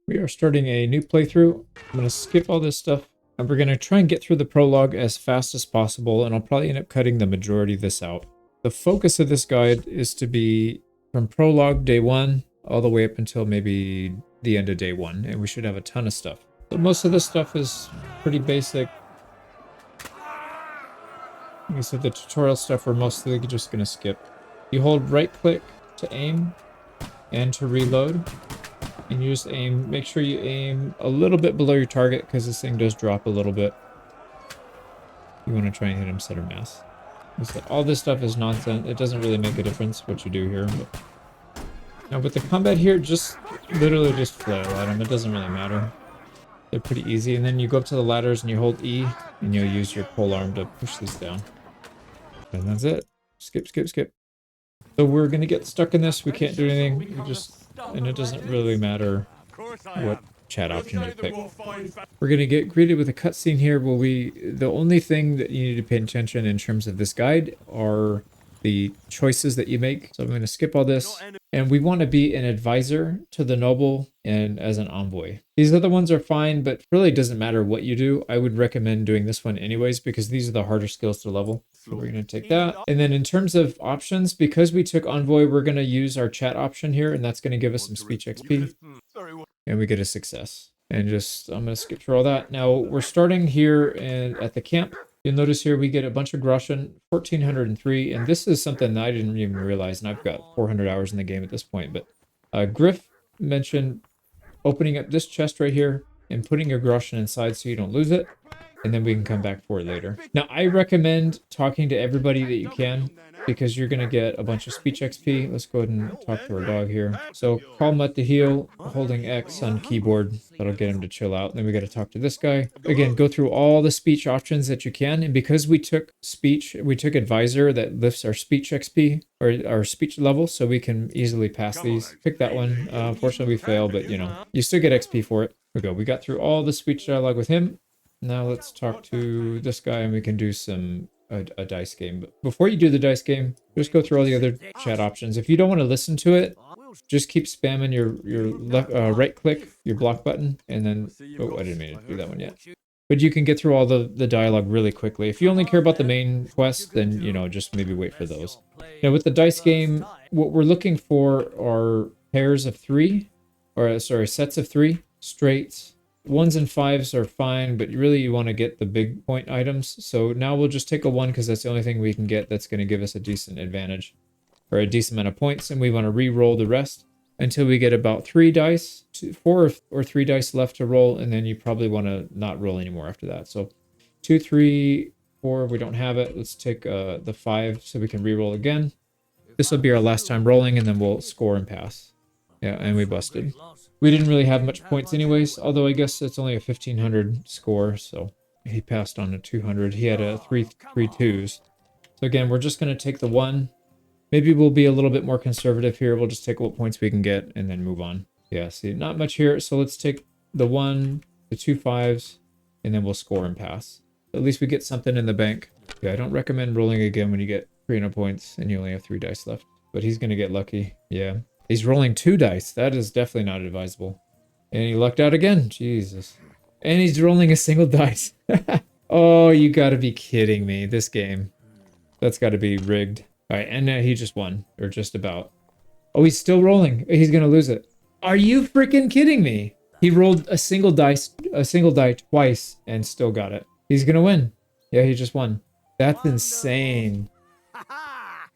We are starting a new playthrough. I'm going to skip all this stuff and we're going to try and get through the prologue as fast as possible, and I'll probably end up cutting the majority of this out. The focus of this guide is to be from prologue day 1 all the way up until maybe the end of day 1, and we should have a ton of stuff. So most of this stuff is pretty basic. Like I said, the tutorial stuff we're mostly just going to skip. You hold right click to aim and to reload. And you just aim, make sure you aim a little bit below your target because this thing does drop a little bit. You want to try and hit him center mass. So all this stuff is nonsense. It doesn't really make a difference what you do here. But now with the combat here, just literally just flail at them. It doesn't really matter. They're pretty easy. And then you go up to the ladders and you hold E and you'll use your pole arm to push these down. And that's it. Skip, skip, skip. So we're going to get stuck in this. We can't do anything. And it doesn't really matter what chat option you pick. We're going to get greeted with a cutscene here where the only thing that you need to pay attention in terms of this guide are the choices that you make. So I'm going to skip all this. And we want to be an advisor to the noble and as an envoy. These other ones are fine, but really doesn't matter what you do. I would recommend doing this one anyways, because these are the harder skills to level. So we're going to take that. And then in terms of options, because we took envoy, we're going to use our chat option here, and that's going to give us some speech XP. And we get a success. And I'm going to skip through all that. Now we're starting here at the camp. You'll notice here we get a bunch of Groschen, 1403, and this is something that I didn't even realize, and I've got 400 hours in the game at this point, but Griff mentioned opening up this chest right here and putting your Groschen inside so you don't lose it, and then we can come back for it later. Now, I recommend talking to everybody that you can, because you're going to get a bunch of speech XP. Let's go ahead and talk to our dog here. So call Mutt to heal, holding X on keyboard. That'll get him to chill out. Then we got to talk to this guy. Again, go through all the speech options that you can. And because we took speech, we took advisor that lifts our speech XP or our speech level, so we can easily pass these. Pick that one. Unfortunately, we fail, but you still get XP for it. Here we go. We got through all the speech dialogue with him. Now let's talk to this guy and we can do a dice game. But before you do the dice game, just go through all the other chat options. If you don't want to listen to it, just keep spamming your left right click, your block button, and then I didn't mean to do that one yet. But you can get through all the dialogue really quickly. If you only care about the main quest, then just maybe wait for those. Now with the dice game, what we're looking for are pairs of 3, or sorry, sets of 3, straights. 1s and 5s are fine, but really you want to get the big point items. So now we'll just take a 1 because that's the only thing we can get that's going to give us a decent advantage or a decent amount of points, and we want to re-roll the rest until we get about 3 dice, 4 or 3 dice left to roll, and then you probably want to not roll anymore after that. So 2, 3, 4, we don't have it. Let's take the 5 so we can re-roll again. This will be our last time rolling, and then we'll score and pass. Yeah, and we busted. We didn't really have much points anyways, although I guess it's only a 1500 score, so he passed on a 200. He had a 3 2s. So again, we're just going to take the 1. Maybe we'll be a little bit more conservative here. We'll just take what points we can get and then move on. Yeah, see, not much here. So let's take the 1, the 2 5s, and then we'll score and pass. At least we get something in the bank. Yeah, I don't recommend rolling again when you get 300 points and you only have 3 dice left. But he's going to get lucky. Yeah. He's rolling 2 dice. That is definitely not advisable. And he lucked out again. Jesus. And he's rolling a single dice. Oh, you gotta be kidding me. This game. That's gotta be rigged. Alright, and he just won. Or just about. Oh, he's still rolling. He's gonna lose it. Are you freaking kidding me? He rolled a single die twice and still got it. He's gonna win. Yeah, he just won. That's insane.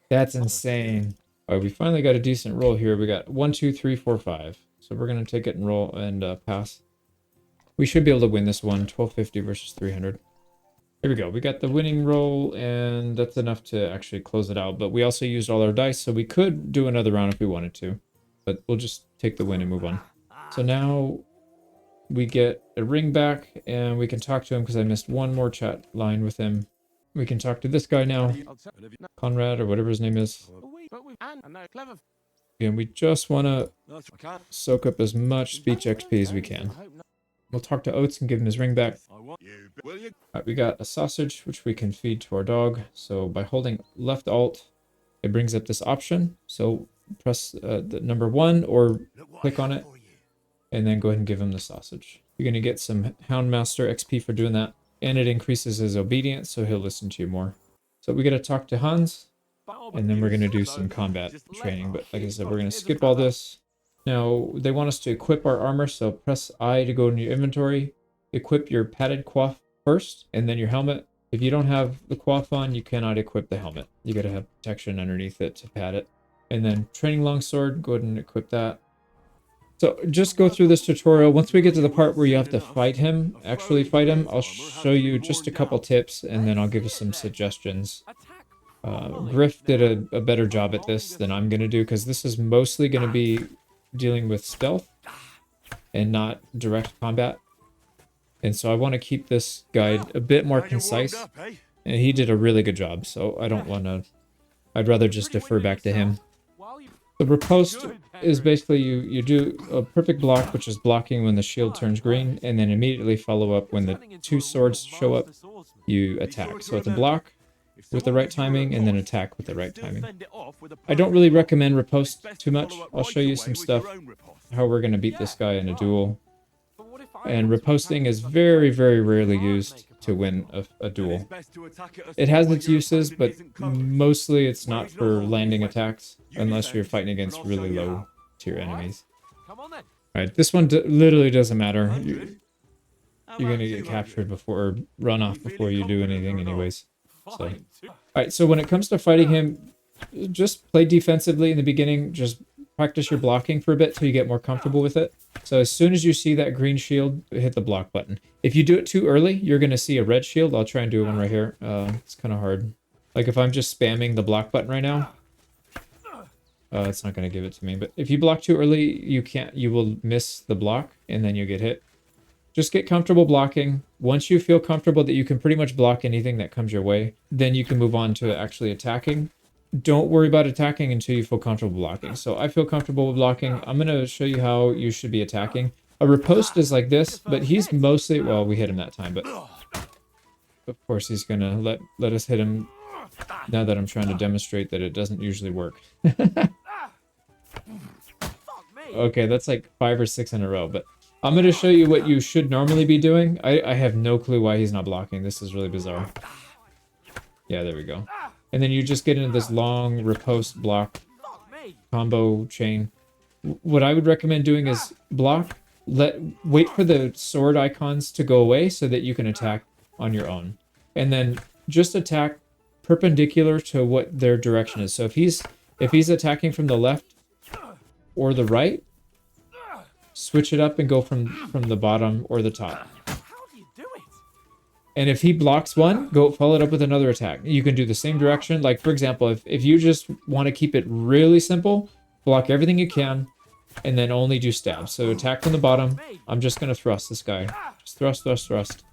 That's insane. All right, we finally got a decent roll here. We got 1, 2, 3, 4, 5. So we're going to take it and roll and pass. We should be able to win this one, 1250 versus 300. Here we go. We got the winning roll, and that's enough to actually close it out. But we also used all our dice, so we could do another round if we wanted to. But we'll just take the win and move on. So now we get a ring back, and we can talk to him because I missed one more chat line with him. We can talk to this guy now, Conrad, or whatever his name is. And we just want to soak up as much speech XP as we can. We'll talk to Oates and give him his ring back. Right, we got a sausage, which we can feed to our dog. So by holding left alt, it brings up this option. So press the number 1 or click on it. and then go ahead and give him the sausage. You're going to get some Houndmaster XP for doing that, and it increases his obedience, so he'll listen to you more. So we got to talk to Hans, and then we're going to do some combat training. But like I said, we're going to skip all this. Now, they want us to equip our armor, so press I to go into your inventory. Equip your padded coif first, and then your helmet. If you don't have the coif on, you cannot equip the helmet. You got to have protection underneath it to pad it. And then training longsword, go ahead and equip that. So just go through this tutorial. Once we get to the part where you have to fight him, actually fight him, I'll show you just a couple tips, and then I'll give you some suggestions. Griff did a better job at this than I'm going to do, because this is mostly going to be dealing with stealth and not direct combat. And so I want to keep this guide a bit more concise, and he did a really good job, so I don't want to... I'd rather just defer back to him. The riposte is basically you do a perfect block, which is blocking when the shield turns green, and then immediately follow up when the two swords show up, you attack. So it's a block with the right timing, and then attack with the right timing. I don't really recommend riposte too much. I'll show you some stuff, how we're going to beat this guy in a duel. And riposting is very, very rarely used to win a duel. It has its uses, but mostly it's not for landing attacks, unless you're fighting against really low tier enemies. Alright, this one literally doesn't matter. You're gonna get captured before, or run off before you do anything anyways. So. Alright, so when it comes to fighting him, just play defensively in the beginning, just practice your blocking for a bit till you get more comfortable with it. So as soon as you see that green shield, hit the block button. If you do it too early, you're going to see a red shield. I'll try and do one right here. It's kind of hard. Like if I'm just spamming the block button right now, it's not going to give it to me. But if you block too early, you will miss the block and then you'll get hit. Just get comfortable blocking. Once you feel comfortable that you can pretty much block anything that comes your way, then you can move on to actually attacking. Don't worry about attacking until you feel comfortable blocking. So I feel comfortable with blocking. I'm going to show you how you should be attacking. A riposte is like this, but he's mostly... Well, we hit him that time, but... Of course, he's going to let us hit him now that I'm trying to demonstrate that it doesn't usually work. Okay, that's like 5 or 6 in a row, but... I'm going to show you what you should normally be doing. I have no clue why he's not blocking. This is really bizarre. Yeah, there we go. And then you just get into this long riposte block combo chain. What I would recommend doing is block, wait for the sword icons to go away so that you can attack on your own. And then just attack perpendicular to what their direction is. So if he's attacking from the left or the right, switch it up and go from the bottom or the top. And if he blocks one, go follow it up with another attack. You can do the same direction. Like, for example, if you just want to keep it really simple, block everything you can, and then only do stabs. So attack from the bottom. I'm just going to thrust this guy. Just thrust, thrust, thrust.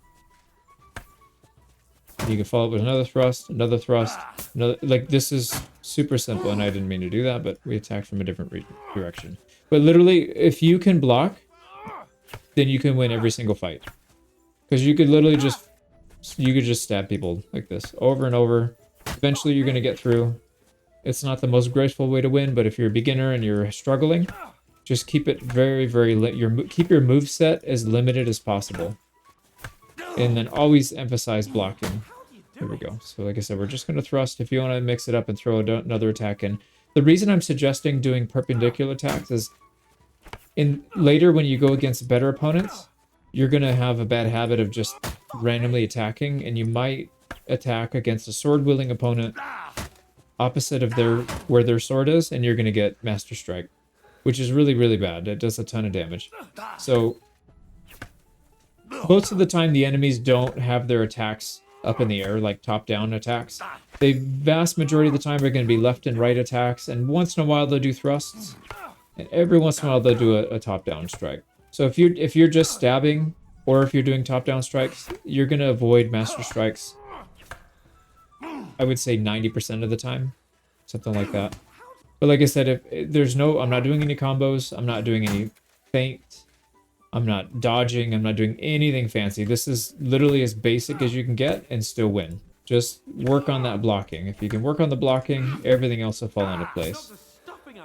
You can follow up with another thrust, another... Like, this is super simple, and I didn't mean to do that, but we attacked from a different direction. But literally, if you can block, then you can win every single fight. Because you could literally just... You could just stab people like this over and over. Eventually you're going to get through. It's not the most graceful way to win, but if you're a beginner and you're struggling, just keep it very, very... keep your moveset as limited as possible. And then always emphasize blocking. There we go. So like I said, we're just going to thrust. If you want to mix it up and throw another attack in. The reason I'm suggesting doing perpendicular attacks is later when you go against better opponents, you're going to have a bad habit of just randomly attacking, and you might attack against a sword-wielding opponent opposite of where their sword is, and you're going to get Master Strike, which is really, really bad. It does a ton of damage. So most of the time, the enemies don't have their attacks up in the air, like top-down attacks. The vast majority of the time are going to be left and right attacks, and once in a while they'll do thrusts, and every once in a while they'll do a top-down strike. So if you're just stabbing, or if you're doing top-down strikes, you're going to avoid Master Strikes, I would say 90% of the time. Something like that. But like I said, if there's I'm not doing any combos, I'm not doing any feint, I'm not dodging, I'm not doing anything fancy. This is literally as basic as you can get and still win. Just work on that blocking. If you can work on the blocking, everything else will fall into place.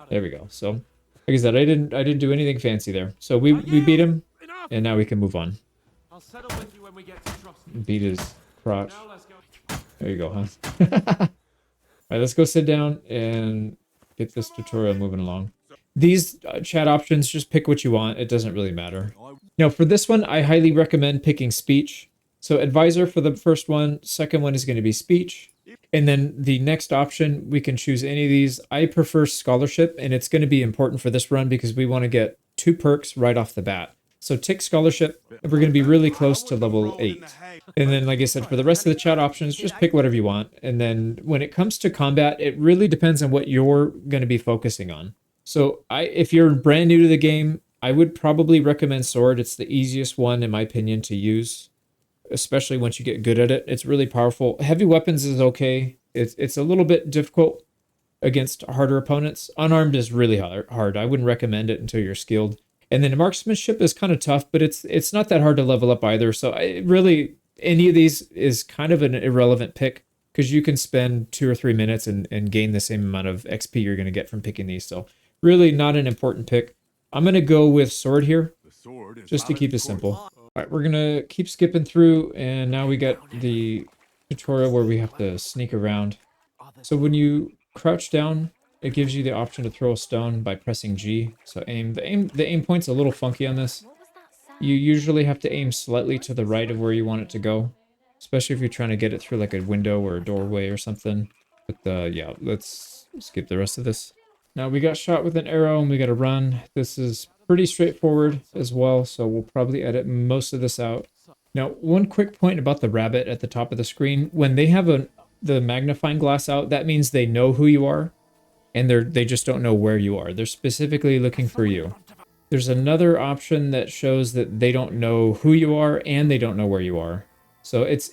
There we go. So Like I said, I didn't do anything fancy there. So we beat him, and now we can move on. I'll settle with you when we get to trust. Beat his crotch. Now let's go. There you go, huh? All right, let's go sit down and get this tutorial moving along. These chat options, just pick what you want. It doesn't really matter. Now, for this one, I highly recommend picking speech. So advisor for the first one. Second one is going to be speech. And then the next option, we can choose any of these. I prefer scholarship, and it's going to be important for this run because we want to get 2 perks right off the bat. So tick scholarship, and we're going to be really close to level 8. And then, like I said, for the rest of the chat options, just pick whatever you want. And then when it comes to combat, it really depends on what you're going to be focusing on. So if you're brand new to the game, I would probably recommend sword. It's the easiest one, in my opinion, to use, especially once you get good at it. It's really powerful. Heavy weapons is okay. It's a little bit difficult against harder opponents. Unarmed is really hard. I wouldn't recommend it until you're skilled. And then marksmanship is kind of tough, but it's not that hard to level up either. So really, any of these is kind of an irrelevant pick because you can spend 2 or 3 minutes and gain the same amount of XP you're going to get from picking these. So really not an important pick. I'm going to go with sword here just to keep it simple. All right, we're going to keep skipping through, and now we got the tutorial where we have to sneak around. So when you crouch down, it gives you the option to throw a stone by pressing G. So aim. The aim point's a little funky on this. You usually have to aim slightly to the right of where you want it to go, especially if you're trying to get it through like a window or a doorway or something. But yeah, let's skip the rest of this. Now we got shot with an arrow and we got to run. This is pretty straightforward as well, so we'll probably edit most of this out. Now, one quick point about the rabbit at the top of the screen. When they have the magnifying glass out, that means they know who you are, and they just don't know where you are. They're specifically looking for you. There's another option that shows that they don't know who you are and they don't know where you are. So it's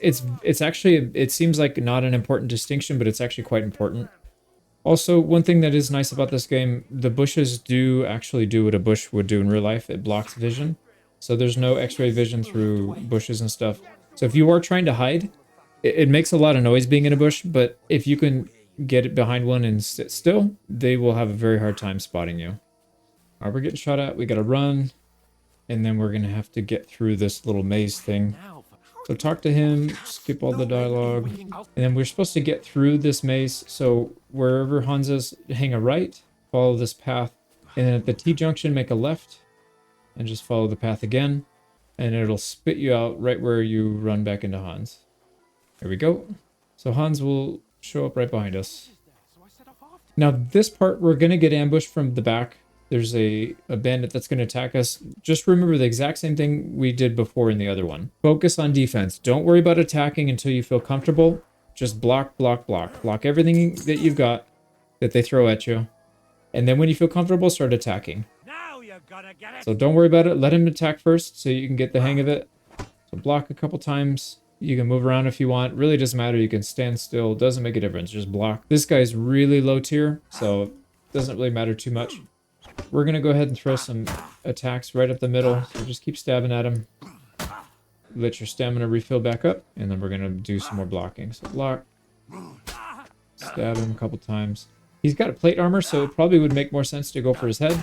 actually, it seems like not an important distinction, but it's actually quite important. Also, one thing that is nice about this game, the bushes do actually do what a bush would do in real life. It blocks vision. So there's no x-ray vision through bushes and stuff. So if you are trying to hide, it makes a lot of noise being in a bush, but if you can get it behind one and sit still, they will have a very hard time spotting you. All right, we're getting shot at. We got to run, and then we're going to have to get through this little maze thing. So talk to him, skip all the dialogue, and then we're supposed to get through this maze. So wherever Hans is, hang a right, follow this path, and then at the T-junction, make a left, and just follow the path again, and it'll spit you out right where you run back into Hans. There we go. So Hans will show up right behind us. Now this part, we're going to get ambushed from the back. There's a bandit that's going to attack us. Just remember the exact same thing we did before in the other one. Focus on defense. Don't worry about attacking until you feel comfortable. Just block, block, block. Block everything that you've got that they throw at you. And then when you feel comfortable, start attacking. Now you're gonna get it. So don't worry about it. Let him attack first so you can get the hang of it. So block a couple times. You can move around if you want. Really doesn't matter. You can stand still. Doesn't make a difference. Just block. This guy's really low tier, so it doesn't really matter too much. We're going to go ahead and throw some attacks right up the middle. So just keep stabbing at him. Let your stamina refill back up. And then we're going to do some more blocking. So block. Stab him a couple times. He's got a plate armor, so it probably would make more sense to go for his head.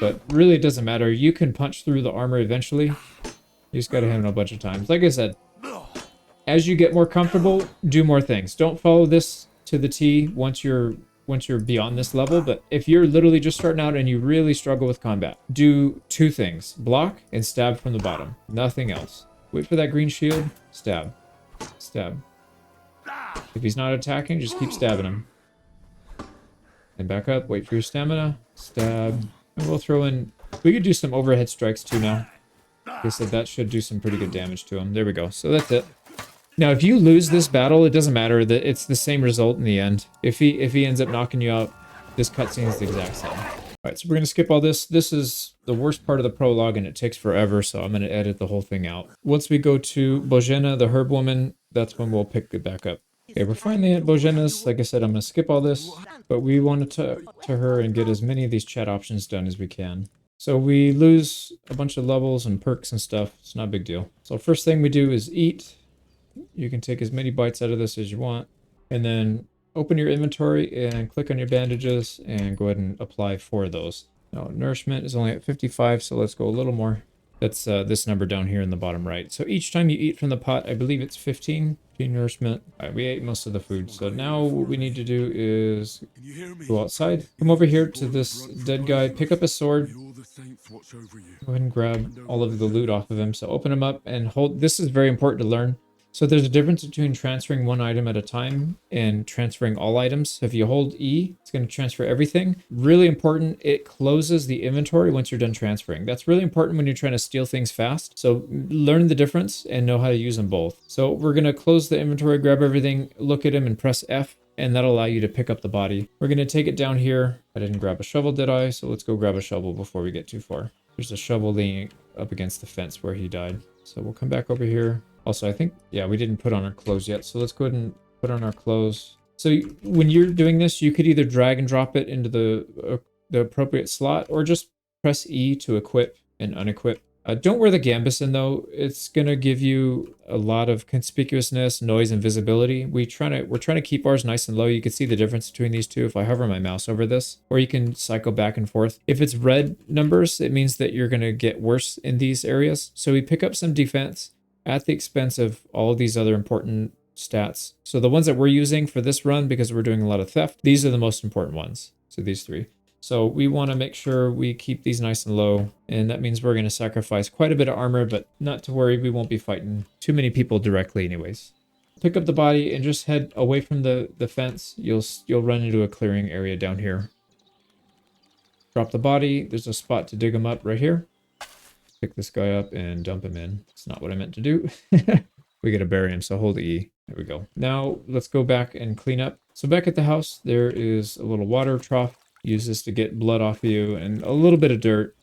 But really it doesn't matter. You can punch through the armor eventually. You just got to hit him a bunch of times. Like I said, as you get more comfortable, do more things. Don't follow this to the T once you're beyond this level, but if you're literally just starting out and you really struggle with combat, do 2 things. Block and stab from the bottom. Nothing else. Wait for that green shield. Stab. Stab. If he's not attacking, just keep stabbing him. And back up. Wait for your stamina. Stab. And we'll throw in... We could do some overhead strikes too now. Like I said, that should do some pretty good damage to him. There we go. So that's it. Now, if you lose this battle, it doesn't matter. That it's the same result in the end. If he ends up knocking you out, this cutscene is the exact same. All right, so we're going to skip all this. This is the worst part of the prologue, and it takes forever, so I'm going to edit the whole thing out. Once we go to Bojena, the herb woman, that's when we'll pick it back up. Okay, we're finally at Bojena's. Like I said, I'm going to skip all this, but we want to talk to her and get as many of these chat options done as we can. So we lose a bunch of levels and perks and stuff. It's not a big deal. So first thing we do is eat. You can take as many bites out of this as you want. And then open your inventory and click on your bandages and go ahead and apply 4 of those. No, nourishment is only at 55, so let's go a little more. That's this number down here in the bottom right. So each time you eat from the pot, I believe it's 15 nourishment. All right, we ate most of the food. So now what we need to do is Can you hear me? go outside. Come over here to this dead guy. Pick up a sword. May all the saints watch over you. Go ahead and grab all of the loot off of him. So open him up and hold. This is very important to learn. So there's a difference between transferring one item at a time and transferring all items. So if you hold E, it's going to transfer everything. Really important, it closes the inventory once you're done transferring. That's really important when you're trying to steal things fast. So learn the difference and know how to use them both. So we're going to close the inventory, grab everything, look at him and press F, and that'll allow you to pick up the body. We're going to take it down here. I didn't grab a shovel, did I? So let's go grab a shovel before we get too far. There's a shovel leaning up against the fence where he died. So we'll come back over here. Also, I think, yeah, we didn't put on our clothes yet. So let's go ahead and put on our clothes. So when you're doing this, you could either drag and drop it into the appropriate slot or just press E to equip and unequip. Don't wear the gambeson though. It's gonna give you a lot of conspicuousness, noise, and visibility. We're trying to keep ours nice and low. You can see the difference between these two if I hover my mouse over this, or you can cycle back and forth. If it's red numbers, it means that you're gonna get worse in these areas. So we pick up some defense at the expense of all of these other important stats. So the ones that we're using for this run, because we're doing a lot of theft, these are the most important ones. So these three. So we want to make sure we keep these nice and low, and that means we're going to sacrifice quite a bit of armor, but not to worry, we won't be fighting too many people directly anyways. Pick up the body and just head away from the fence. You'll run into a clearing area down here. Drop the body. There's a spot to dig him up right here. Pick this guy up and dump him in. It's not what I meant to do. We gotta bury him, so hold E. There we go. Now let's go back and clean up. So back at the house, there is a little water trough. Use this to get blood off of you and a little bit of dirt,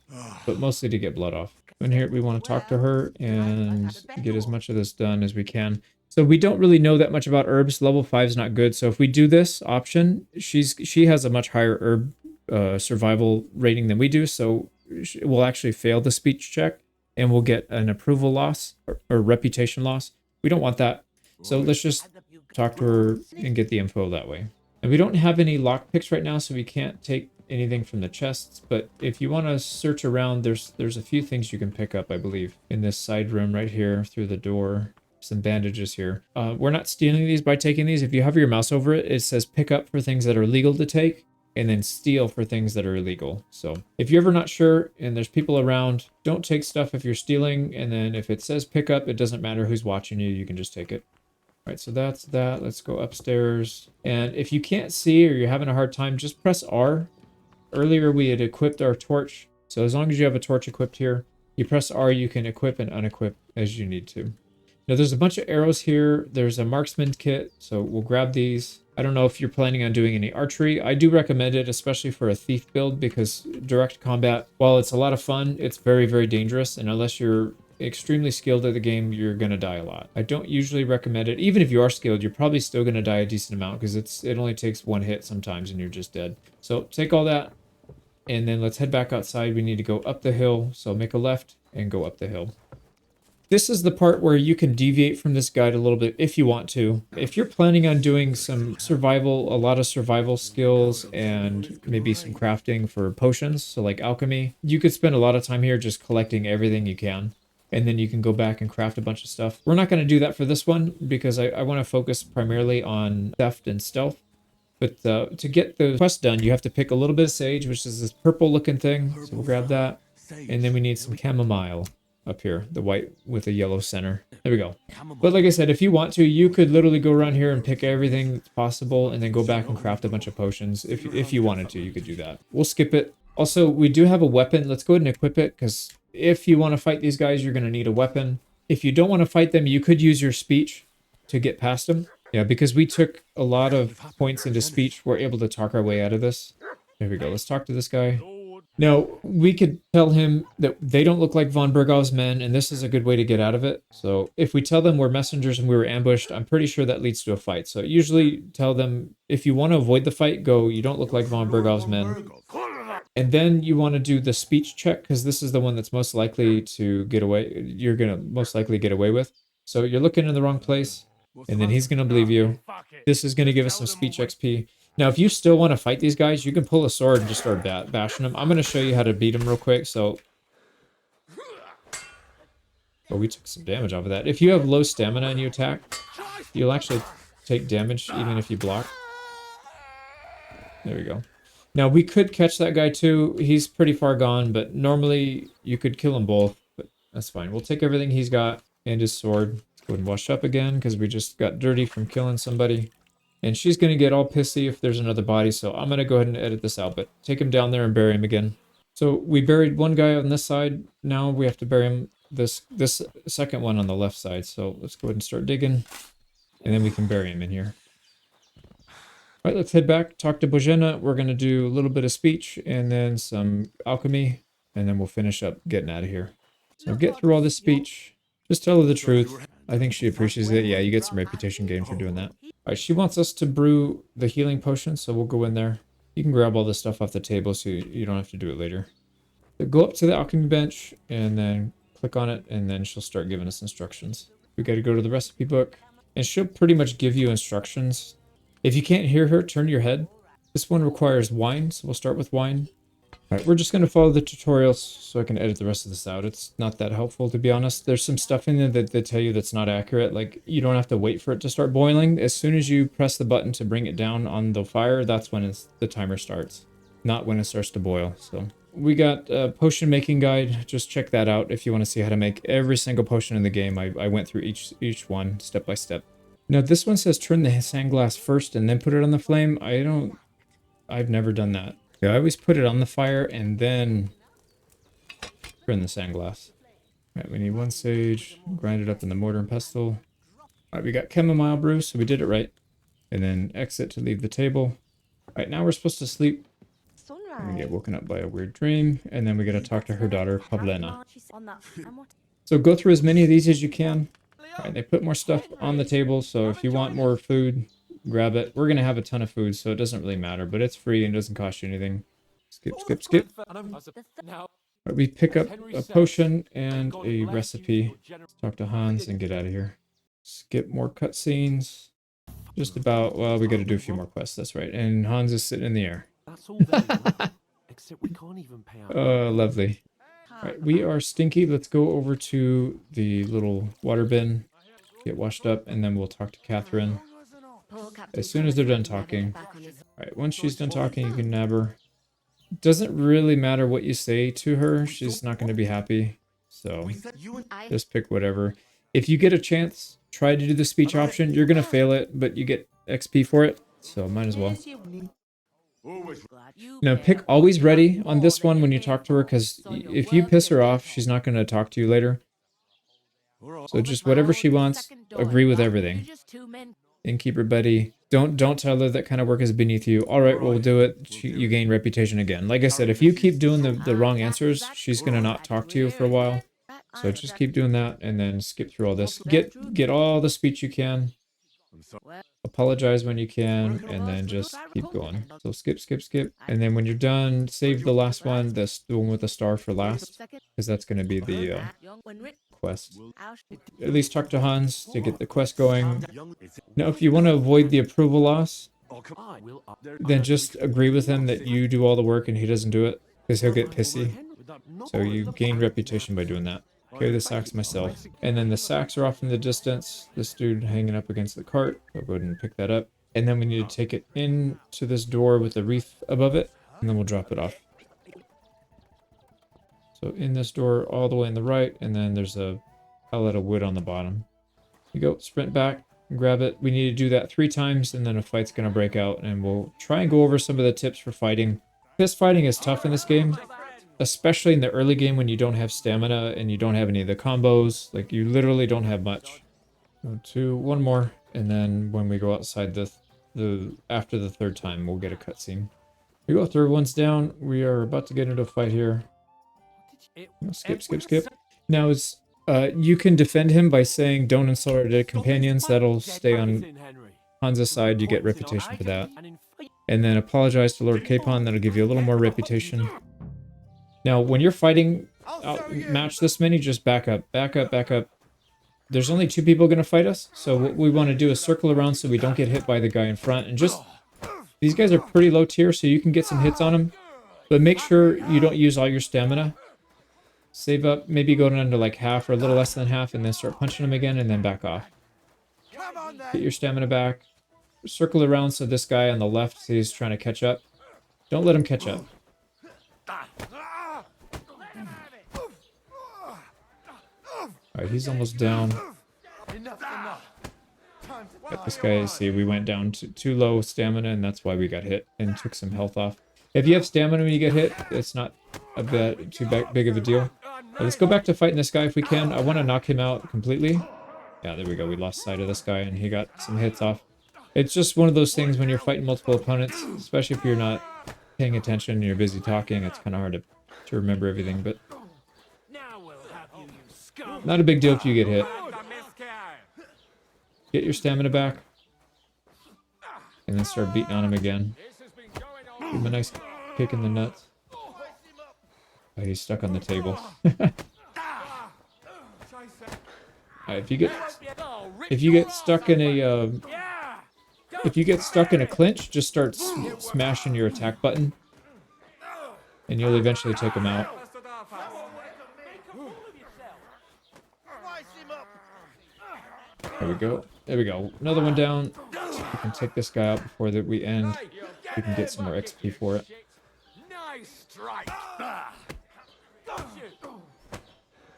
but mostly to get blood off. In here, we want to talk to her and get as much of this done as we can. So we don't really know that much about herbs. Level 5 is not good. So if we do this option, she has a much higher herb survival rating than we do. So we'll actually fail the speech check and we'll get an approval loss or reputation loss. We don't want that. So let's just talk to her and get the info that way. And we don't have any lockpicks right now, so we can't take anything from the chests. But if you want to search around, there's a few things you can pick up, I believe, in this side room right here through the door. Some bandages here. We're not stealing these by taking these. If you hover your mouse over it, it says pick up for things that are legal to take, and then steal for things that are illegal. So if you're ever not sure and there's people around, don't take stuff if you're stealing. And then if it says pick up, it doesn't matter who's watching you. You can just take it. All right, so that's that. Let's go upstairs. And if you can't see or you're having a hard time, just press R. Earlier we had equipped our torch. So as long as you have a torch equipped here, you press R, you can equip and unequip as you need to. Now there's a bunch of arrows here. There's a marksman kit, so we'll grab these. I don't know if you're planning on doing any archery. I do recommend it, especially for a thief build, because direct combat, while it's a lot of fun, it's very, very dangerous. And unless you're extremely skilled at the game, you're going to die a lot. I don't usually recommend it. Even if you are skilled, you're probably still going to die a decent amount because it only takes one hit sometimes and you're just dead. So take all that and then let's head back outside. We need to go up the hill. So make a left and go up the hill. This is the part where you can deviate from this guide a little bit if you want to. If you're planning on doing some survival, a lot of survival skills and maybe some crafting for potions, so like alchemy, you could spend a lot of time here just collecting everything you can. And then you can go back and craft a bunch of stuff. We're not going to do that for this one because I want to focus primarily on theft and stealth. But to get the quest done, you have to pick a little bit of sage, which is this purple looking thing. So we'll grab that. And then we need some chamomile up here, the white with a yellow center. There we go. But like I said, if you want to, you could literally go around here and pick everything that's possible and then go back and craft a bunch of potions. If you wanted to, you could do that. We'll skip it. Also, we do have a weapon. Let's go ahead and equip it because if you want to fight these guys, you're going to need a weapon. If you don't want to fight them, you could use your speech to get past them. Yeah, because we took a lot of points into speech, we're able to talk our way out of this. There we go. Let's talk to this guy. Now, we could tell him that they don't look like von Bergov's men, and this is a good way to get out of it. So if we tell them we're messengers and we were ambushed, I'm pretty sure that leads to a fight. So usually tell them, if you want to avoid the fight, go, you don't look like von Bergov's men. And then you want to do the speech check, because this is the one that's most likely to get away. You're going to most likely get away with. So you're looking in the wrong place. and then he's going to believe you. Fuck it. This is going to give us some speech XP. Now, if you still want to fight these guys, you can pull a sword and just start bashing them. I'm going to show you how to beat them real quick. So, oh, we took some damage off of that. If you have low stamina and you attack, you'll actually take damage even if you block. There we go. Now, we could catch that guy too. He's pretty far gone, but normally you could kill them both. But that's fine. We'll take everything he's got and his sword. Let's go and wash up again because we just got dirty from killing somebody. And she's going to get all pissy if there's another body, so I'm going to go ahead and edit this out. But take him down there and bury him again. So we buried one guy on this side. Now we have to bury him this second one on the left side. So let's go ahead and start digging. And then we can bury him in here. All right, let's head back, talk to Bojena. We're going to do a little bit of speech and then some alchemy. And then we'll finish up getting out of here. So get through all this speech. Just tell her the truth. I think she appreciates it. Yeah, you get some reputation gain for doing that. All right, she wants us to brew the healing potion, so we'll go in there. You can grab all this stuff off the table so you don't have to do it later. So go up to the alchemy bench and then click on it, and then she'll start giving us instructions. We got to go to the recipe book, and she'll pretty much give you instructions. If you can't hear her, turn your head. This one requires wine, so we'll start with wine. All right, we're just going to follow the tutorials so I can edit the rest of this out. It's not that helpful, to be honest. There's some stuff in there that they tell you that's not accurate. Like, you don't have to wait for it to start boiling. As soon as you press the button to bring it down on the fire, that's when the timer starts, not when it starts to boil. So we got a potion making guide. Just check that out if you want to see how to make every single potion in the game. I went through each one step by step. Now, this one says turn the sand glass first and then put it on the flame. I've never done that. Yeah, I always put it on the fire and then turn the sand glass. All right, we need 1 sage, grind it up in the mortar and pestle. All right, we got chamomile brew, so we did it right. And then exit to leave the table. All right, now we're supposed to sleep. And we get woken up by a weird dream, and then we got to talk to her daughter, Pavlena. So go through as many of these as you can. All right, they put more stuff on the table, so if you want more food, grab it. We're going to have a ton of food, so it doesn't really matter, but it's free and doesn't cost you anything. Skip, skip, skip. All right, we pick up a potion and a recipe. Let's talk to Hans and get out of here. Skip more cutscenes. Just about, well, we got to do a few more quests, that's right. And Hans is sitting in the air. That's all very well, except we can't even pay out. Oh, lovely. All right, we are stinky. Let's go over to the little water bin, get washed up, and then we'll talk to Catherine. As soon as they're done talking. Alright, once she's done talking, you can nab her. Doesn't really matter what you say to her, she's not going to be happy. So, just pick whatever. If you get a chance, try to do the speech option. You're going to fail it, but you get XP for it. So, might as well. Now, pick always ready on this one when you talk to her, because if you piss her off, she's not going to talk to you later. So, just whatever she wants, agree with everything. Innkeeper Betty, don't tell her that kind of work is beneath you. All right, we'll do it. You gain reputation again. Like I said, if you keep doing the wrong answers, she's gonna not talk to you for a while. So just keep doing that and then skip through all this. Get all the speech you can. Apologize when you can, and then just keep going. So skip, skip, skip. And then when you're done, save the last one, the one with the star for last, because that's going to be the quest. At least talk to Hans to get the quest going. Now, if you want to avoid the approval loss, then just agree with him that you do all the work and he doesn't do it, because he'll get pissy. So you gain reputation by doing that. Carry the sacks myself. And then the sacks are off in the distance. This dude hanging up against the cart. I'll go ahead and pick that up. And then we need to take it into this door with the wreath above it. And then we'll drop it off. So in this door all the way on the right. And then there's a pallet of wood on the bottom. You go, sprint back, grab it. We need to do that 3 times. And then a fight's going to break out. And we'll try and go over some of the tips for fighting. Fist fighting is tough in this game. Especially in the early game when you don't have stamina and you don't have any of the combos. Like, you literally don't have much. Go to one more, and then when we go outside after the 3rd time, we'll get a cutscene. We go, third one's down. We are about to get into a fight here. Skip, skip, skip. Now, you can defend him by saying, "Don't insult our dead companions." That'll stay on Hansa's side. You get reputation for that. And then apologize to Lord Capon. That'll give you a little more reputation. Now, when you're fighting match this many, just back up, back up, back up. there's only 2 people going to fight us. So what we want to do is circle around so we don't get hit by the guy in front. And just, these guys are pretty low tier, so you can get some hits on them. But make sure you don't use all your stamina. Save up, maybe go down to like half or a little less than half, and then start punching them again, and then back off. Get your stamina back. Circle around so this guy on the left is trying to catch up. Don't let him catch up. Alright, he's almost down. Got this guy, see, we went down to too low stamina, and that's why we got hit and took some health off. If you have stamina when you get hit, it's not a bit too big of a deal. But let's go back to fighting this guy if we can. I want to knock him out completely. Yeah, there we go. We lost sight of this guy, and he got some hits off. It's just one of those things when you're fighting multiple opponents, especially if you're not paying attention and you're busy talking, it's kind of hard to remember everything, but not a big deal if you get hit. Get your stamina back, and then start beating on him again. Give him a nice kick in the nuts. Oh, he's stuck on the table. If you get stuck in a clinch, just start smashing your attack button, and you'll eventually take him out. There we go. There we go. Another one down. So we can take this guy out before that we end. We can get some more XP for it.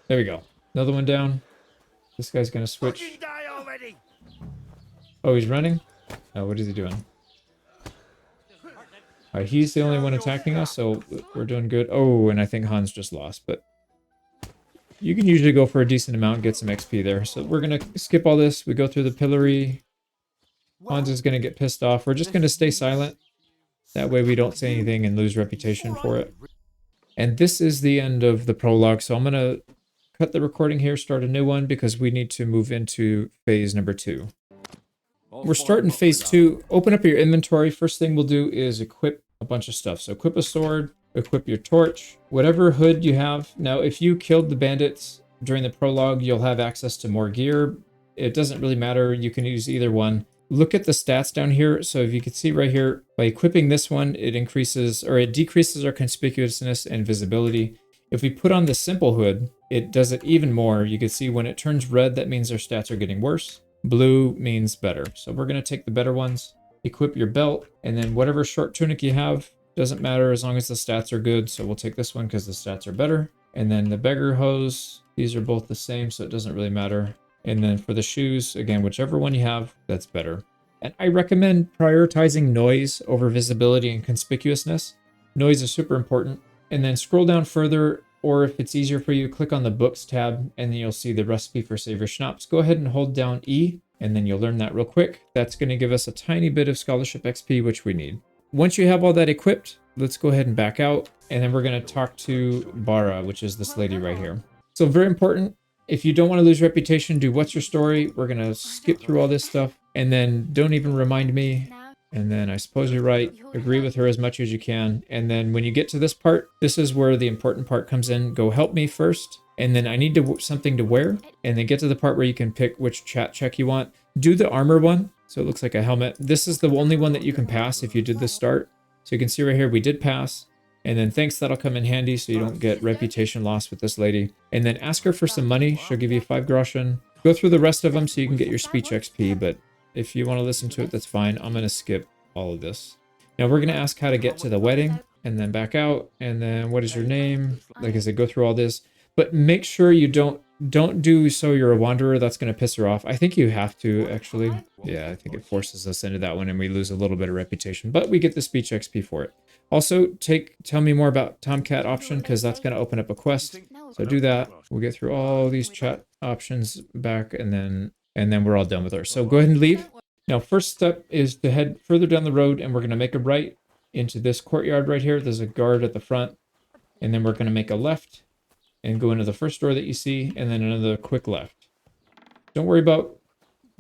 There we go. Another one down. This guy's gonna switch. Oh, he's running? Oh, what is he doing? Alright, he's the only one attacking us, so we're doing good. Oh, and I think Hans just lost, but you can usually go for a decent amount and get some XP there. So we're gonna skip all this. We go through the pillory. Hans is gonna get pissed off. We're just gonna stay silent. That way we don't say anything and lose reputation for it. And this is the end of the prologue, so I'm gonna cut the recording here, start a new one, because we need to move into phase number 2. We're starting phase 2. Open up your inventory. First thing we'll do is equip a bunch of stuff. So equip a sword, equip your torch, whatever hood you have. Now, if you killed the bandits during the prologue, you'll have access to more gear. It doesn't really matter. You can use either one. Look at the stats down here. So if you can see right here, by equipping this one, it increases or it decreases our conspicuousness and visibility. If we put on the simple hood, it does it even more. You can see when it turns red, that means our stats are getting worse. Blue means better. So we're going to take the better ones. Equip your belt, and then whatever short tunic you have, doesn't matter as long as the stats are good. So we'll take this one because the stats are better. And then the beggar hose, these are both the same, so it doesn't really matter. And then for the shoes, again, whichever one you have, that's better. And I recommend prioritizing noise over visibility and conspicuousness. Noise is super important. And then scroll down further, or if it's easier for you, click on the books tab, and then you'll see the recipe for Save Your Schnapps. Go ahead and hold down E, and then you'll learn that real quick. That's going to give us a tiny bit of scholarship XP, which we need. Once you have all that equipped, let's go ahead and back out, and then we're going to talk to Bara, which is this lady right here. So very important, if you don't want to lose reputation, do what's your story. We're going to skip through all this stuff, and then don't even remind me. And then I suppose you're right. Agree with her as much as you can. And then when you get to this part, this is where the important part comes in. Go help me first. And then I need something to wear. And then get to the part where you can pick which chat check you want. Do the armor one. So it looks like a helmet. This is the only one that you can pass if you did the start. So you can see right here, we did pass. And then thanks, that'll come in handy so you don't get reputation loss with this lady. And then ask her for some money. She'll give you 5 groschen. Go through the rest of them so you can get your speech XP. But if you want to listen to it, that's fine. I'm going to skip all of this. Now we're going to ask how to get to the wedding and then back out. And then what is your name? Like I said, go through all this. But make sure you don't do so you're a wanderer. That's going to piss her off. I think you have to, actually. Yeah, I think it forces us into that one and we lose a little bit of reputation. But we get the speech XP for it. Also, tell me more about Tomcat option because that's going to open up a quest. So do that. We'll get through all these chat options back and then we're all done with her. So go ahead and leave. Now, first step is to head further down the road, and we're going to make a right into this courtyard right here. There's a guard at the front, and then we're going to make a left and go into the first door that you see, and then another quick left. Don't worry about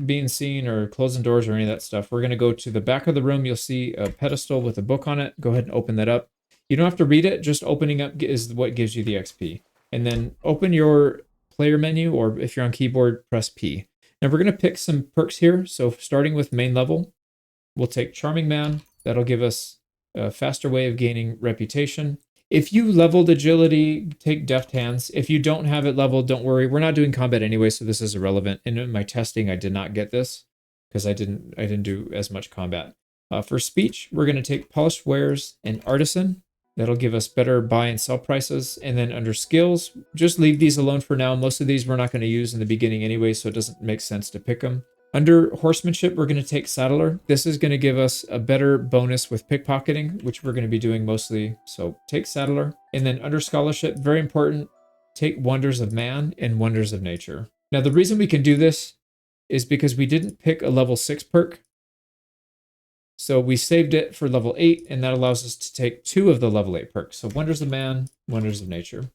being seen or closing doors or any of that stuff. We're going to go to the back of the room. You'll see a pedestal with a book on it. Go ahead and open that up. You don't have to read it. Just opening up is what gives you the XP. And then open your player menu, or if you're on keyboard, press P. Now we're going to pick some perks here. So starting with main level, we'll take Charming Man. That'll give us a faster way of gaining reputation. If you leveled agility, take Deft Hands. If you don't have it leveled, don't worry. We're not doing combat anyway, so this is irrelevant. And in my testing, I did not get this because I didn't do as much combat. For speech, we're going to take Polished Wares and Artisan. That'll give us better buy and sell prices. And then under skills, just leave these alone for now. Most of these we're not going to use in the beginning anyway, so it doesn't make sense to pick them. Under horsemanship, we're going to take Saddler. This is going to give us a better bonus with pickpocketing, which we're going to be doing mostly. So take Saddler. And then under scholarship, very important, take Wonders of Man and Wonders of Nature. Now, the reason we can do this is because we didn't pick a level 6 perk. So we saved it for level 8, and that allows us to take 2 of the level 8 perks. So Wonders of Man, Wonders of Nature.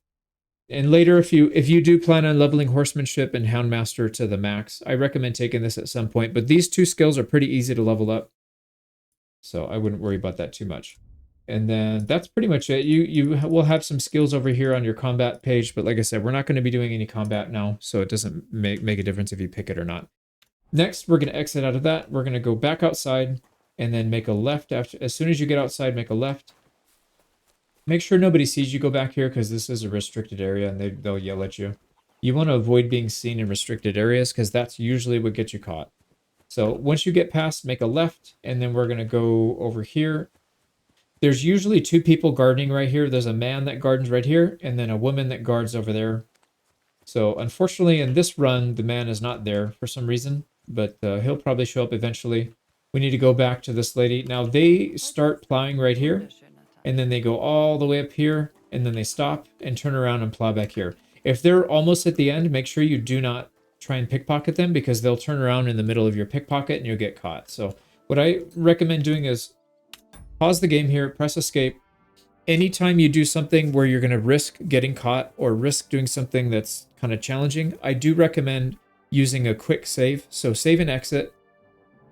And later, if you do plan on leveling horsemanship and Houndmaster to the max, I recommend taking this at some point. But these 2 skills are pretty easy to level up, so I wouldn't worry about that too much. And then that's pretty much it. You will have some skills over here on your combat page, but like I said, we're not going to be doing any combat now, so it doesn't make a difference if you pick it or not. Next, we're going to exit out of that. We're going to go back outside and then make a left. As soon as you get outside, make a left. Make sure nobody sees you go back here because this is a restricted area and they'll yell at you. You want to avoid being seen in restricted areas because that's usually what gets you caught. So once you get past, make a left, and then we're going to go over here. There's usually 2 people guarding right here. There's a man that guards right here, and then a woman that guards over there. So unfortunately, in this run, the man is not there for some reason, but he'll probably show up eventually. We need to go back to this lady. Now, they start plowing right here, and then they go all the way up here, and then they stop and turn around and plow back here. If they're almost at the end, make sure you do not try and pickpocket them because they'll turn around in the middle of your pickpocket and you'll get caught. So what I recommend doing is pause the game here, press escape. Anytime you do something where you're going to risk getting caught or risk doing something that's kind of challenging, I do recommend using a quick save. So save and exit,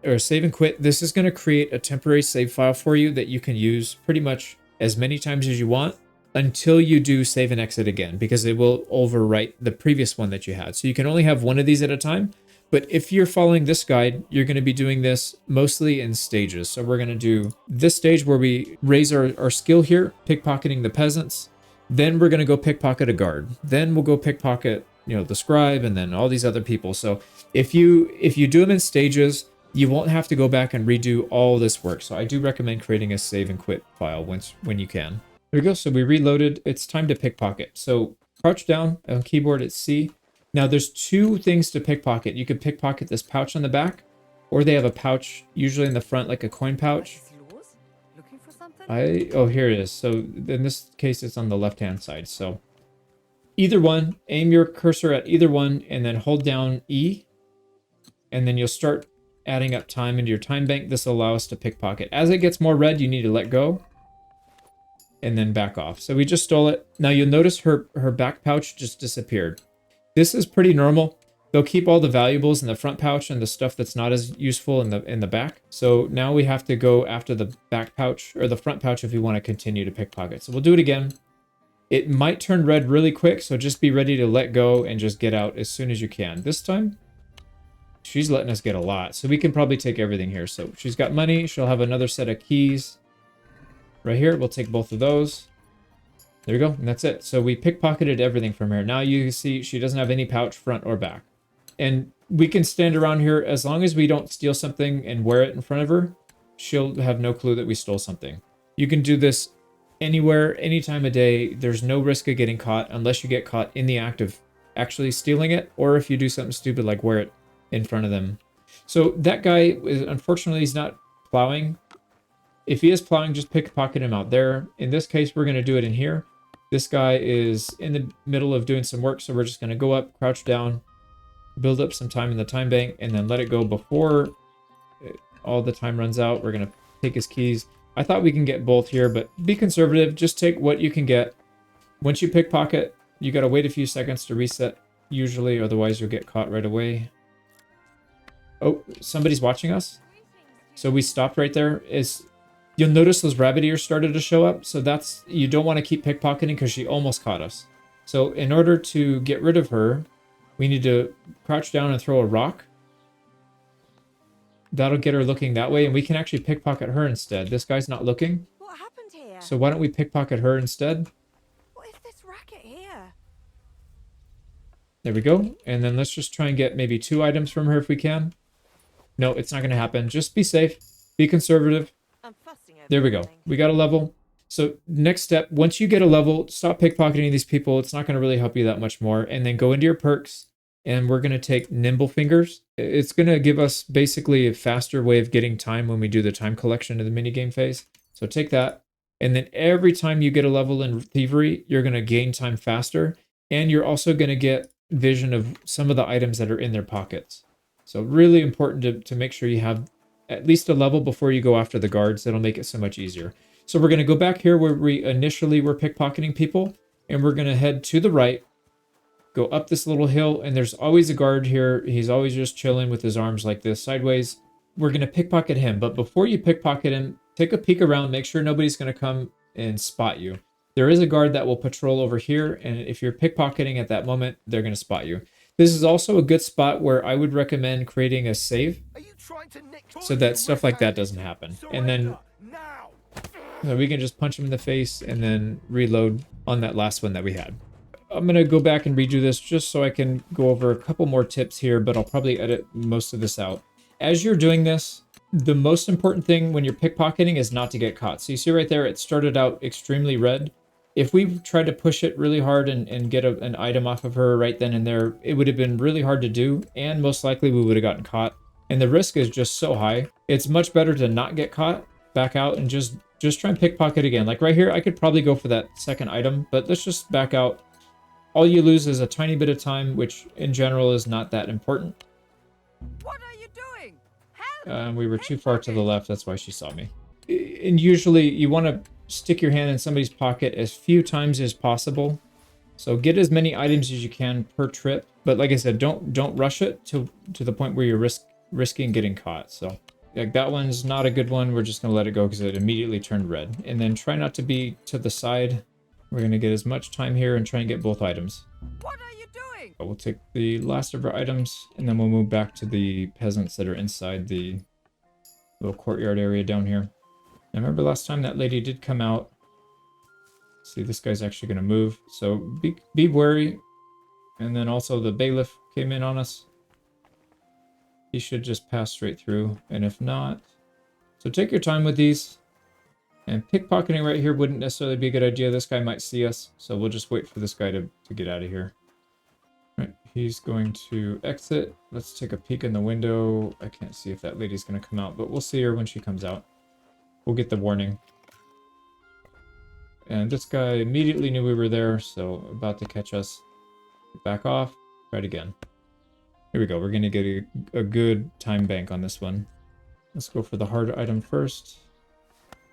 or save and quit. This is going to create a temporary save file for you that you can use pretty much as many times as you want until you do save and exit again, because it will overwrite the previous one that you had. So you can only have one of these at a time. But if you're following this guide, you're going to be doing this mostly in stages. So we're going to do this stage where we raise our skill here, pickpocketing the peasants. Then we're going to go pickpocket a guard. Then we'll go pickpocket, the scribe, and then all these other people. So if you do them in stages, you won't have to go back and redo all this work. So I do recommend creating a save and quit file when you can. There we go. So we reloaded. It's time to pickpocket. So crouch down on keyboard, it's C. Now there's 2 things to pickpocket. You could pickpocket this pouch on the back, or they have a pouch usually in the front, like a coin pouch. Oh, here it is. So in this case, it's on the left-hand side. So either one, aim your cursor at either one, and then hold down E, and then you'll start adding up time into your time bank. This will allow us to pickpocket. As it gets more red, you need to let go and then back off. So we just stole it. Now you'll notice her back pouch just disappeared. This is pretty normal. They'll keep all the valuables in the front pouch and the stuff that's not as useful in the back. So now we have to go after the back pouch or the front pouch if we want to continue to pickpocket. So we'll do it again. It might turn red really quick, so just be ready to let go and just get out as soon as you can. This time, she's letting us get a lot, so we can probably take everything here. So she's got money. She'll have another set of keys right here. We'll take both of those. There we go, and that's it. So we pickpocketed everything from here. Now you can see she doesn't have any pouch front or back. And we can stand around here as long as we don't steal something and wear it in front of her. She'll have no clue that we stole something. You can do this anywhere, any time of day. There's no risk of getting caught unless you get caught in the act of actually stealing it, or if you do something stupid like wear it in front of them. So that guy, unfortunately, he's not plowing. If he is plowing, just pickpocket him out there. In this case, we're going to do it in here. This guy is in the middle of doing some work, so we're just going to go up, crouch down, build up some time in the time bank, and then let it go before all the time runs out. We're going to take his keys. I thought we can get both here, but be conservative. Just take what you can get. Once you pickpocket, you got to wait a few seconds to reset, usually, otherwise you'll get caught right away. Oh, somebody's watching us. So we stopped right there. You'll notice those rabbit ears started to show up. So you don't want to keep pickpocketing because she almost caught us. So in order to get rid of her, We need to crouch down and throw a rock. That'll get her looking that way, and we can actually pickpocket her instead. This guy's not looking, What happened here? so why don't we pickpocket her instead? What is this racket here? There we go. And then let's just try and get maybe 2 items from her if we can. No, it's not going to happen. Just be safe. Be conservative. I'm fussing over There we go. nothing. We got a level. So next step, once you get a level, stop pickpocketing these people. It's not going to really help you that much more. And then go into your perks. And we're going to take Nimble Fingers. It's going to give us basically a faster way of getting time when we do the time collection in the minigame phase. So take that. And then every time you get a level in Thievery, you're going to gain time faster. And you're also going to get vision of some of the items that are in their pockets. So really important to make sure you have at least a level before you go after the guards. That'll make it so much easier. So we're going to go back here where we initially were pickpocketing people. And we're going to head to the right. Go up this little hill, and there's always a guard here. He's always just chilling with his arms like this sideways. We're going to pickpocket him, but before you pickpocket him, take a peek around, make sure nobody's going to come and spot you. There is a guard that will patrol over here, and if you're pickpocketing at that moment, they're going to spot you. This is also a good spot where I would recommend creating a save so that stuff like that doesn't happen. And then we can just punch him in the face and then reload on that last one that we had. I'm going to go back and redo this just so I can go over a couple more tips here, but I'll probably edit most of this out. As you're doing this, the most important thing when you're pickpocketing is not to get caught. So you see right there, it started out extremely red. If we tried to push it really hard and get an item off of her right then and there, it would have been really hard to do, and most likely we would have gotten caught. And the risk is just so high. It's much better to not get caught, back out, and just try and pickpocket again. Like right here, I could probably go for that second item, but let's just back out. All you lose is a tiny bit of time, which in general is not that important. What are you doing? Help! We were too far to the left, that's why she saw me. And usually you want to stick your hand in somebody's pocket as few times as possible. So get as many items as you can per trip. But like I said, don't rush it to the point where you're risking getting caught. So like that one's not a good one. We're just going to let it go because it immediately turned red. And then try not to be to the side. We're going to get as much time here and try and get both items. What are you doing? We'll take the last of our items, and then we'll move back to the peasants that are inside the little courtyard area down here. I remember last time that lady did come out. See, this guy's actually going to move, so be wary. And then also the bailiff came in on us. He should just pass straight through, and if not... So take your time with these. And pickpocketing right here wouldn't necessarily be a good idea. This guy might see us, so we'll just wait for this guy to get out of here. Right, he's going to exit. Let's take a peek in the window. I can't see if that lady's going to come out, but we'll see her when she comes out. We'll get the warning. And this guy immediately knew we were there, so about to catch us. Back off. Try it again. Here we go. We're going to get a good time bank on this one. Let's go for the hard item first.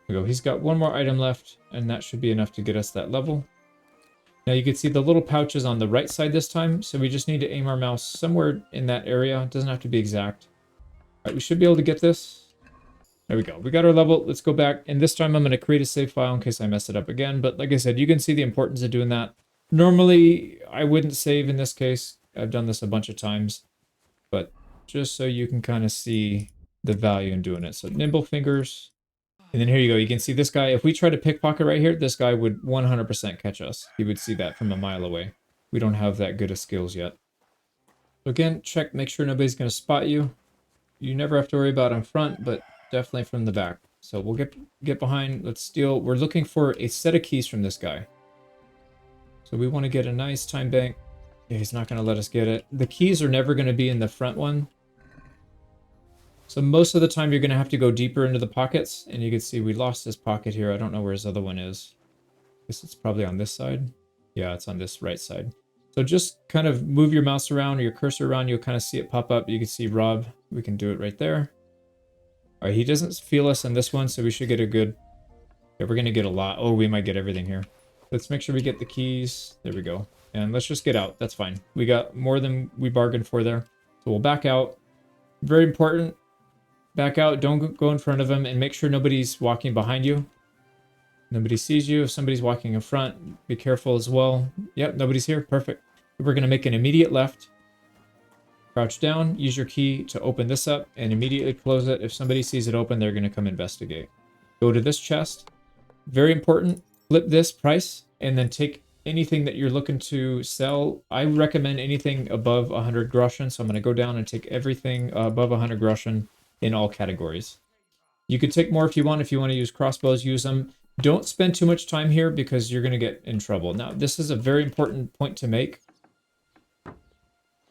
There we go. He's got one more item left, and that should be enough to get us that level. Now you can see the little pouch is on the right side this time, so we just need to aim our mouse somewhere in that area. It doesn't have to be exact. All right, we should be able to get this. There we go. We got our level. Let's go back, and this time I'm going to create a save file in case I mess it up again. But like I said, you can see the importance of doing that. Normally, I wouldn't save in this case. I've done this a bunch of times, but just so you can kind of see the value in doing it. So nimble fingers. And then here you go. You can see this guy. If we try to pickpocket right here, this guy would 100% catch us. He would see that from a mile away. We don't have that good of skills yet. So again, check, make sure nobody's going to spot you. You never have to worry about in front, but definitely from the back. So we'll get behind. Let's steal. We're looking for a set of keys from this guy. So we want to get a nice time bank. Yeah, he's not going to let us get it. The keys are never going to be in the front one. So most of the time you're going to have to go deeper into the pockets, and you can see we lost his pocket here. I don't know where his other one is. I guess it's probably on this side. Yeah, it's on this right side. So just kind of move your mouse around or your cursor around. You'll kind of see it pop up. You can see Rob. We can do it right there. All right, he doesn't feel us on this one, so we should get a good... Yeah, we're going to get a lot. Oh, we might get everything here. Let's make sure we get the keys. There we go. And let's just get out. That's fine. We got more than we bargained for there. So we'll back out. Very important. Back out, don't go in front of him, and make sure nobody's walking behind you. Nobody sees you. If somebody's walking in front, be careful as well. Yep, nobody's here. Perfect. We're going to make an immediate left. Crouch down, use your key to open this up, and immediately close it. If somebody sees it open, they're going to come investigate. Go to this chest. Very important. Flip this price, and then take anything that you're looking to sell. I recommend anything above 100 groschen, so I'm going to go down and take everything above 100 groschen in all categories. You could take more if you want. If you want to use crossbows, use them. Don't spend too much time here because you're going to get in trouble. Now, this is a very important point to make.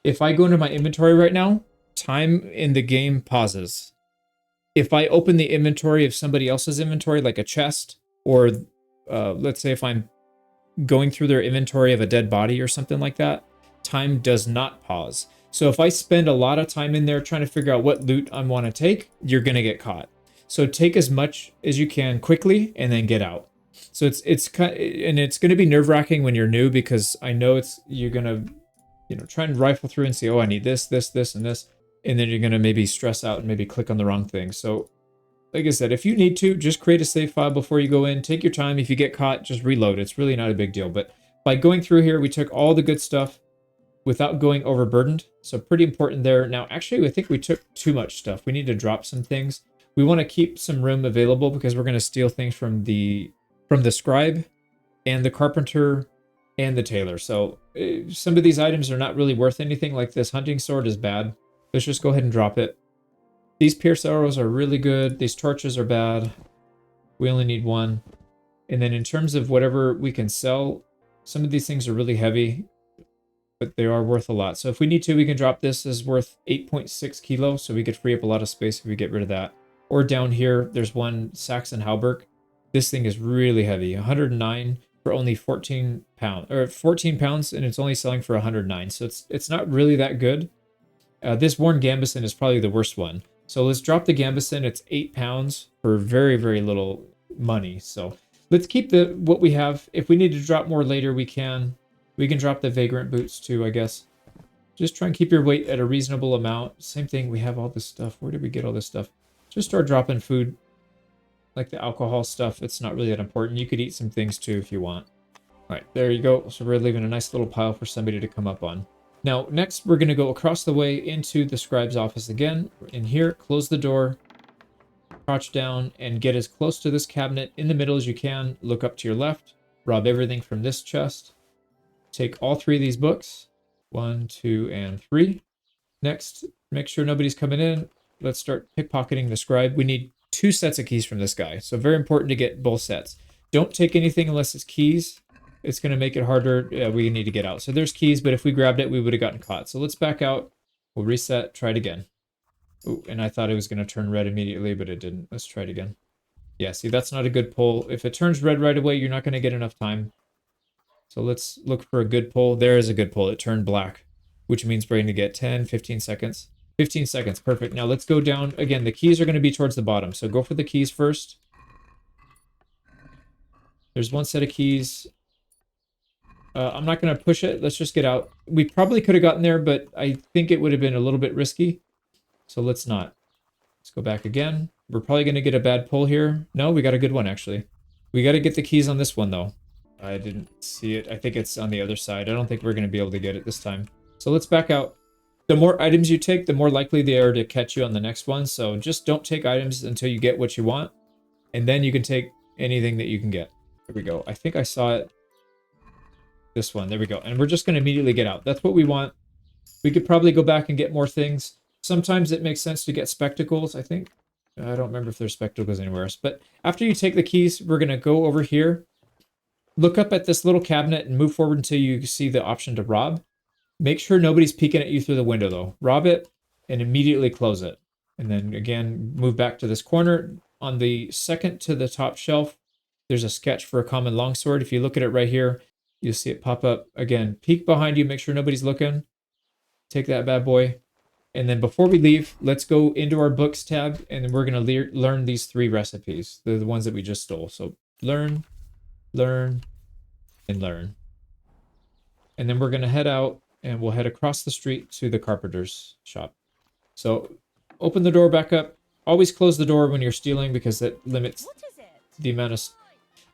If I go into my inventory right now, time in the game pauses. If I open the inventory of somebody else's inventory, like a chest, or let's say if I'm going through their inventory of a dead body or something like that, time does not pause. So if I spend a lot of time in there trying to figure out what loot I want to take, you're going to get caught. So take as much as you can quickly and then get out. So it's kind of, and it's going to be nerve-wracking when you're new, because I know you're going to try and rifle through and say, oh, I need this, this, this, and this, and then you're going to maybe stress out and maybe click on the wrong thing. So like I said, if you need to, just create a save file before you go in. Take your time. If you get caught, just reload. It's really not a big deal. But by going through here, we took all the good stuff without going overburdened. So pretty important there. Now, actually, I think we took too much stuff. We need to drop some things. We want to keep some room available because we're going to steal things from the scribe and the carpenter and the tailor. So some of these items are not really worth anything. Like this hunting sword is bad. Let's just go ahead and drop it. These pierce arrows are really good. These torches are bad. We only need one. And then in terms of whatever we can sell, some of these things are really heavy, but they are worth a lot. So if we need to, we can drop this as worth 8.6 kilos. So we could free up a lot of space if we get rid of that. Or down here, there's one Saxon Halberg. This thing is really heavy. 109 for only 14 pounds, or 14 pounds, and it's only selling for 109. So it's not really that good. This worn Gambesson is probably the worst one. So let's drop the Gambesson. It's 8 pounds for very, very little money. So let's keep what we have. If we need to drop more later, we can. We can drop the Vagrant boots too, I guess. Just try and keep your weight at a reasonable amount. Same thing, we have all this stuff. Where did we get all this stuff? Just start dropping food, like the alcohol stuff. It's not really that important. You could eat some things too if you want. All right, there you go. So we're leaving a nice little pile for somebody to come up on. Now, next, we're going to go across the way into the scribe's office again. In here, close the door, crouch down, and get as close to this cabinet in the middle as you can. Look up to your left, rob everything from this chest. Take all 3 of these books, 1, 2, and 3. Next, make sure nobody's coming in. Let's start pickpocketing the scribe. We need 2 sets of keys from this guy, so very important to get both sets. Don't take anything unless it's keys. It's going to make it harder. We need to get out. So there's keys, but if we grabbed it, we would have gotten caught. So let's back out. We'll reset. Try it again. Ooh, and I thought it was going to turn red immediately, but it didn't. Let's try it again. Yeah, see, that's not a good pull. If it turns red right away, you're not going to get enough time. So let's look for a good pull. There is a good pull. It turned black, which means we're going to get 10, 15 seconds. 15 seconds. Perfect. Now let's go down. Again, the keys are going to be towards the bottom. So go for the keys first. There's one set of keys. I'm not going to push it. Let's just get out. We probably could have gotten there, but I think it would have been a little bit risky. So let's not. Let's go back again. We're probably going to get a bad pull here. No, we got a good one, actually. We got to get the keys on this one, though. I didn't see it. I think it's on the other side. I don't think we're going to be able to get it this time. So let's back out. The more items you take, the more likely they are to catch you on the next one. So just don't take items until you get what you want. And then you can take anything that you can get. Here we go. I think I saw it. This one. There we go. And we're just going to immediately get out. That's what we want. We could probably go back and get more things. Sometimes it makes sense to get spectacles, I think. I don't remember if there's spectacles anywhere else. But after you take the keys, we're going to go over here. Look up at this little cabinet and move forward until you see the option to rob. Make sure nobody's peeking at you through the window, though. Rob it and immediately close it. And then, again, move back to this corner. On the second to the top shelf, there's a sketch for a common longsword. If you look at it right here, you'll see it pop up. Again, peek behind you, make sure nobody's looking. Take that bad boy. And then before we leave, let's go into our books tab, and then we're going to learn these 3 recipes. They're the ones that we just stole. So learn, learn, and learn. And then we're going to head out, and we'll head across the street to the carpenter's shop. So open the door back up. Always close the door when you're stealing because that limits the amount of...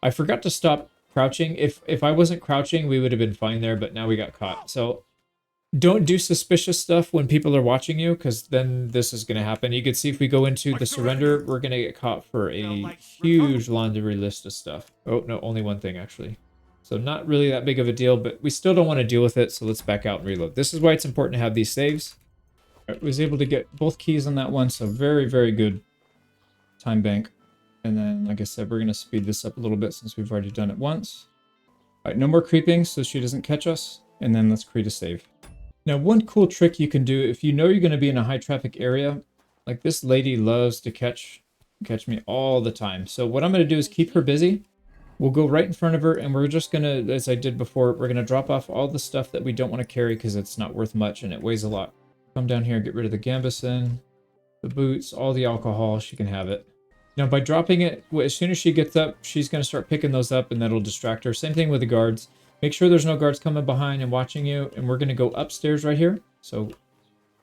I forgot to stop crouching. If I wasn't crouching, we would have been fine there, but now we got caught. So Don't do suspicious stuff when people are watching you, because then this is going to happen. You can see if we go into the surrender, we're going to get caught for a huge laundry list of stuff. Oh, no, only one thing, actually. So not really that big of a deal, but we still don't want to deal with it, so let's back out and reload. This is why it's important to have these saves. I was able to get both keys on that one, so very, very good time bank. And then, like I said, we're going to speed this up a little bit since we've already done it once. All right, no more creeping so she doesn't catch us. And then let's create a save. Now, one cool trick you can do if you know you're going to be in a high traffic area, like this lady loves to catch me all the time. So what I'm going to do is keep her busy. We'll go right in front of her and we're just going to, as I did before, we're going to drop off all the stuff that we don't want to carry because it's not worth much and it weighs a lot. Come down here, get rid of the gambeson, the boots, all the alcohol, she can have it. Now, by dropping it, as soon as she gets up, she's going to start picking those up and that'll distract her. Same thing with the guards. Make sure there's no guards coming behind and watching you. And we're going to go upstairs right here. So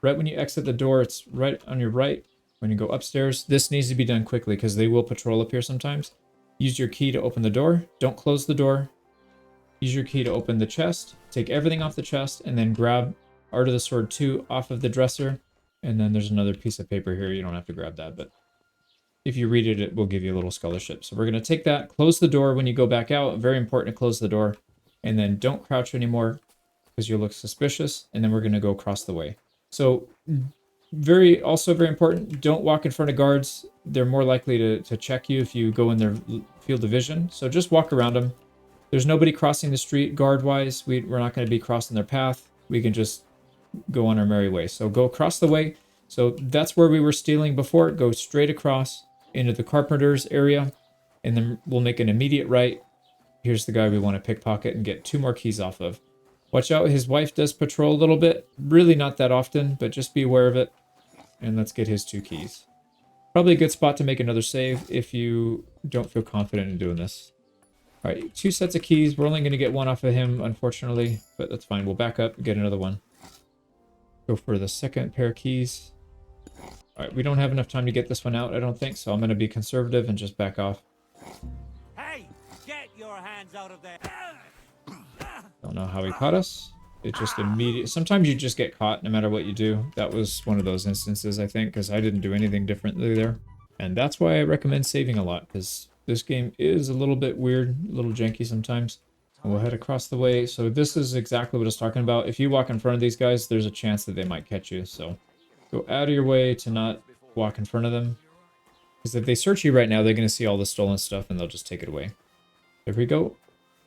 right when you exit the door, it's right on your right. When you go upstairs, this needs to be done quickly because they will patrol up here sometimes. Use your key to open the door. Don't close the door. Use your key to open the chest. Take everything off the chest and then grab Art of the Sword 2 off of the dresser. And then there's another piece of paper here. You don't have to grab that, but if you read it, it will give you a little scholarship. So we're going to take that, close the door when you go back out. Very important to close the door. And then don't crouch anymore because you'll look suspicious. And then we're going to go across the way. So also very important, don't walk in front of guards. They're more likely to check you if you go in their field of vision. So just walk around them. There's nobody crossing the street guard-wise. We're not going to be crossing their path. We can just go on our merry way. So go across the way. So that's where we were stealing before. Go straight across into the carpenter's area. And then we'll make an immediate right. Here's the guy we want to pickpocket and get 2 more keys off of. Watch out, his wife does patrol a little bit. Really not that often, but just be aware of it. And let's get his 2 keys. Probably a good spot to make another save if you don't feel confident in doing this. All right, 2 sets of keys. We're only going to get 1 off of him, unfortunately, but that's fine. We'll back up and get another one. Go for the second pair of keys. All right, we don't have enough time to get this one out, I don't think, so I'm going to be conservative and just back off. Hey, get your hands out of there. Don't know how he caught us. It just immediately... Sometimes you just get caught no matter what you do. That was one of those instances, I think, because I didn't do anything differently there. And that's why I recommend saving a lot, because this game is a little bit weird, a little janky sometimes. And we'll head across the way. So this is exactly what I was talking about. If you walk in front of these guys, there's a chance that they might catch you. So go out of your way to not walk in front of them. Because if they search you right now, they're going to see all the stolen stuff and they'll just take it away. There we go.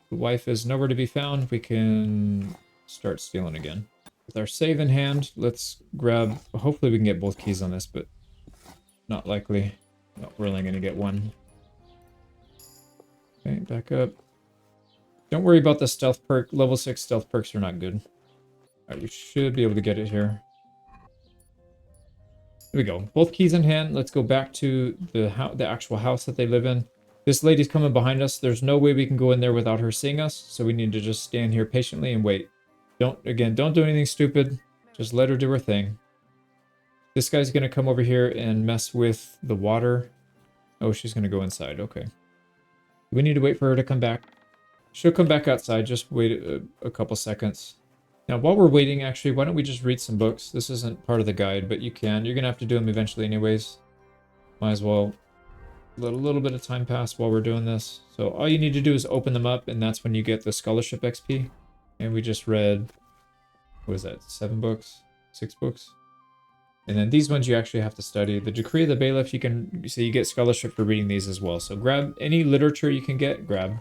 The wife is nowhere to be found. We can start stealing again. With our save in hand, let's grab... Hopefully we can get both keys on this, but not likely. No, we're only going to get 1. Okay, back up. Don't worry about the stealth perk. Level 6 stealth perks are not good. Alright, we should be able to get it here. There we go. Both keys in hand. Let's go back to the actual house that they live in. This lady's coming behind us. There's no way we can go in there without her seeing us, so we need to just stand here patiently and wait. Don't do anything stupid. Just let her do her thing. This guy's going to come over here and mess with the water. Oh, she's going to go inside. Okay. We need to wait for her to come back. She'll come back outside. Just wait a couple seconds. Now, while we're waiting, actually, why don't we just read some books? This isn't part of the guide, but you can. You're going to have to do them eventually anyways. Might as well let a little bit of time pass while we're doing this. So all you need to do is open them up, and that's when you get the scholarship XP. And we just read, what was that, 7 books? 6 books? And then these ones you actually have to study. The Decree of the Bailiff, you get scholarship for reading these as well. So grab any literature you can get, grab.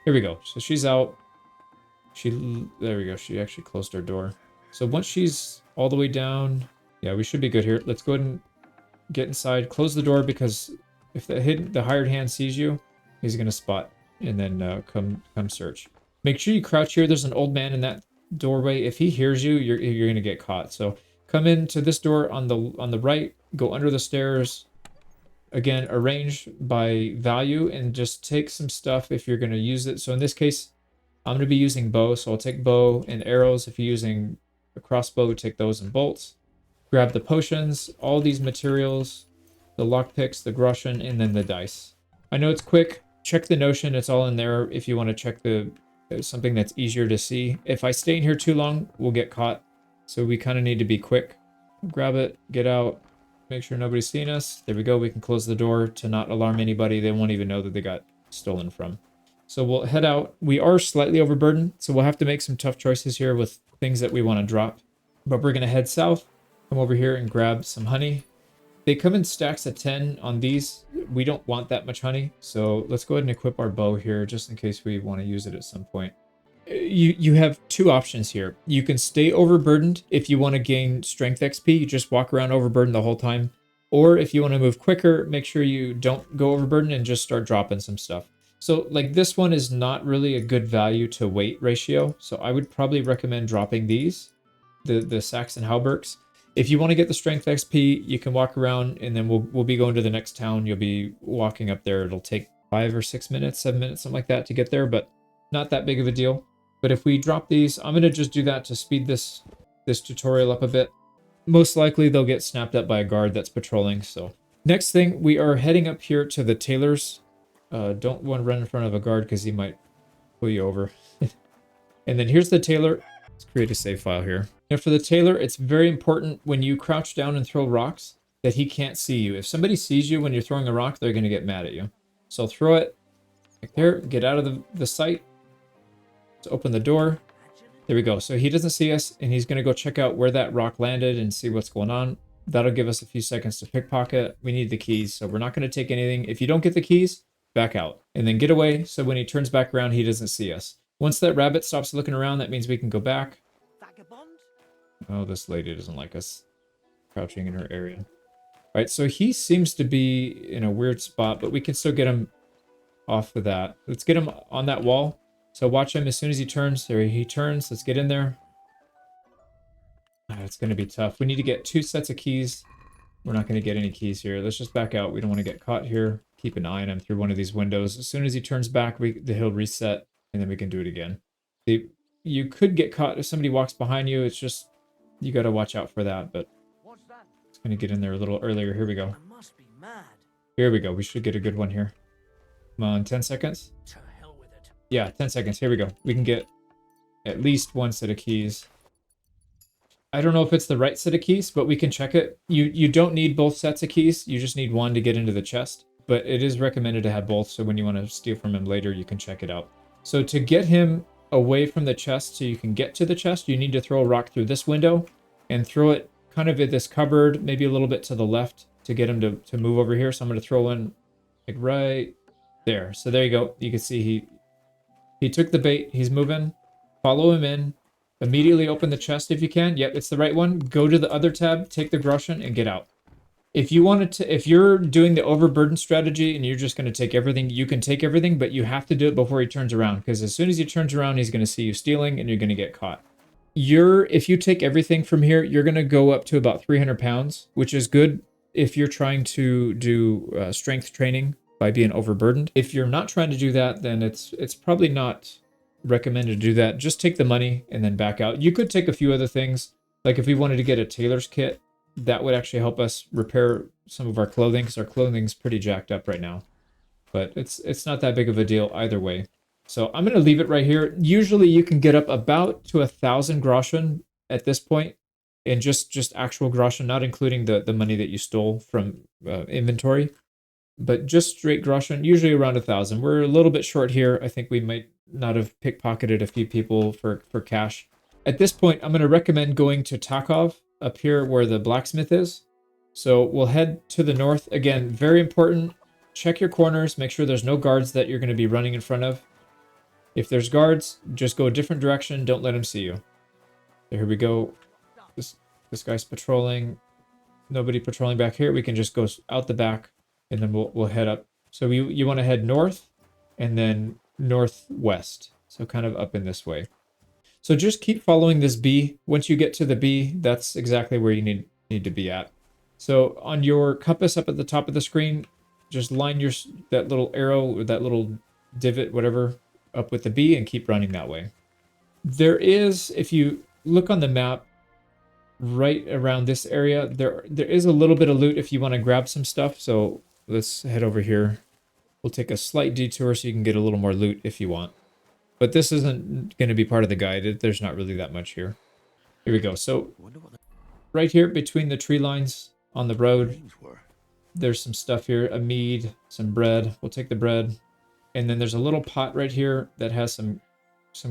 Here we go. So she's out. There we go. She actually closed her door. So once she's all the way down, yeah, we should be good here. Let's go ahead and get inside. Close the door because if the hired hand sees you, he's gonna spot and then come search. Make sure you crouch here. There's an old man in that doorway. If he hears you, you're gonna get caught. So come into this door on the right. Go under the stairs. Again, arrange by value and just take some stuff if you're gonna use it. So in this case, I'm gonna be using bow, so I'll take bow and arrows. If you're using a crossbow, take those and bolts. Grab the potions, all these materials, the lockpicks, the groschen, and then the dice. I know it's quick. Check the notion. It's all in there if you want to check something that's easier to see. If I stay in here too long, we'll get caught. So we kind of need to be quick. Grab it, get out, make sure nobody's seen us. There we go. We can close the door to not alarm anybody. They won't even know that they got stolen from. So we'll head out. We are slightly overburdened, so we'll have to make some tough choices here with things that we want to drop. But we're going to head south, come over here and grab some honey. They come in stacks of 10 on these. We don't want that much honey, so let's go ahead and equip our bow here just in case we want to use it at some point. You have two options here. You can stay overburdened if you want to gain strength XP. You just walk around overburdened the whole time. Or if you want to move quicker, make sure you don't go overburdened and just start dropping some stuff. So like this one is not really a good value to weight ratio. So I would probably recommend dropping these, the sacks and halberks. If you want to get the strength XP, you can walk around and then we'll be going to the next town. You'll be walking up there. It'll take 5 or 6 minutes, 7 minutes, something like that to get there, but not that big of a deal. But if we drop these, I'm going to just do that to speed this tutorial up a bit. Most likely they'll get snapped up by a guard that's patrolling. So next thing, we are heading up here to the tailor's. Don't want to run in front of a guard because he might pull you over. And then here's the tailor. Let's create a save file here. Now for the tailor, it's very important when you crouch down and throw rocks that he can't see you. If somebody sees you when you're throwing a rock, they're going to get mad at you. So throw it like there, get out of the sight. Let's open the door. There we go. So he doesn't see us and he's going to go check out where that rock landed and see what's going on. That'll give us a few seconds to pickpocket. We need the keys, so we're not going to take anything. If you don't get the keys, back out and then get away. So when he turns back around, he doesn't see us. Once that rabbit stops looking around, that means we can go back. Vagabond? Oh, this lady doesn't like us crouching in her area. All right, so he seems to be in a weird spot, but we can still get him off of that. Let's get him on that wall. So watch him as soon as he turns. There he turns. Let's get in there. It's going to be tough. We need to get 2 sets of keys. We're not going to get any keys here. Let's just back out. We don't want to get caught here. Keep an eye on him through one of these windows. As soon as he turns back, he'll reset, and then we can do it again. You could get caught if somebody walks behind you. It's just, you got to watch out for that, but What's that? it's going to get in there a little earlier. Here we go. I must be mad. Here we go. We should get a good one here. Come on, 10 seconds. To hell with it. Yeah, 10 seconds. Here we go. We can get at least 1 set of keys. I don't know if it's the right set of keys, but we can check it. You don't need both sets of keys. You just need 1 to get into the chest. But it is recommended to have both, so when you want to steal from him later, you can check it out. So to get him away from the chest so you can get to the chest, you need to throw a rock through this window and throw it kind of at this cupboard, maybe a little bit to the left to get him to move over here. So I'm going to throw in like right there. So there you go. You can see he took the bait. He's moving. Follow him in. Immediately open the chest if you can. Yep, it's the right one. Go to the other tab, take the groschen, and get out. If you're doing the overburden strategy and you're just going to take everything, you can take everything, but you have to do it before he turns around, because as soon as he turns around, he's going to see you stealing and you're going to get caught. If you take everything from here, you're going to go up to about 300 pounds, which is good if you're trying to do strength training by being overburdened. If you're not trying to do that, then it's probably not recommended to do that. Just take the money and then back out. You could take a few other things, like if we wanted to get a tailor's kit, that would actually help us repair some of our clothing, because our clothing's pretty jacked up right now. But it's not that big of a deal either way. So I'm going to leave it right here. Usually you can get up about to 1,000 groschen at this point, and just actual groschen, not including the money that you stole from inventory, but just straight groschen, usually around 1,000. We're a little bit short here. I think we might not have pickpocketed a few people for cash. At this point, I'm going to recommend going to Takov, up here where the blacksmith is. So we'll head to the north. Again, very important. Check your corners. Make sure there's no guards that you're going to be running in front of. If there's guards, just go a different direction. Don't let them see you. Here we go. This guy's patrolling. Nobody patrolling back here. We can just go out the back and then we'll head up. So you want to head north and then northwest. So kind of up in this way. So just keep following this B. Once you get to the B, that's exactly where you need to be at. So on your compass up at the top of the screen, just line that little arrow or that little divot, whatever, up with the B and keep running that way. There is, if you look on the map, right around this area, there is a little bit of loot if you want to grab some stuff. So let's head over here. We'll take a slight detour so you can get a little more loot if you want. But this isn't going to be part of the guide. There's not really that much here. Here we go. So right here between the tree lines on the road, there's some stuff here, a mead, some bread. We'll take the bread. And then there's a little pot right here that has some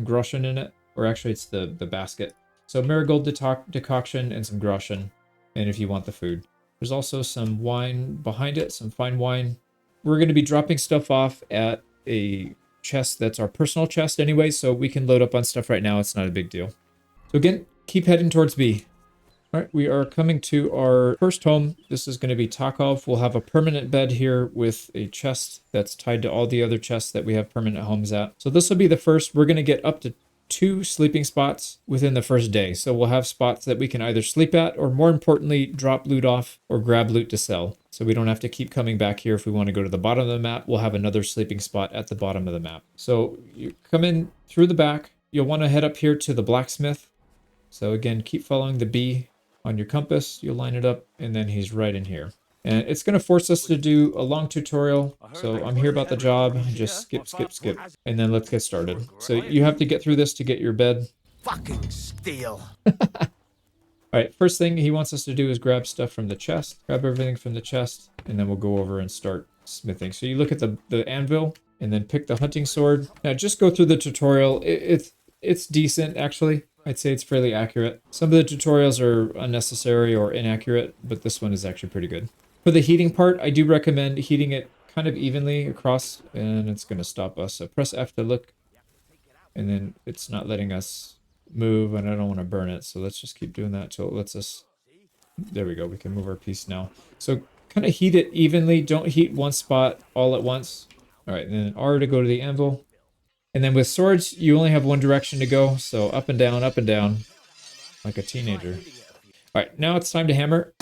groschen in it, or actually it's the basket. So marigold decoction and some groschen, and if you want the food. There's also some wine behind it, some fine wine. We're going to be dropping stuff off at a chest that's our personal chest anyway, so we can load up on stuff right now. It's not a big deal. So again, keep heading towards B. All right, we are coming to our first home. This is going to be Takov. We'll have a permanent bed here with a chest that's tied to all the other chests that we have permanent homes at. So this will be the first. We're going to get up to 2 sleeping spots within the first day. So we'll have spots that we can either sleep at, or more importantly, drop loot off or grab loot to sell. So we don't have to keep coming back here. If we want to go to the bottom of the map, we'll have another sleeping spot at the bottom of the map. So you come in through the back. You'll want to head up here to the blacksmith. So again, keep following the B on your compass. You'll line it up, and then he's right in here. And it's going to force us to do a long tutorial. So I'm here about the job. Just skip. And then let's get started. So you have to get through this to get your bed. Fucking steal. All right, first thing he wants us to do is grab stuff from the chest. Grab everything from the chest, and then we'll go over and start smithing. So you look at the anvil, and then pick the hunting sword. Now just go through the tutorial. It's decent, actually. I'd say it's fairly accurate. Some of the tutorials are unnecessary or inaccurate, but this one is actually pretty good. For the heating part, I do recommend heating it kind of evenly across, and it's going to stop us. So press F to look, and then it's not letting us move, and I don't want to burn it. So let's just keep doing that until it lets us. There we go. We can move our piece now. So kind of heat it evenly. Don't heat one spot all at once. All right, and then R to go to the anvil. And then with swords, you only have one direction to go. So up and down, like a teenager. All right, now it's time to hammer.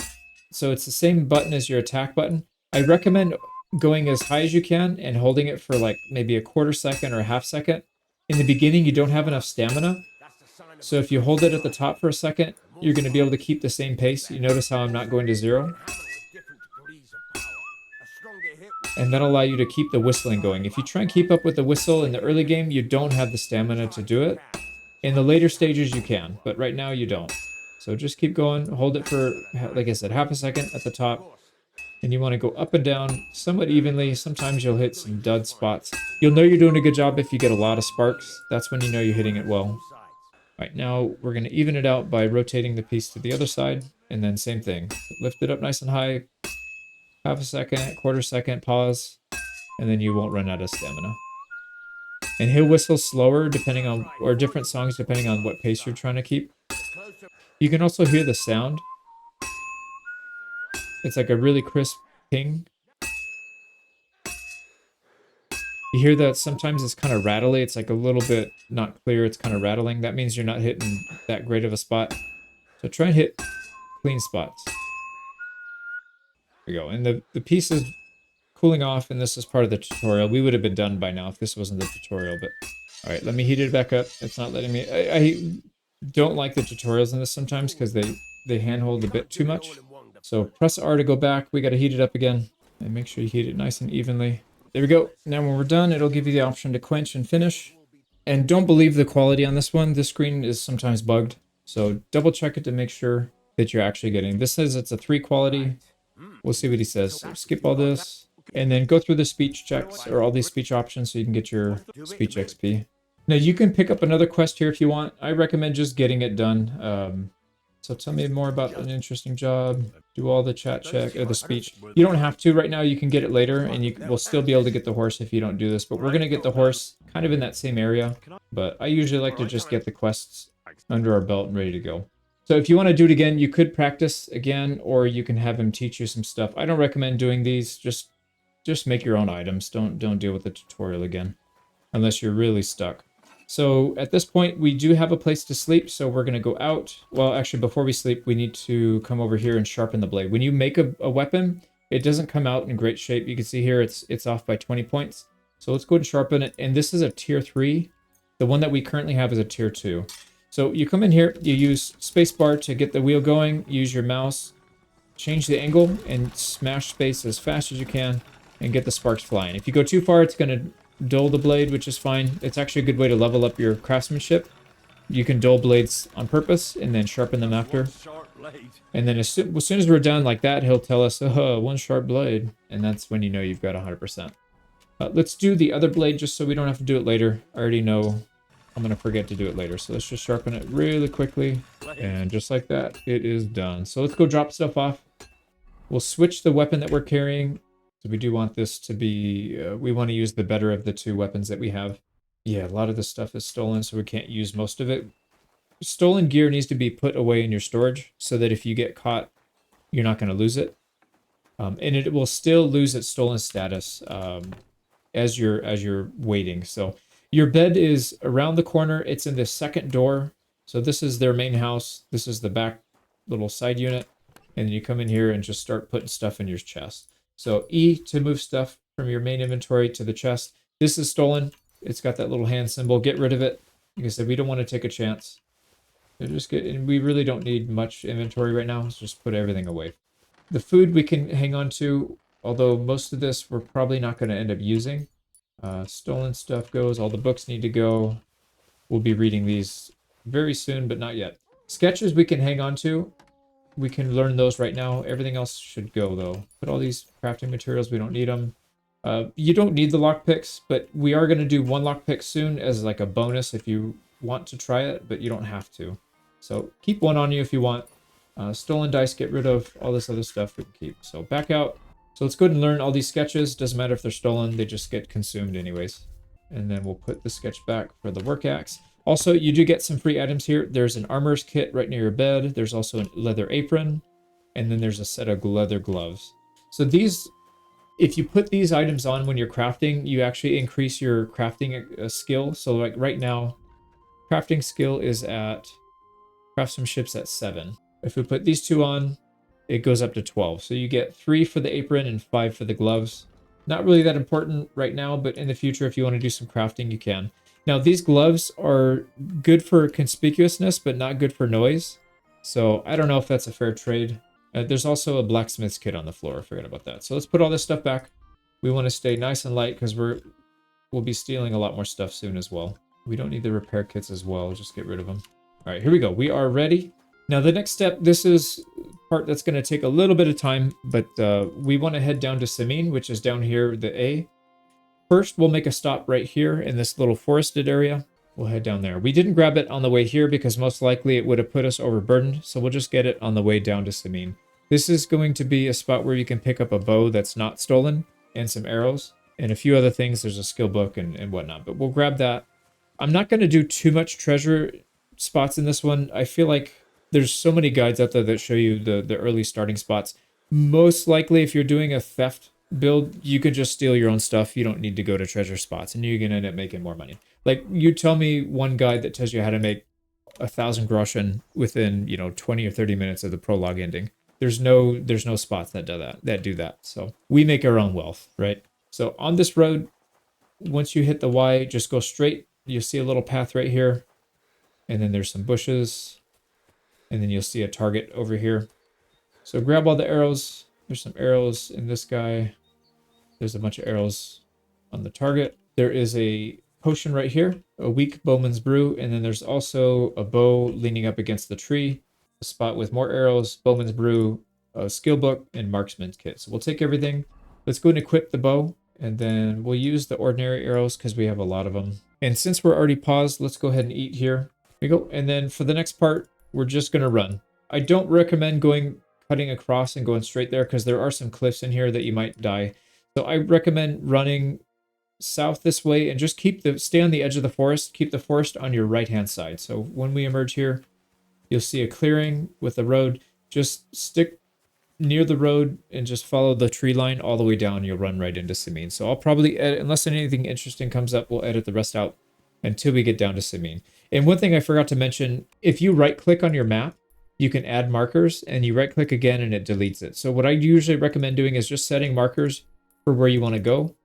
So it's the same button as your attack button. I recommend going as high as you can and holding it for like maybe a quarter second or a half second. In the beginning, you don't have enough stamina. So if you hold it at the top for a second, you're going to be able to keep the same pace. You notice how I'm not going to 0? And that'll allow you to keep the whistling going. If you try and keep up with the whistle in the early game, you don't have the stamina to do it. In the later stages, you can, but right now you don't. So just keep going, hold it for, like I said, half a second at the top. And you want to go up and down somewhat evenly. Sometimes you'll hit some dud spots. You'll know you're doing a good job if you get a lot of sparks. That's when you know you're hitting it well. All right, now we're going to even it out by rotating the piece to the other side. And then same thing. Lift it up nice and high. Half a second, quarter second, pause, and then you won't run out of stamina. And he'll whistle slower depending on, or different songs depending on what pace you're trying to keep. You can also hear the sound. It's like a really crisp ping. You hear that sometimes it's kind of rattly. It's like a little bit not clear. It's kind of rattling. That means you're not hitting that great of a spot. So try and hit clean spots. There we go. And the piece is cooling off, and this is part of the tutorial. We would have been done by now if this wasn't the tutorial, but all right, let me heat it back up. It's not letting me. I don't like the tutorials in this sometimes because they handhold a bit too much. So press R to go back. We got to heat it up again, and make sure you heat it nice and evenly. There we go. Now when we're done, it'll give you the option to quench and finish. And don't believe the quality on this one. This screen is sometimes bugged, so double check it to make sure that you're actually getting. This says it's a 3 quality. We'll see what he says. So skip all this, and then go through the speech checks, or all these speech options, so you can get your speech XP. Now you can pick up another quest here if you want. I recommend just getting it done. So tell me more about an interesting job. Do all the chat check, or the speech. You don't have to right now. You can get it later, and you will still be able to get the horse if you don't do this. But we're going to get the horse kind of in that same area. But I usually like to just get the quests under our belt and ready to go. So if you want to do it again, you could practice again, or you can have him teach you some stuff. I don't recommend doing these. Just make your own items. Don't deal with the tutorial again, unless you're really stuck. So at this point, we do have a place to sleep, so we're going to go out. Well, actually, before we sleep, we need to come over here and sharpen the blade. When you make a weapon, it doesn't come out in great shape. You can see here it's off by 20 points. So let's go ahead and sharpen it. And this is a tier 3. The one that we currently have is a tier 2. So you come in here, you use spacebar to get the wheel going, use your mouse, change the angle, and smash space as fast as you can, and get the sparks flying. If you go too far, it's going to dull the blade, which is fine. It's actually a good way to level up your craftsmanship. You can dull blades on purpose and then sharpen them after. Sharp blade. And then as soon as we're done like that, he'll tell us, oh, one sharp blade. And that's when you know you've got 100%. Let's do the other blade just so we don't have to do it later. I already know I'm going to forget to do it later. So let's just sharpen it really quickly. And just like that, it is done. So let's go drop stuff off. We'll switch the weapon that we're carrying. So we do want this to be, we want to use the better of the two weapons that we have. Yeah, a lot of this stuff is stolen, so we can't use most of it. Stolen gear needs to be put away in your storage so that if you get caught, you're not going to lose it. And it will still lose its stolen status as you're waiting. So your bed is around the corner. It's in the second door. So this is their main house. This is the back little side unit. And then you come in here and just start putting stuff in your chest. So E to move stuff from your main inventory to the chest. This is stolen. It's got that little hand symbol. Get rid of it. Like I said, we don't want to take a chance. And we really don't need much inventory right now. Let's just put everything away. The food we can hang on to, although most of this we're probably not going to end up using. Stolen stuff goes. All the books need to go. We'll be reading these very soon, but not yet. Sketches we can hang on to. We can learn those right now. Everything else should go, though. Put all these crafting materials. We don't need them. You don't need the lockpicks, but we are going to do one lockpick soon as like a bonus if you want to try it, but you don't have to. So keep one on you if you want. Stolen dice, get rid of. All this other stuff we can keep. So back out. So let's go ahead and learn all these sketches. Doesn't matter if they're stolen, they just get consumed anyways. And then we'll put the sketch back for the work axe. Also, you do get some free items here. There's an armor's kit right near your bed. There's also a leather apron. And then there's a set of leather gloves. So these, if you put these items on when you're crafting, you actually increase your crafting skill. So like right now, crafting skill is at, craftsmanship's at 7. If we put these two on, it goes up to 12. So you get 3 for the apron and 5 for the gloves. Not really that important right now, but in the future, if you want to do some crafting, you can. Now, these gloves are good for conspicuousness, but not good for noise. So I don't know if that's a fair trade. There's also a blacksmith's kit on the floor. I forgot about that. So let's put all this stuff back. We want to stay nice and light because we'll be stealing a lot more stuff soon as well. We don't need the repair kits as well. Just get rid of them. All right, here we go. We are ready. Now, the next step, this is part that's going to take a little bit of time, but we want to head down to Samin, which is down here, the A. First, we'll make a stop right here in this little forested area. We'll head down there. We didn't grab it on the way here because most likely it would have put us overburdened, so we'll just get it on the way down to Samin. This is going to be a spot where you can pick up a bow that's not stolen and some arrows and a few other things. There's a skill book and whatnot, but we'll grab that. I'm not going to do too much treasure spots in this one. I feel like there's so many guides out there that show you the early starting spots. Most likely, if you're doing a theft build, you could just steal your own stuff. You don't need to go to treasure spots, and you're going to end up making more money. Like, you tell me one guide that tells you how to make 1,000 groschen within, 20 or 30 minutes of the prologue ending. There's no spots that do that. So we make our own wealth, right? So on this road, once you hit the Y, just go straight. You'll see a little path right here, and then there's some bushes, and then you'll see a target over here. So grab all the arrows. There's some arrows in this guy. There's a bunch of arrows on the target. There is a potion right here, a weak bowman's brew, and then there's also a bow leaning up against the tree, a spot with more arrows, bowman's brew, a skill book, and marksman's kit. So we'll take everything. Let's go and equip the bow, and then we'll use the ordinary arrows because we have a lot of them. And since we're already paused, let's go ahead and eat here. Here we go. And then for the next part, we're just going to run. I don't recommend cutting across and going straight there because there are some cliffs in here that you might die. So I recommend running south this way and just stay on the edge of the forest. Keep the forest on your right-hand side. So when we emerge here, you'll see a clearing with a road. Just stick near the road and just follow the tree line all the way down. You'll run right into Samin. So I'll probably edit, unless anything interesting comes up, we'll edit the rest out until we get down to Samin. And one thing I forgot to mention, if you right-click on your map, you can add markers, and you right-click again and it deletes it. So what I usually recommend doing is just setting markers for where you want to go.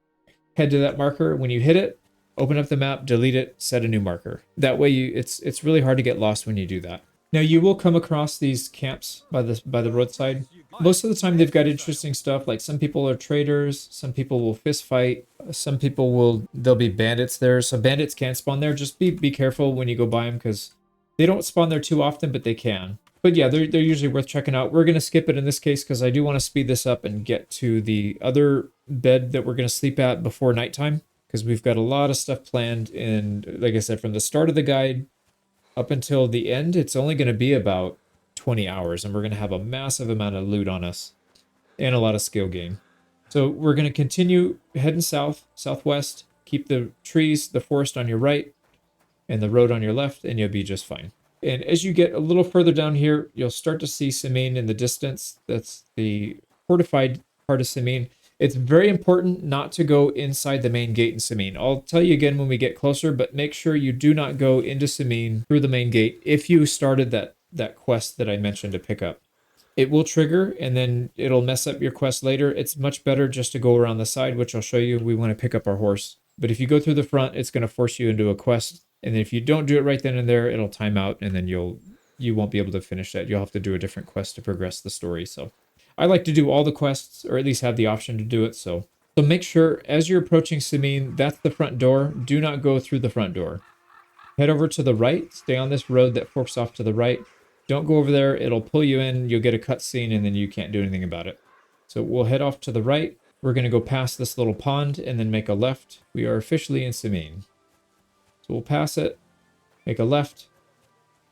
Head to that marker. When you hit it, open up the map, delete it, set a new marker. That way, it's really hard to get lost when you do that. Now, you will come across these camps by the roadside. Most of the time, they've got interesting stuff. Like, some people are traders, some people will fist fight, some people there'll be bandits there. So bandits can spawn there. Just be careful when you go by them because They don't spawn there too often, but they can. But yeah, they're usually worth checking out. We're going to skip it in this case because I do want to speed this up and get to the other bed that we're going to sleep at before nighttime, because we've got a lot of stuff planned. And like I said, from the start of the guide up until the end, it's only going to be about 20 hours, and we're going to have a massive amount of loot on us and a lot of skill gain. So we're going to continue heading south, southwest, keep the trees, the forest on your right, and the road on your left, and you'll be just fine. And as you get a little further down here, you'll start to see Simine in the distance. That's the fortified part of Simine. It's very important not to go inside the main gate in Simine. I'll tell you again when we get closer, but make sure you do not go into Simine through the main gate if you started that quest that I mentioned to pick up. It will trigger, and then it'll mess up your quest later. It's much better just to go around the side, which I'll show you. We want to pick up our horse. But if you go through the front, it's going to force you into a quest. And if you don't do it right then and there, it'll time out, and then you won't be able to finish that. You'll have to do a different quest to progress the story. So I like to do all the quests, or at least have the option to do it. So make sure as you're approaching Simine, that's the front door. Do not go through the front door. Head over to the right. Stay on this road that forks off to the right. Don't go over there. It'll pull you in. You'll get a cutscene, and then you can't do anything about it. So we'll head off to the right. We're going to go past this little pond and then make a left. We are officially in Simine. So we'll pass it, make a left,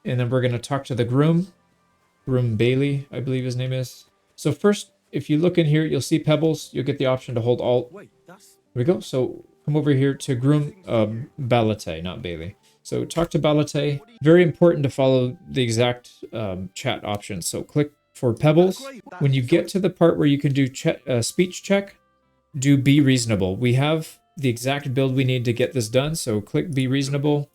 and then we're going to talk to the groom. Groom Bailey, I believe his name is. So first, if you look in here, you'll see pebbles. You'll get the option to hold Alt. Wait, that's... Here we go. So come over here to Groom Balate, not Bailey. So talk to Balate. Very important to follow the exact chat options. So click for pebbles. When you get to the part where you can do speech check, do be reasonable. We have the exact build we need to get this done. So click be reasonable,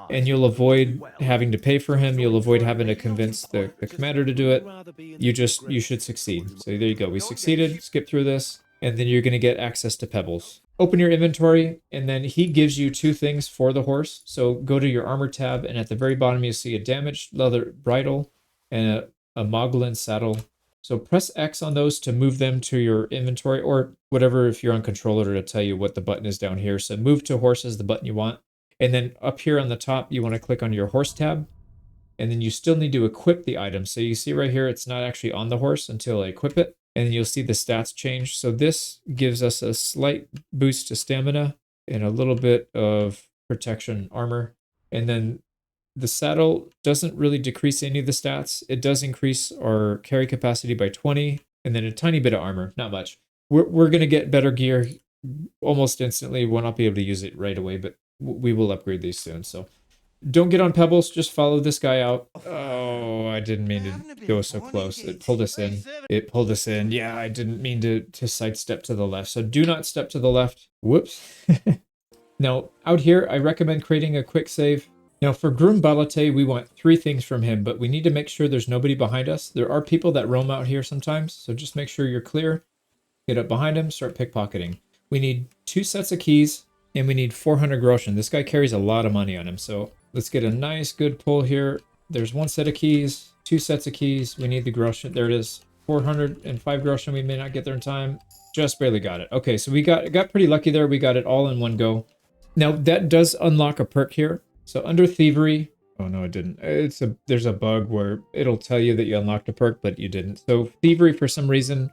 and you'll avoid having to pay for him. You'll avoid having to convince the commander to do it. You should succeed. So there you go. We succeeded. Skip through this, and then you're going to get access to pebbles. Open your inventory, and then he gives you 2 things for the horse. So go to your armor tab, and at the very bottom you'll see a damaged leather bridle and a Moglin saddle. So press X on those to move them to your inventory, or whatever if you're on controller to tell you what the button is down here. So move to horse is the button you want. And then up here on the top, you want to click on your horse tab. And then you still need to equip the item. So you see right here, it's not actually on the horse until I equip it. And then you'll see the stats change. So this gives us a slight boost to stamina and a little bit of protection armor. And then the saddle doesn't really decrease any of the stats. It does increase our carry capacity by 20, and then a tiny bit of armor, not much. We're going to get better gear almost instantly. We'll not be able to use it right away, but we will upgrade these soon. So don't get on pebbles. Just follow this guy out. Oh, I didn't mean to go so close. It pulled us in. It pulled us in. Yeah, I didn't mean to sidestep to the left. So do not step to the left. Whoops. Now, out here, I recommend creating a quick save. Now, for Groom Balate, we want 3 things from him, but we need to make sure there's nobody behind us. There are people that roam out here sometimes, so just make sure you're clear. Get up behind him, start pickpocketing. We need 2 sets of keys, and we need 400 groschen. This guy carries a lot of money on him, so let's get a nice, good pull here. There's 1 set of keys, 2 sets of keys. We need the groschen. There it is. 405 groschen. We may not get there in time. Just barely got it. Okay, so we got pretty lucky there. We got it all in one go. Now, that does unlock a perk here. So under thievery, oh no, it didn't. There's a bug where it'll tell you that you unlocked a perk, but you didn't. So thievery, for some reason,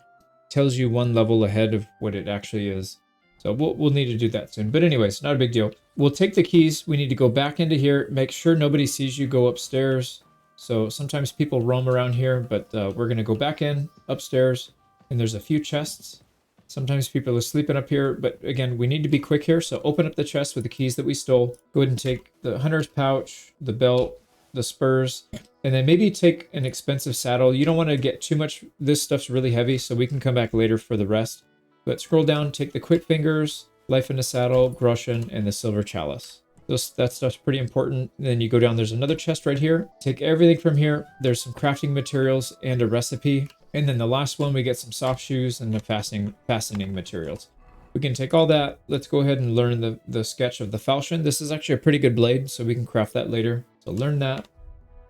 tells you 1 level ahead of what it actually is. So we'll need to do that soon. But anyways, not a big deal. We'll take the keys. We need to go back into here. Make sure nobody sees you go upstairs. So sometimes people roam around here, but we're going to go back in upstairs, and there's a few chests. Sometimes people are sleeping up here, but again, we need to be quick here. So open up the chest with the keys that we stole. Go ahead and take the hunter's pouch, the belt, the spurs, and then maybe take an expensive saddle. You don't want to get too much. This stuff's really heavy, so we can come back later for the rest. But scroll down, take the quick fingers, life in the saddle, groschen, and the silver chalice. That stuff's pretty important. And then you go down, there's another chest right here. Take everything from here. There's some crafting materials and a recipe. And then the last one, we get some soft shoes and the fastening materials. We can take all that. Let's go ahead and learn the sketch of the falchion. This is actually a pretty good blade, so we can craft that later. So learn that.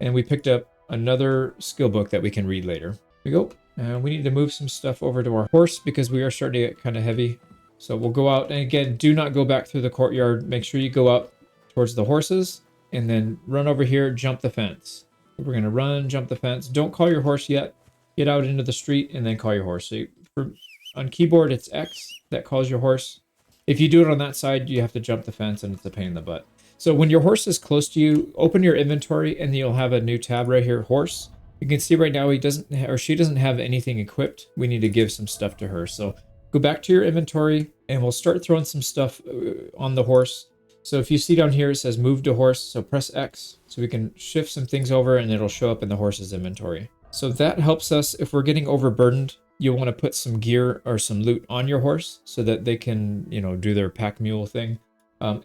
And we picked up another skill book that we can read later. Here we go. We need to move some stuff over to our horse because we are starting to get kind of heavy. So we'll go out, and again, do not go back through the courtyard. Make sure you go out towards the horses. and then run over here, jump the fence. We're gonna run, jump the fence. Don't call your horse yet. Get out into the street and then call your horse. So on keyboard, it's X that calls your horse. If you do it on that side, you have to jump the fence and it's a pain in the butt. So when your horse is close to you, open your inventory and you'll have a new tab right here, horse. You can see right now he doesn't, or she doesn't have anything equipped. We need to give some stuff to her. So go back to your inventory and we'll start throwing some stuff on the horse. So if you see down here, it says move to horse. So press X so we can shift some things over and it'll show up in the horse's inventory. So that helps us if we're getting overburdened. You'll want to put some gear or some loot on your horse so that they can, you know, do their pack mule thing.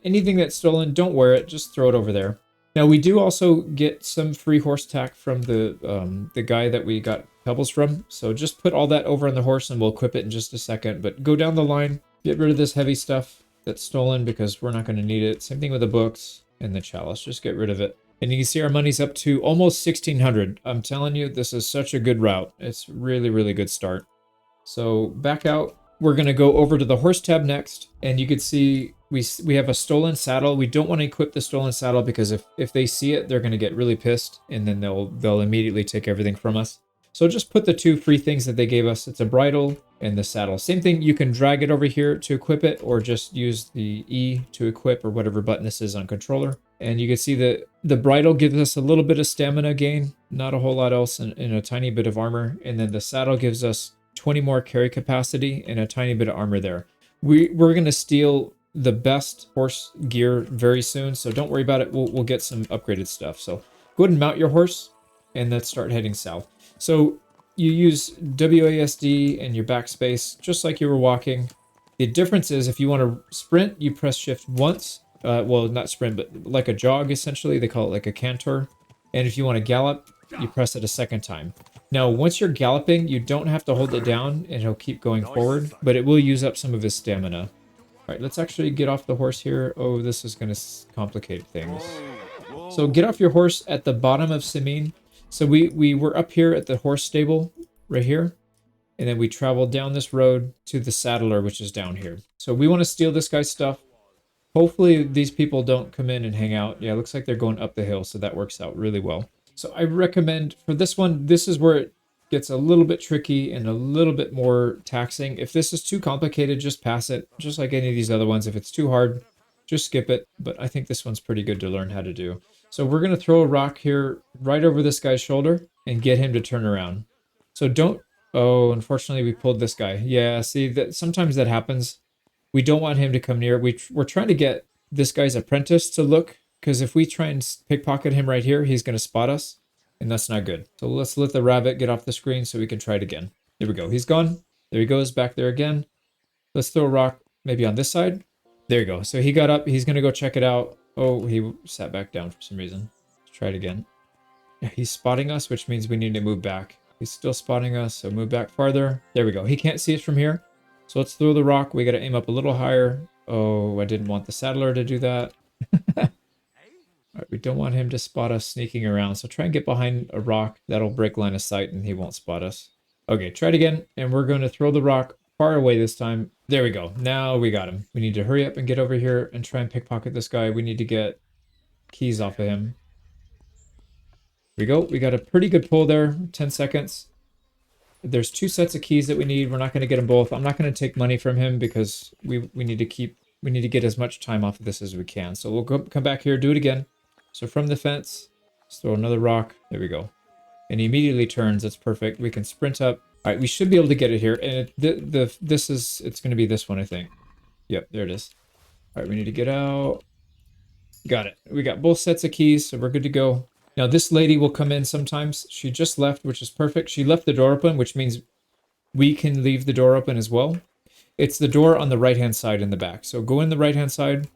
Anything that's stolen, don't wear it. Just throw it over there. Now we do also get some free horse tack from the guy that we got pebbles from. So just put all that over on the horse and we'll equip it in just a second. But go down the line, get rid of this heavy stuff that's stolen because we're not going to need it. Same thing with the books and the chalice. Just get rid of it. And you can see our money's up to almost 1,600. I'm telling you, this is such a good route. It's really, really good start. So back out. We're going to go over to the horse tab next. And you can see we have a stolen saddle. We don't want to equip the stolen saddle because if they see it, they're going to get really pissed. And then they'll immediately take everything from us. So just put the two free things that they gave us. It's a bridle and the saddle. Same thing, you can drag it over here to equip it or just use the E to equip or whatever button this is on controller. And you can see that the bridle gives us a little bit of stamina gain, not a whole lot else, and a tiny bit of armor. And then the saddle gives us 20 more carry capacity and a tiny bit of armor there. We're going to steal the best horse gear very soon, so don't worry about it. We'll get some upgraded stuff. So go ahead and mount your horse and let's start heading south. So you use WASD and your backspace just like you were walking. The difference is if you want to sprint, you press shift once. Well, not sprint, but like a jog essentially. They call it like a canter. And if you want to gallop, you press it a second time. Now, once you're galloping, you don't have to hold it down and he'll keep going forward, but it will use up some of his stamina. All right, let's actually get off the horse here. Oh, this is going to complicate things. So get off your horse at the bottom of Simin. So we were up here at the horse stable right here. And then we traveled down this road to the saddler, which is down here. So we want to steal this guy's stuff. Hopefully these people don't come in and hang out. Yeah, it looks like they're going up the hill, so that works out really well. So I recommend for this one, this is where it gets a little bit tricky and a little bit more taxing. If this is too complicated, just pass it. Just like any of these other ones. If it's too hard, just skip it. But I think this one's pretty good to learn how to do. So we're going to throw a rock here right over this guy's shoulder and get him to turn around. So don't... Oh, unfortunately we pulled this guy. Yeah, see, that sometimes that happens. We don't want him to come near. We're trying to get this guy's apprentice to look, because if we try and pickpocket him right here, he's going to spot us, and that's not good. So let's let the rabbit get off the screen so we can try it again. There we go. He's gone. There he goes back there again. Let's throw a rock maybe on this side. There you go. So he got up. He's going to go check it out. Oh, he sat back down for some reason. Let's try it again. He's spotting us, which means we need to move back. He's still spotting us, so move back farther. There we go. He can't see us from here. So let's throw the rock. We got to aim up a little higher. Oh, I didn't want the saddler to do that. All right, we don't want him to spot us sneaking around. So try and get behind a rock. That'll break line of sight and he won't spot us. Okay, try it again. And we're going to throw the rock far away this time. There we go. Now we got him. We need to hurry up and get over here and try and pickpocket this guy. We need to get keys off of him. Here we go. We got a pretty good pull there. 10 seconds. There's 2 sets of keys that we need. We're not going to get them both. I'm not going to take money from him because we need to get as much time off of this as we can. So we'll come back here, do it again. So from the fence, let's throw another rock. There we go. And he immediately turns. That's perfect. We can sprint up. All right, we should be able to get it here. And it's going to be this one, I think. Yep, there it is. All right, we need to get out. Got it. We got both sets of keys, so we're good to go. Now this lady will come in sometimes. She just left, which is perfect. She left the door open, which means we can leave the door open as well. It's the door on the right-hand side in the back. So go in the right-hand side,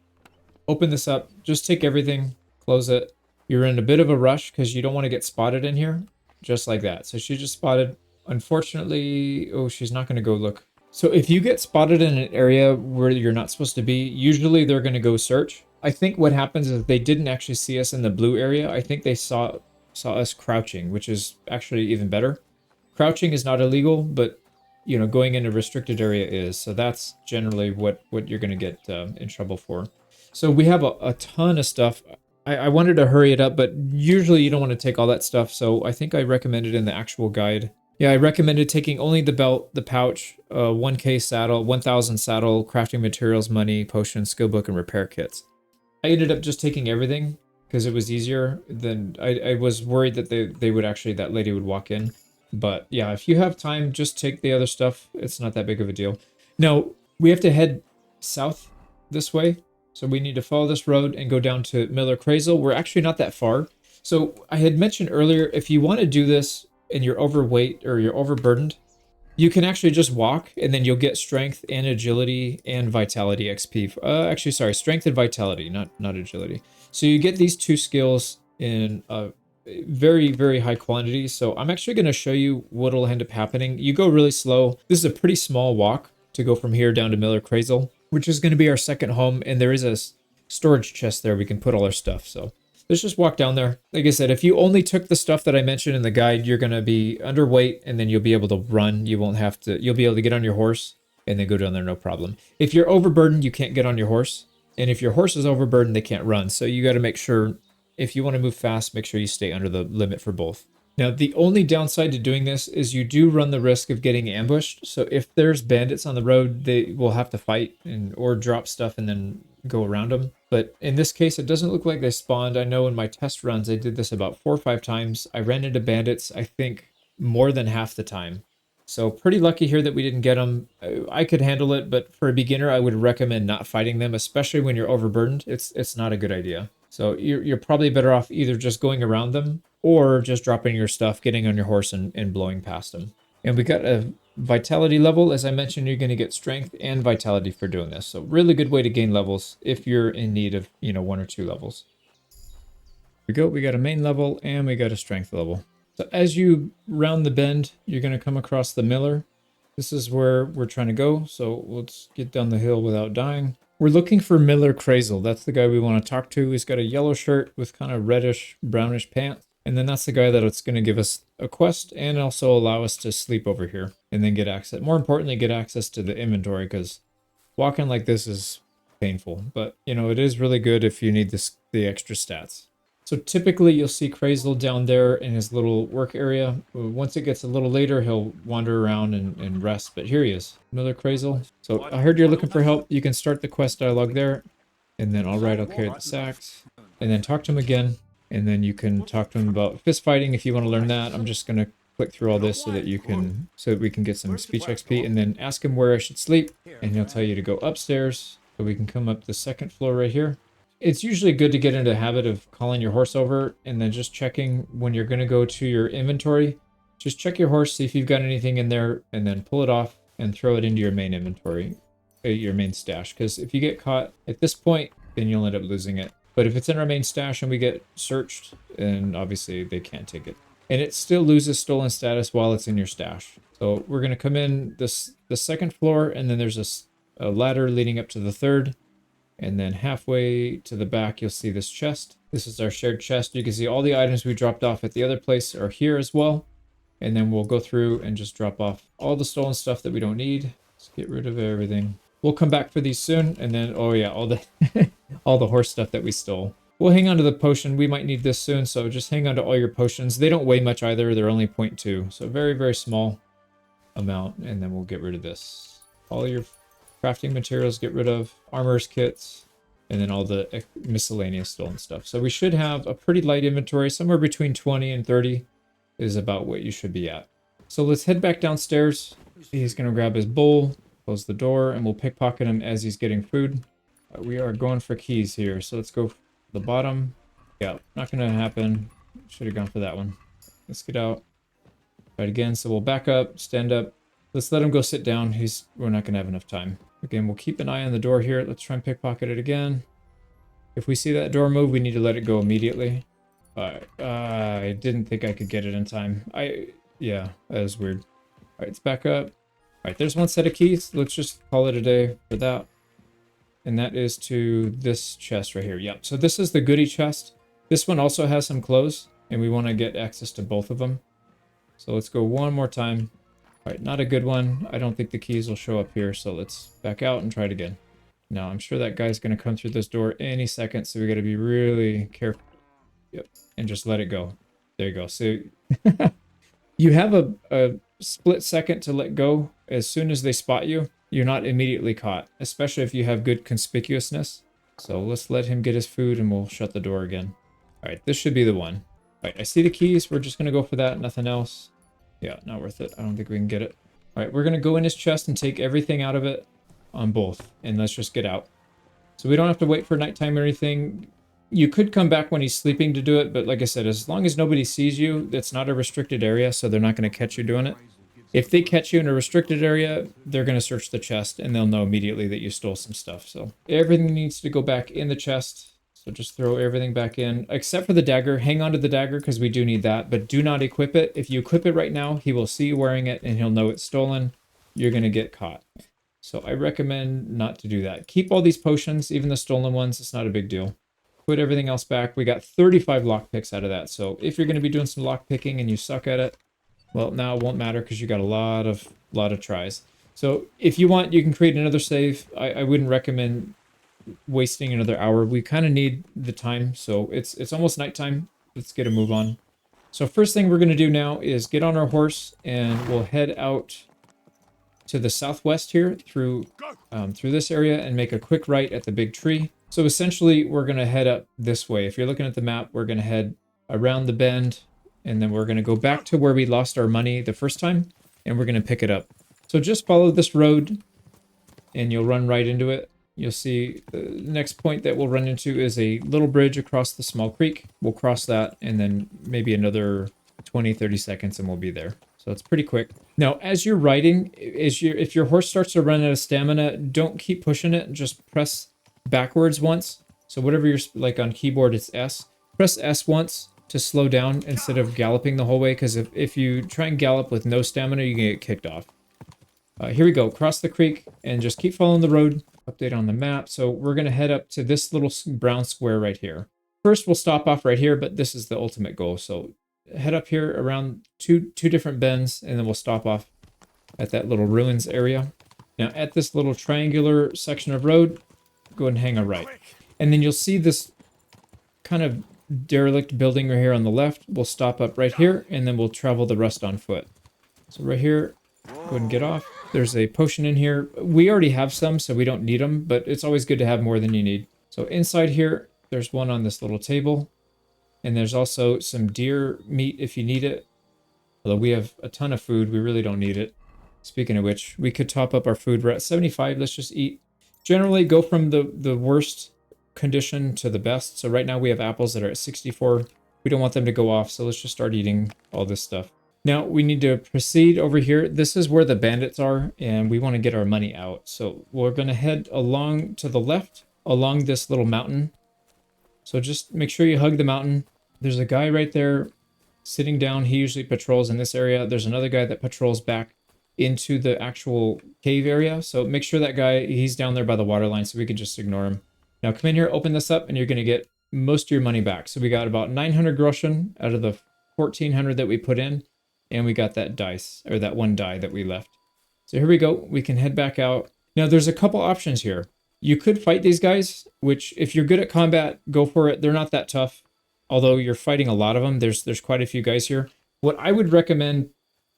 open this up, just take everything, close it. You're in a bit of a rush because you don't want to get spotted in here, just like that. So she just spotted. Unfortunately, oh, she's not going to go look. So if you get spotted in an area where you're not supposed to be, usually they're going to go search. I think what happens is they didn't actually see us in the blue area. I think they saw us crouching, which is actually even better. Crouching is not illegal, but you know, going in a restricted area is. So that's generally what you're going to get in trouble for. So we have a ton of stuff. I wanted to hurry it up, but usually you don't want to take all that stuff, so I think I recommended in the actual guide. Yeah, I recommended taking only the belt, the pouch, 1K saddle, 1000 saddle, crafting materials, money, potion, skill book, and repair kits. I ended up just taking everything because it was easier than I was worried that they would actually, that lady would walk in. But yeah, if you have time, just take the other stuff. It's not that big of a deal. Now, we have to head south this way. So we need to follow this road and go down to Miller Crazel. We're actually not that far. So I had mentioned earlier, if you want to do this and you're overweight or you're overburdened, you can actually just walk and then you'll get strength and agility and vitality XP. Actually, sorry, strength and vitality, not agility. So you get these two skills in very, very high quantity. So I'm actually going to show you what will end up happening. You go really slow. This is a pretty small walk to go from here down to Miller Crazel, which is going to be our second home. And there is a storage chest there we can put all our stuff. So let's just walk down there. Like I said, if you only took the stuff that I mentioned in the guide, you're going to be underweight and then you'll be able to run. You won't have to, you'll be able to get on your horse and then go down there, no problem. If you're overburdened, you can't get on your horse. And if your horse is overburdened, they can't run. So you got to make sure, if you want to move fast, make sure you stay under the limit for both. Now, the only downside to doing this is you do run the risk of getting ambushed. So if there's bandits on the road, they will have to fight or drop stuff and then go around them. But in this case, it doesn't look like they spawned. I know in my test runs, I did this about 4 or 5 times. I ran into bandits, I think, more than half the time. So pretty lucky here that we didn't get them. I could handle it, but for a beginner, I would recommend not fighting them, especially when you're overburdened. It's not a good idea. So you're probably better off either just going around them or just dropping your stuff, getting on your horse and blowing past them. And we got a vitality level. As I mentioned, you're going to get strength and vitality for doing this. So really good way to gain levels if you're in need of, 1 or 2 levels. Here we got a main level and we got a strength level. So as you round the bend, you're going to come across the Miller. This is where we're trying to go. So let's get down the hill without dying. We're looking for Miller Crazel. That's the guy we want to talk to. He's got a yellow shirt with kind of reddish, brownish pants. And then that's the guy that's going to give us a quest and also allow us to sleep over here and then get access. More importantly, get access to the inventory because walking like this is painful. But, it is really good if you need the extra stats. So typically you'll see Crazel down there in his little work area. Once it gets a little later, he'll wander around and rest. But here he is, Miller Crazel. So I heard you're looking for help. You can start the quest dialogue there. And then, all right, I'll carry the sacks. And then talk to him again. And then you can talk to him about fist fighting if you want to learn that. I'm just going to click through all this so that we can get some speech XP. And then ask him where I should sleep. And he'll tell you to go upstairs. So we can come up the second floor right here. It's usually good to get into a habit of calling your horse over and then just checking when you're going to go to your inventory. Just check your horse, see if you've got anything in there, and then pull it off and throw it into your main inventory, your main stash. Because if you get caught at this point, then you'll end up losing it. But if it's in our main stash and we get searched, then obviously they can't take it. And it still loses stolen status while it's in your stash. So we're going to come in the second floor, and then there's a ladder leading up to the third. And then halfway to the back, you'll see this chest. This is our shared chest. You can see all the items we dropped off at the other place are here as well. And then we'll go through and just drop off all the stolen stuff that we don't need. Let's get rid of everything. We'll come back for these soon. And then, oh yeah, all the all the horse stuff that we stole. We'll hang on to the potion. We might need this soon, so just hang on to all your potions. They don't weigh much either. They're only 0.2. So very, very small amount. And then we'll get rid of this. All your crafting materials, get rid of armor's kits, and then all the miscellaneous stolen stuff. So we should have a pretty light inventory. Somewhere between 20 and 30 is about what you should be at. So let's head back downstairs. He's going to grab his bowl, close the door, and we'll pickpocket him as he's getting food. We are going for keys here. So let's go for the bottom. Yeah, not going to happen. Should have gone for that one. Let's get out. Try it again. So we'll back up, stand up. Let's let him go sit down. We're not going to have enough time. Again, we'll keep an eye on the door here. Let's try and pickpocket it again. If we see that door move, we need to let it go immediately. I didn't think I could get it in time. Yeah, that was weird. All right, let's back up. All right, there's one set of keys. Let's just call it a day for that. And that is to this chest right here. Yep, so this is the goodie chest. This one also has some clothes, and we want to get access to both of them. So let's go one more time. All right, not a good one. I don't think the keys will show up here, so let's back out and try it again. Now, I'm sure that guy's going to come through this door any second, so we got to be really careful. Yep, and just let it go. There you go. So you have a split second to let go. As soon as they spot you, you're not immediately caught, especially if you have good conspicuousness. So let's let him get his food and we'll shut the door again. All right, this should be the one. All right, I see the keys. We're just going to go for that. Nothing else. Yeah, not worth it. I don't think we can get it. All right, we're going to go in his chest and take everything out of it on both. And let's just get out. So we don't have to wait for nighttime or anything. You could come back when he's sleeping to do it, but like I said, as long as nobody sees you, it's not a restricted area, so they're not going to catch you doing it. If they catch you in a restricted area, they're going to search the chest, and they'll know immediately that you stole some stuff. So everything needs to go back in the chest. So just throw everything back in, except for the dagger. Hang on to the dagger, because we do need that, but do not equip it. If you equip it right now, he will see you wearing it, and he'll know it's stolen. You're going to get caught. So I recommend not to do that. Keep all these potions, even the stolen ones. It's not a big deal. Put everything else back. We got 35 lockpicks out of that. So if you're going to be doing some lockpicking and you suck at it, well, now it won't matter because you got a lot of tries. So if you want, you can create another save. I wouldn't recommend wasting another hour. We kind of need the time. So it's almost nighttime. Let's get a move on. So first thing we're going to do now is get on our horse and we'll head out to the southwest here through this area and make a quick right at the big tree. So essentially, we're going to head up this way. If you're looking at the map, we're going to head around the bend, and then we're going to go back to where we lost our money the first time, and we're going to pick it up. So just follow this road, and you'll run right into it. You'll see the next point that we'll run into is a little bridge across the small creek. We'll cross that, and then maybe another 20, 30 seconds, and we'll be there. So it's pretty quick. Now, as you're riding, if your horse starts to run out of stamina, don't keep pushing it. Just press backwards once. So whatever you're like on keyboard, it's S. Press S once to slow down instead of galloping the whole way. Because if you try and gallop with no stamina, you can get kicked off. Here we go. Cross the creek and just keep following the road. Update on the map. So we're going to head up to this little brown square right here. First, we'll stop off right here, but this is the ultimate goal. So head up here around two different bends, and then we'll stop off at that little ruins area. Now, at this little triangular section of road, go ahead and hang a right. And then you'll see this kind of derelict building right here on the left. We'll stop up right here, and then we'll travel the rest on foot. So right here, go ahead and get off. There's a potion in here. We already have some, so we don't need them, but it's always good to have more than you need. So inside here, there's one on this little table. And there's also some deer meat if you need it. Although we have a ton of food, we really don't need it. Speaking of which, we could top up our food. We're at 75, let's just eat. Generally, go from the worst condition to the best. So right now we have apples that are at 64. We don't want them to go off, so let's just start eating all this stuff. Now, we need to proceed over here. This is where the bandits are, and we want to get our money out. So we're going to head along to the left, along this little mountain. So just make sure you hug the mountain. There's a guy right there sitting down. He usually patrols in this area. There's another guy that patrols back into the actual cave area. So make sure that guy, he's down there by the water line, so we can just ignore him. Now come in here, open this up, and you're going to get most of your money back. So we got about 900 groschen out of the 1400 that we put in, and we got that dice, or that one die that we left. So here we go. We can head back out. Now there's a couple options here. You could fight these guys, which if you're good at combat, go for it. They're not that tough. Although you're fighting a lot of them, there's quite a few guys here. What I would recommend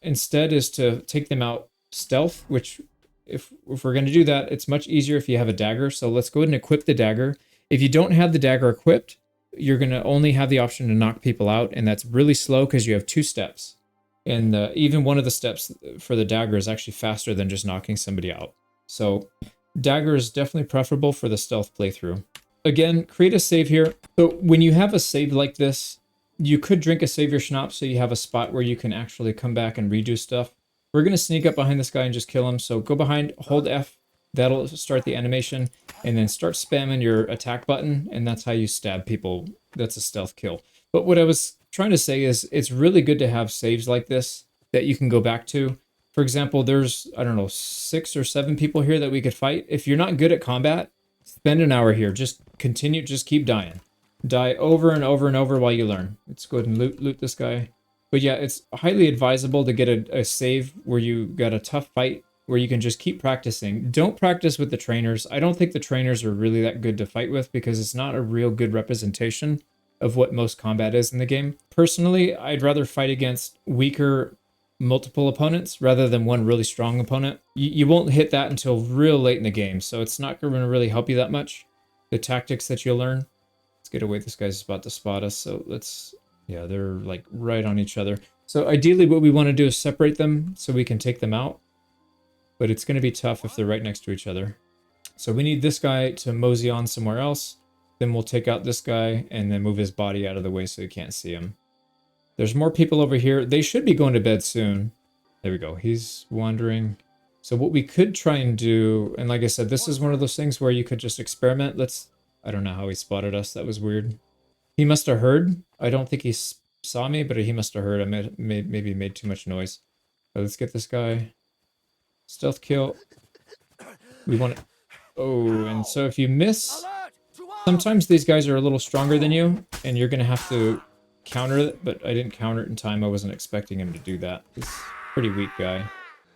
instead is to take them out stealth, which if we're going to do that, it's much easier if you have a dagger. So let's go ahead and equip the dagger. If you don't have the dagger equipped, you're going to only have the option to knock people out, and that's really slow because you have 2 steps. And even one of the steps for the dagger is actually faster than just knocking somebody out. So dagger is definitely preferable for the stealth playthrough. Again, create a save here. So when you have a save like this, you could drink a savior schnapps so you have a spot where you can actually come back and redo stuff. We're going to sneak up behind this guy and just kill him. So go behind, hold F. That'll start the animation. And then start spamming your attack button. And that's how you stab people. That's a stealth kill. But what I was trying to say is it's really good to have saves like this that you can go back to. For example, there's, I don't know, 6 or 7 people here that we could fight. If you're not good at combat, spend an hour here. Just continue, just keep dying. Die over and over and over while you learn. Let's go ahead and loot this guy. But yeah, it's highly advisable to get a save where you got a tough fight where you can just keep practicing. Don't practice with the trainers. I don't think the trainers are really that good to fight with because it's not a real good representation of what most combat is in the game. Personally, I'd rather fight against weaker multiple opponents rather than one really strong opponent. You won't hit that until real late in the game, so it's not going to really help you that much. The tactics that you'll learn. Let's get away. This guy's about to spot us, so let's... Yeah, they're like right on each other. So ideally what we want to do is separate them so we can take them out. But it's going to be tough if they're right next to each other. So we need this guy to mosey on somewhere else. Then we'll take out this guy and then move his body out of the way so you can't see him. There's more people over here. They should be going to bed soon. There we go. He's wandering. So what we could try and do, and like I said, this is one of those things where you could just experiment. I don't know how he spotted us. That was weird. He must have heard. I don't think he saw me, but he must have heard. I maybe made too much noise. Let's get this guy. Stealth kill. We want to... Oh, and so if you miss... Sometimes these guys are a little stronger than you, and you're going to have to counter it, but I didn't counter it in time. I wasn't expecting him to do that. He's a pretty weak guy.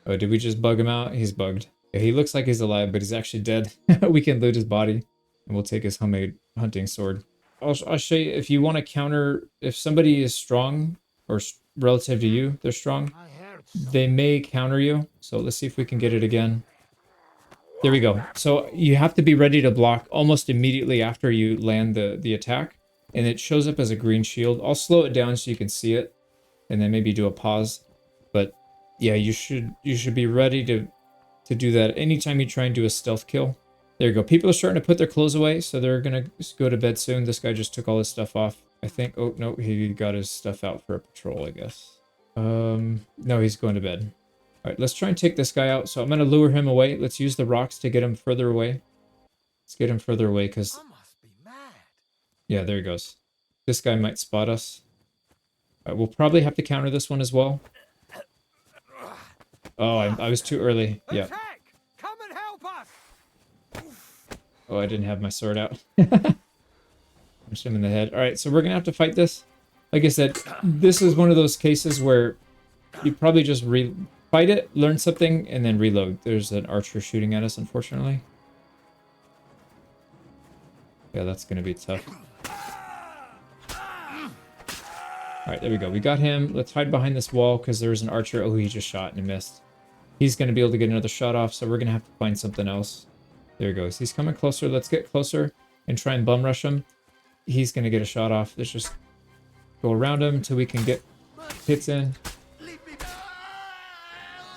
Oh, did we just bug him out? He's bugged. Yeah, he looks like he's alive, but he's actually dead. We can loot his body, and we'll take his homemade hunting sword. I'll show you, if you want to counter, if somebody is strong, or relative to you, they're strong, they may counter you. So let's see if we can get it again. There we go. So you have to be ready to block almost immediately after you land the attack. And it shows up as a green shield. I'll slow it down so you can see it. And then maybe do a pause. But yeah, you should be ready to do that anytime you try and do a stealth kill. There you go. People are starting to put their clothes away, so they're going to go to bed soon. This guy just took all his stuff off, I think. Oh, no, he got his stuff out for a patrol, I guess. No, he's going to bed. All right, let's try and take this guy out. So I'm going to lure him away. Let's use the rocks to get him further away. Let's get him further away because... Yeah, there he goes. This guy might spot us. All right, we'll probably have to counter this one as well. Oh, I was too early. Yeah. Come and help us. Oh, I didn't have my sword out. Punched him in the head. All right, so we're going to have to fight this. Like I said, this is one of those cases where you probably just fight it, learn something, and then reload. There's an archer shooting at us, unfortunately. Yeah, that's going to be tough. All right, there we go. We got him. Let's hide behind this wall because there's an archer. Oh, he just shot and missed. He's going to be able to get another shot off, so we're going to have to find something else. There he goes. He's coming closer. Let's get closer and try and bum rush him. He's going to get a shot off. Let's just go around him until we can get hits in.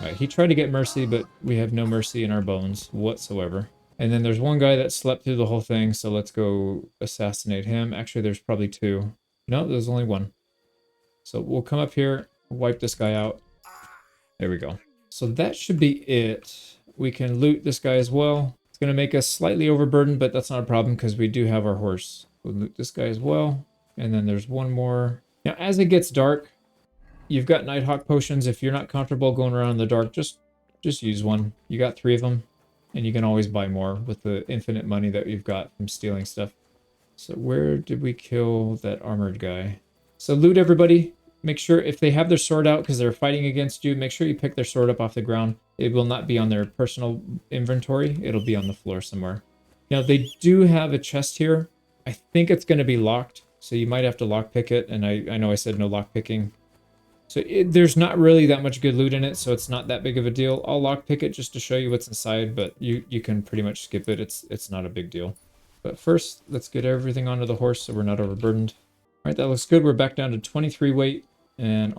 All right, he tried to get mercy, but we have no mercy in our bones whatsoever. And then there's one guy that slept through the whole thing, so let's go assassinate him. Actually, there's probably two. No, there's only one. So we'll come up here, wipe this guy out. There we go. So that should be it. We can loot this guy as well. It's going to make us slightly overburdened, but that's not a problem because we do have our horse. We'll loot this guy as well. And then there's one more. Now, as it gets dark, you've got Nighthawk potions. If you're not comfortable going around in the dark, just use one. You got 3 of them, and you can always buy more with the infinite money that you've got from stealing stuff. So where did we kill that armored guy? So loot everybody. Make sure if they have their sword out because they're fighting against you, make sure you pick their sword up off the ground. It will not be on their personal inventory. It'll be on the floor somewhere. Now, they do have a chest here. I think it's going to be locked, so you might have to lockpick it. And I know I said no lockpicking. So there's not really that much good loot in it, so it's not that big of a deal. I'll lockpick it just to show you what's inside, but you can pretty much skip it. It's not a big deal. But first, let's get everything onto the horse so we're not overburdened. All right, that looks good. We're back down to 23 weight. And,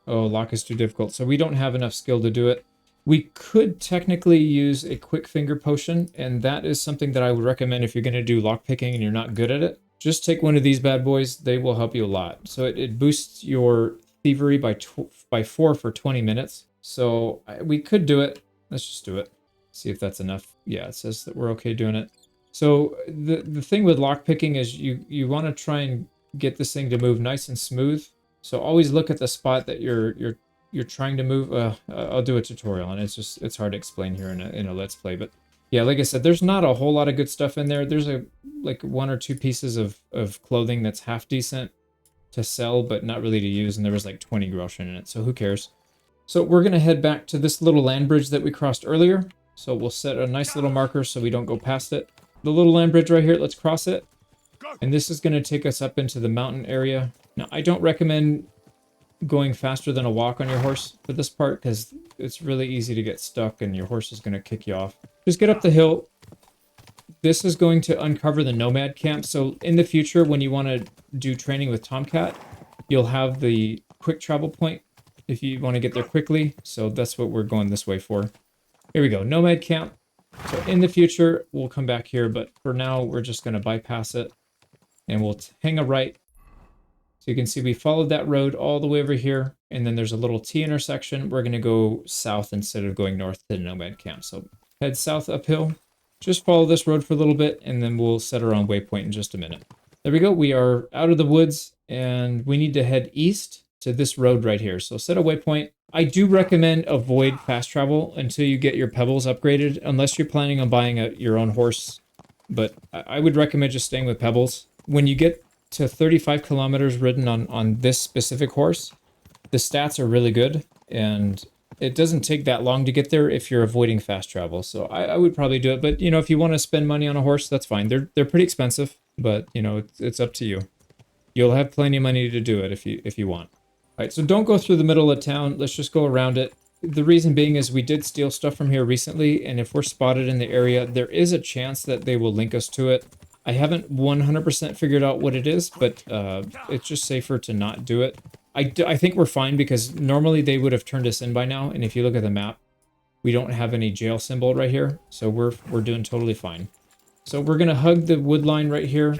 oh, lock is too difficult. So we don't have enough skill to do it. We could technically use a quick finger potion, and that is something that I would recommend if you're going to do lockpicking and you're not good at it. Just take one of these bad boys. They will help you a lot. So it boosts your thievery by 4 for 20 minutes. So we could do it. Let's just do it. See if that's enough. Yeah, it says that we're okay doing it. So the thing with lockpicking is you want to try and get this thing to move nice and smooth. So always look at the spot that you're trying to move. I'll do a tutorial, and it's hard to explain here in a let's play. But yeah, like I said, there's not a whole lot of good stuff in there. There's like 1 or 2 pieces of clothing that's half decent to sell, but not really to use. And there was like 20 groschen in it, so who cares? So we're gonna head back to this little land bridge that we crossed earlier. So we'll set a nice little marker so we don't go past it. The little land bridge right here, let's cross it. And this is gonna take us up into the mountain area. Now, I don't recommend going faster than a walk on your horse for this part because it's really easy to get stuck and your horse is gonna kick you off. Just get up the hill. This is going to uncover the nomad camp. So in the future, when you want to do training with Tomcat, you'll have the quick travel point if you want to get there quickly. So that's what we're going this way for. Here we go, nomad camp. So in the future, we'll come back here, but for now, we're just going to bypass it and we'll hang a right. So you can see we followed that road all the way over here, and then there's a little T intersection. We're going to go south instead of going north to the nomad camp. So head south uphill. Just follow this road for a little bit, and then we'll set our own waypoint in just a minute. There we go. We are out of the woods, and we need to head east to this road right here. So set a waypoint. I do recommend avoid fast travel until you get your pebbles upgraded, unless you're planning on buying your own horse. But I would recommend just staying with pebbles. When you get to 35 kilometers ridden on this specific horse, the stats are really good, and it doesn't take that long to get there if you're avoiding fast travel. So I would probably do it. But, you know, if you want to spend money on a horse, that's fine. They're pretty expensive, but, you know, it's up to you. You'll have plenty of money to do it if you want. All right, so don't go through the middle of town. Let's just go around it. The reason being is we did steal stuff from here recently, and if we're spotted in the area, there is a chance that they will link us to it. I haven't 100% figured out what it is, but it's just safer to not do it. I think we're fine because normally they would have turned us in by now. And if you look at the map, we don't have any jail symbol right here. So we're doing totally fine. So we're going to hug the wood line right here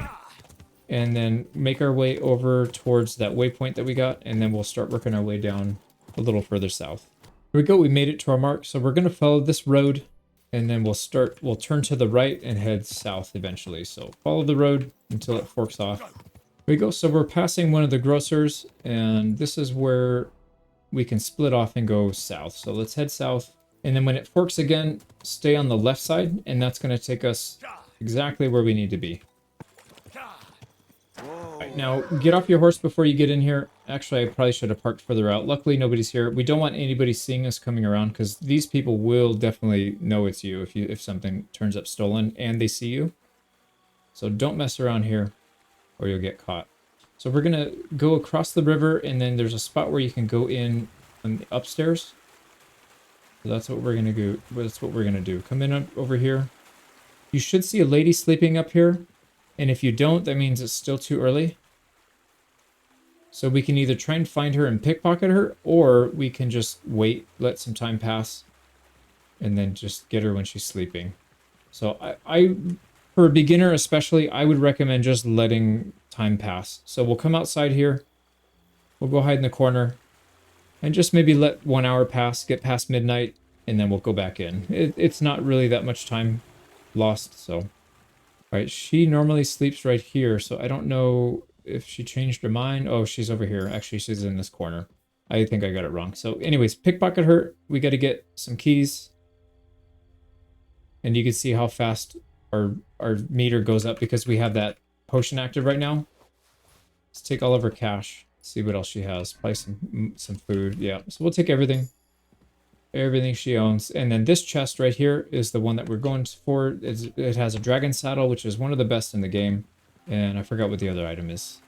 and then make our way over towards that waypoint that we got. And then we'll start working our way down a little further south. Here we go. We made it to our mark. So we're going to follow this road and then we'll turn to the right and head south eventually. So follow the road until it forks off. Here we go. So we're passing one of the grocers, and this is where we can split off and go south. So let's head south. And then when it forks again, stay on the left side, and that's going to take us exactly where we need to be. All right, now get off your horse before you get in here. Actually, I probably should have parked further out. Luckily, nobody's here. We don't want anybody seeing us coming around because these people will definitely know it's you if something turns up stolen and they see you. So don't mess around here, or you'll get caught. So we're gonna go across the river, and then there's a spot where you can go in on the upstairs. So that's what we're gonna do. That's what we're gonna do. Come in up over here. You should see a lady sleeping up here, and if you don't, that means it's still too early. So we can either try and find her and pickpocket her, or we can just wait, let some time pass, and then just get her when she's sleeping. So I for a beginner especially, I would recommend just letting time pass. So we'll come outside here. We'll go hide in the corner and just maybe let 1 hour pass, get past midnight, and then we'll go back in. It's not really that much time lost, so. All right, she normally sleeps right here, so I don't know if she changed her mind. Oh, she's over here. Actually, she's in this corner. I think I got it wrong. So anyways, pickpocket her. We got to get some keys. And you can see how fast our meter goes up because we have that potion active right now. Let's take all of her cash. See what else she has. Probably some food. Yeah, so we'll take everything she owns. And then this chest right here is the one that we're going for. It has a dragon saddle, which is one of the best in the game. And I forgot what the other item is.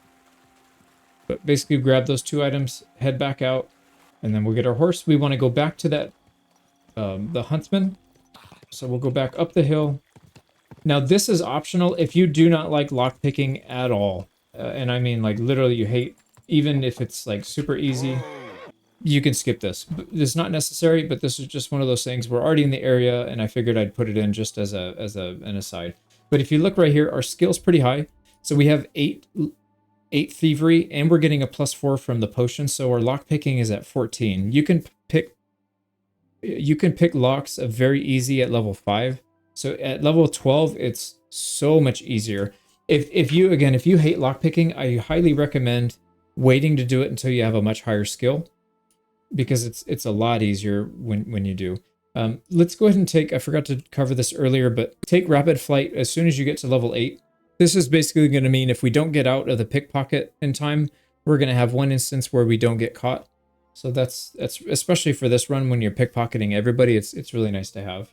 But basically grab those two items, head back out, and then we'll get our horse. We want to go back to that the huntsman. So we'll go back up the hill. Now this is optional if you do not like lockpicking at all. And I mean like literally you hate, even if it's like super easy, you can skip this. It's not necessary, but this is just one of those things. We're already in the area and I figured I'd put it in just as an aside. But if you look right here, our skill's pretty high. So we have 8 thievery and we're getting a +4 from the potion. So our lockpicking is at 14. You can pick locks very easy at level 5. So at level 12, it's so much easier. If you hate lockpicking, I highly recommend waiting to do it until you have a much higher skill, because it's a lot easier when you do. Let's go ahead and take, I forgot to cover this earlier, but take rapid flight as soon as you get to level 8. This is basically going to mean if we don't get out of the pickpocket in time, we're going to have one instance where we don't get caught. So that's especially for this run when you're pickpocketing everybody, it's really nice to have.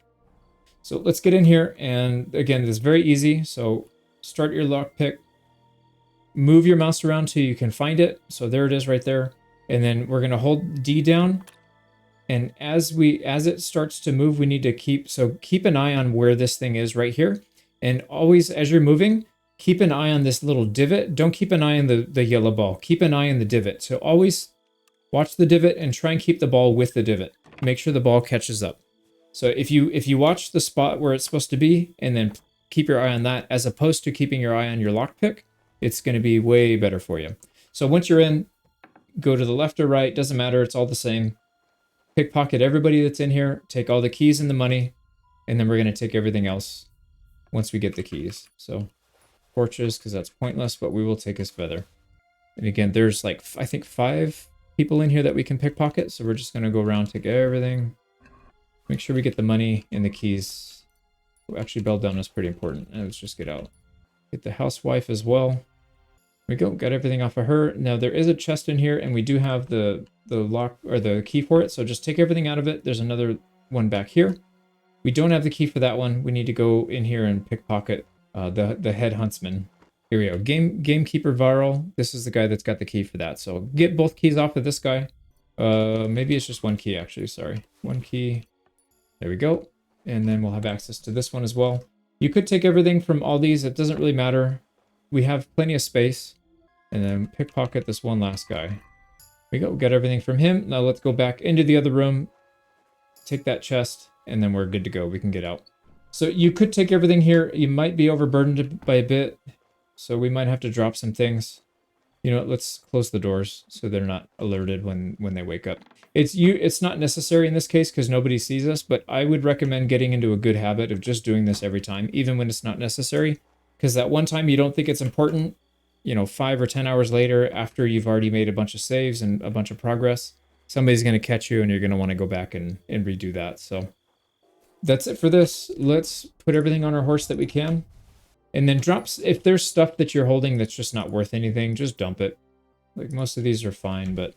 So let's get in here, and again, this is very easy. So start your lockpick, move your mouse around till you can find it. So there it is right there. And then we're gonna hold D down. And as it starts to move, we need to keep an eye on where this thing is right here. And always, as you're moving, keep an eye on this little divot. Don't keep an eye on the yellow ball. Keep an eye on the divot. So always watch the divot and try and keep the ball with the divot. Make sure the ball catches up. So if you watch the spot where it's supposed to be and then keep your eye on that, as opposed to keeping your eye on your lockpick, it's going to be way better for you. So once you're in, go to the left or right. Doesn't matter. It's all the same. Pickpocket everybody that's in here. Take all the keys and the money. And then we're going to take everything else once we get the keys. So torches, because that's pointless, but we will take his feather. And again, there's like, I think 5 people in here that we can pickpocket. So we're just going to go around, take everything. Make sure we get the money and the keys. Well, actually, Belldowne is pretty important. Let's just get out. Get the housewife as well. There we go. Got everything off of her. Now there is a chest in here, and we do have the lock or the key for it. So just take everything out of it. There's another one back here. We don't have the key for that one. We need to go in here and pickpocket the head huntsman. Here we go. Gamekeeper Varl. This is the guy that's got the key for that. So get both keys off of this guy. Maybe it's just one key actually. Sorry, one key. There we go. And then we'll have access to this one as well. You could take everything from all these. It doesn't really matter. We have plenty of space. And then pickpocket this one last guy. There we go. Got everything from him. Now let's go back into the other room. Take that chest. And then we're good to go. We can get out. So you could take everything here. You might be overburdened by a bit. So we might have to drop some things. You know what, let's close the doors so they're not alerted when they wake up. It's not necessary in this case because nobody sees us, but I would recommend getting into a good habit of just doing this every time, even when it's not necessary. Because that one time you don't think it's important, you know, 5 or 10 hours later, after you've already made a bunch of saves and a bunch of progress, somebody's going to catch you and you're going to want to go back and redo that. So that's it for this. Let's put everything on our horse that we can. And then drops, if there's stuff that you're holding that's just not worth anything, just dump it. Like most of these are fine, but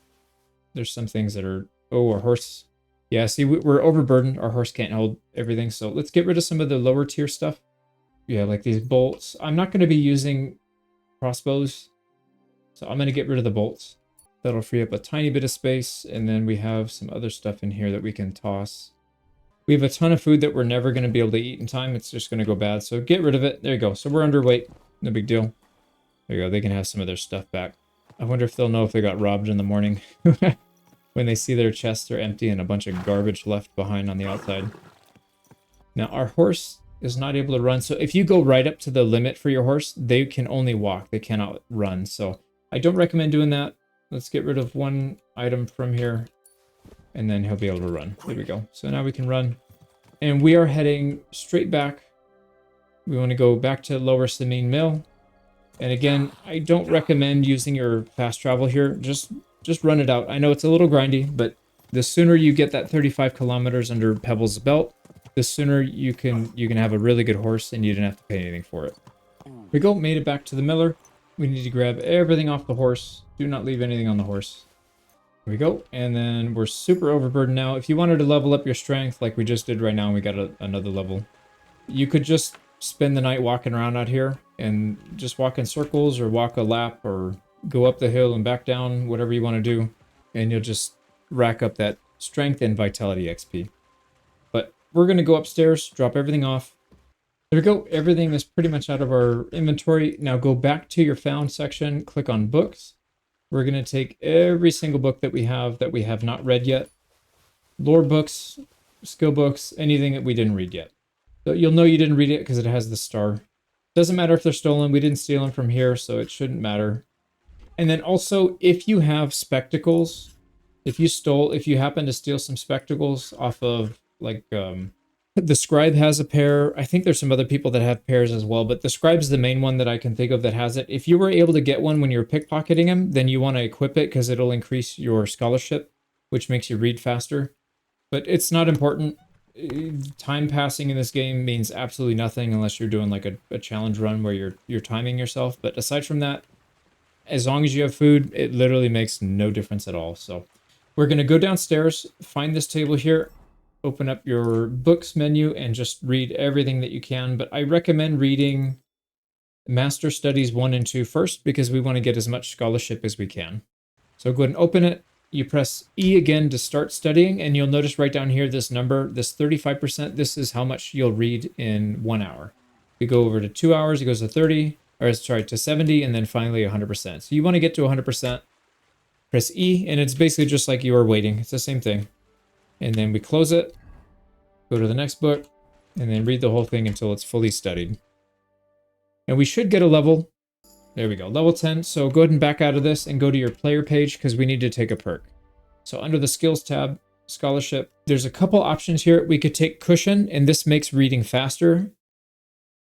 there's some things that are, oh, our horse. Yeah, see, we're overburdened. Our horse can't hold everything. So let's get rid of some of the lower tier stuff. Yeah, like these bolts. I'm not going to be using crossbows. So I'm going to get rid of the bolts. That'll free up a tiny bit of space. And then we have some other stuff in here that we can toss. We have a ton of food that we're never going to be able to eat in time. It's just going to go bad. So get rid of it. There you go. So we're underweight. No big deal. There you go. They can have some of their stuff back. I wonder if they'll know if they got robbed in the morning. When they see their chests are empty and a bunch of garbage left behind on the outside. Now our horse is not able to run. So if you go right up to the limit for your horse, they can only walk. They cannot run. So I don't recommend doing that. Let's get rid of one item from here. And then he'll be able to run. There we go. So now we can run. And we are heading straight back. We want to go back to Lower Samine Mill. And again, I don't recommend using your fast travel here. Just run it out. I know it's a little grindy, but the sooner you get that 35 kilometers under Pebble's belt, the sooner you can have a really good horse and you didn't have to pay anything for it. We go, made it back to the miller. We need to grab everything off the horse. Do not leave anything on the horse. Here we go, and then we're super overburdened now. If you wanted to level up your strength like we just did right now, we got another level. You could just spend the night walking around out here and just walk in circles or walk a lap or go up the hill and back down, whatever you want to do, and you'll just rack up that strength and vitality XP. But we're going to go upstairs, drop everything off. There we go, everything is pretty much out of our inventory. Now go back to your found section, click on books. We're going to take every single book that we have not read yet. Lore books, skill books, anything that we didn't read yet. So you'll know you didn't read it because it has the star. Doesn't matter if they're stolen. We didn't steal them from here, so it shouldn't matter. And then also, if you have spectacles, if you happen to steal some spectacles off of, like, the scribe has a pair. I think there's some other people that have pairs as well, but the scribe's the main one that I can think of that has it. If you were able to get one when you're pickpocketing him, then you want to equip it because it'll increase your scholarship, which makes you read faster. But it's not important. Time passing in this game means absolutely nothing unless you're doing like a challenge run where you're timing yourself. But aside from that, as long as you have food, it literally makes no difference at all. So We're going to go downstairs, find this table here, open up your books menu, and just read everything that you can. But I recommend reading Master Studies 1 and 2 first, because we want to get as much scholarship as we can. So go ahead and open it. You press E again to start studying, and you'll notice right down here this number, this 35%, this is how much you'll read in 1 hour. You go over to 2 hours, it goes to 30, or sorry, to 70, and then finally 100%. So you want to get to 100%. Press E, and it's basically just like you are waiting. It's the same thing. And then we close it, go to the next book, and then read the whole thing until it's fully studied. And we should get a level. There we go, level 10. So go ahead and back out of this and go to your player page because we need to take a perk. So under the skills tab, scholarship, there's a couple options here. We could take cushion, and this makes reading faster.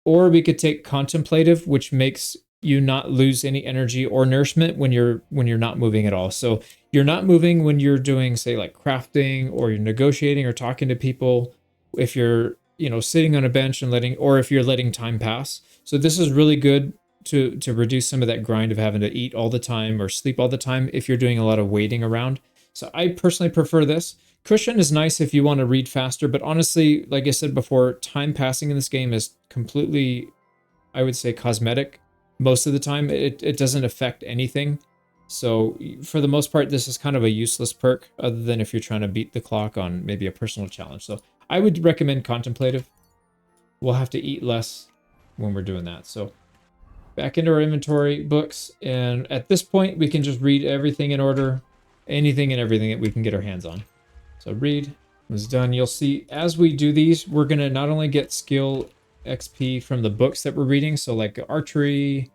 Or we could take contemplative, which makes you not lose any energy or nourishment when you're not moving at all. So you're not moving when you're doing, say, like crafting, or you're negotiating or talking to people. If you're, sitting on a bench and or if you're letting time pass. So this is really good to reduce some of that grind of having to eat all the time or sleep all the time if you're doing a lot of waiting around. So I personally prefer this. Cushion is nice if you want to read faster, but honestly, like I said before, time passing in this game is completely, I would say, cosmetic. Most of the time, it doesn't affect anything. So for the most part, this is kind of a useless perk, other than if you're trying to beat the clock on maybe a personal challenge. So I would recommend contemplative. We'll have to eat less when we're doing that. So back into our inventory, books, and at this point, we can just read everything in order, anything and everything that we can get our hands on. So read was done. You'll see as we do these, we're going to not only get skill XP from the books that we're reading, so like archery,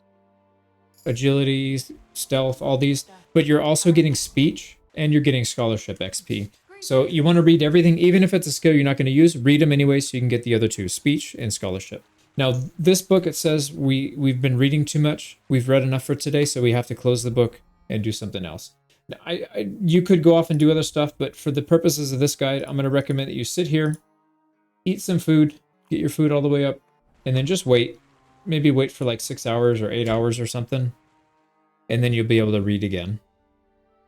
agility, stealth, all these, but you're also getting speech and you're getting scholarship XP. So you want to read everything, even if it's a skill you're not going to use, read them anyway so you can get the other two, speech and scholarship. Now, this book, it says we've been reading too much. We've read enough for today, so we have to close the book and do something else. Now, you could go off and do other stuff, but for the purposes of this guide, I'm going to recommend that you sit here, eat some food, get your food all the way up, and then just wait. Maybe wait for like 6 hours or 8 hours or something, and then you'll be able to read again.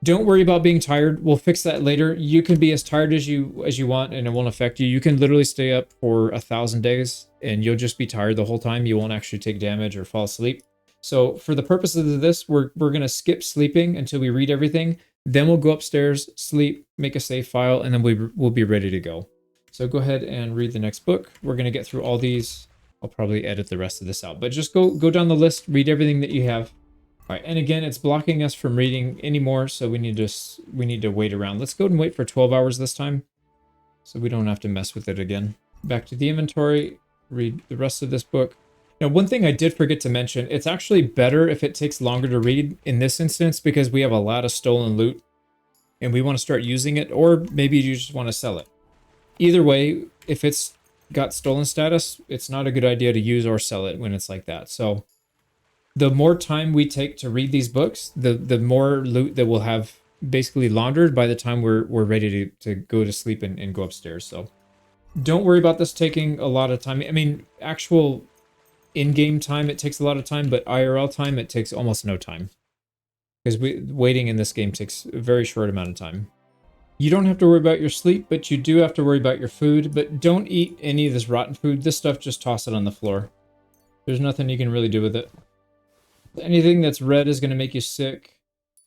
Don't worry about being tired. We'll fix that later. You can be as tired as you want, and it won't affect you. You can literally stay up for 1,000 days, and you'll just be tired the whole time. You won't actually take damage or fall asleep. So for the purposes of this, we're going to skip sleeping until we read everything. Then we'll go upstairs, sleep, make a save file, and then we'll be ready to go. So go ahead and read the next book. We're going to get through all these. I'll probably edit the rest of this out, but just go down the list, read everything that you have. All right, and again, it's blocking us from reading anymore, so we need to wait around. Let's go and wait for 12 hours this time, so we don't have to mess with it again. Back to the inventory, read the rest of this book. Now, one thing I did forget to mention, it's actually better if it takes longer to read in this instance because we have a lot of stolen loot, and we want to start using it, or maybe you just want to sell it. Either way, if it's got stolen status, it's not a good idea to use or sell it when it's like that. So the more time we take to read these books, the more loot that we'll have basically laundered by the time we're ready to go to sleep and go upstairs. So don't worry about this taking a lot of time. I mean, actual in-game time, it takes a lot of time, but IRL time, it takes almost no time. Because waiting in this game takes a very short amount of time. You don't have to worry about your sleep, but you do have to worry about your food. But don't eat any of this rotten food. This stuff, just toss it on the floor. There's nothing you can really do with it. Anything that's red is going to make you sick,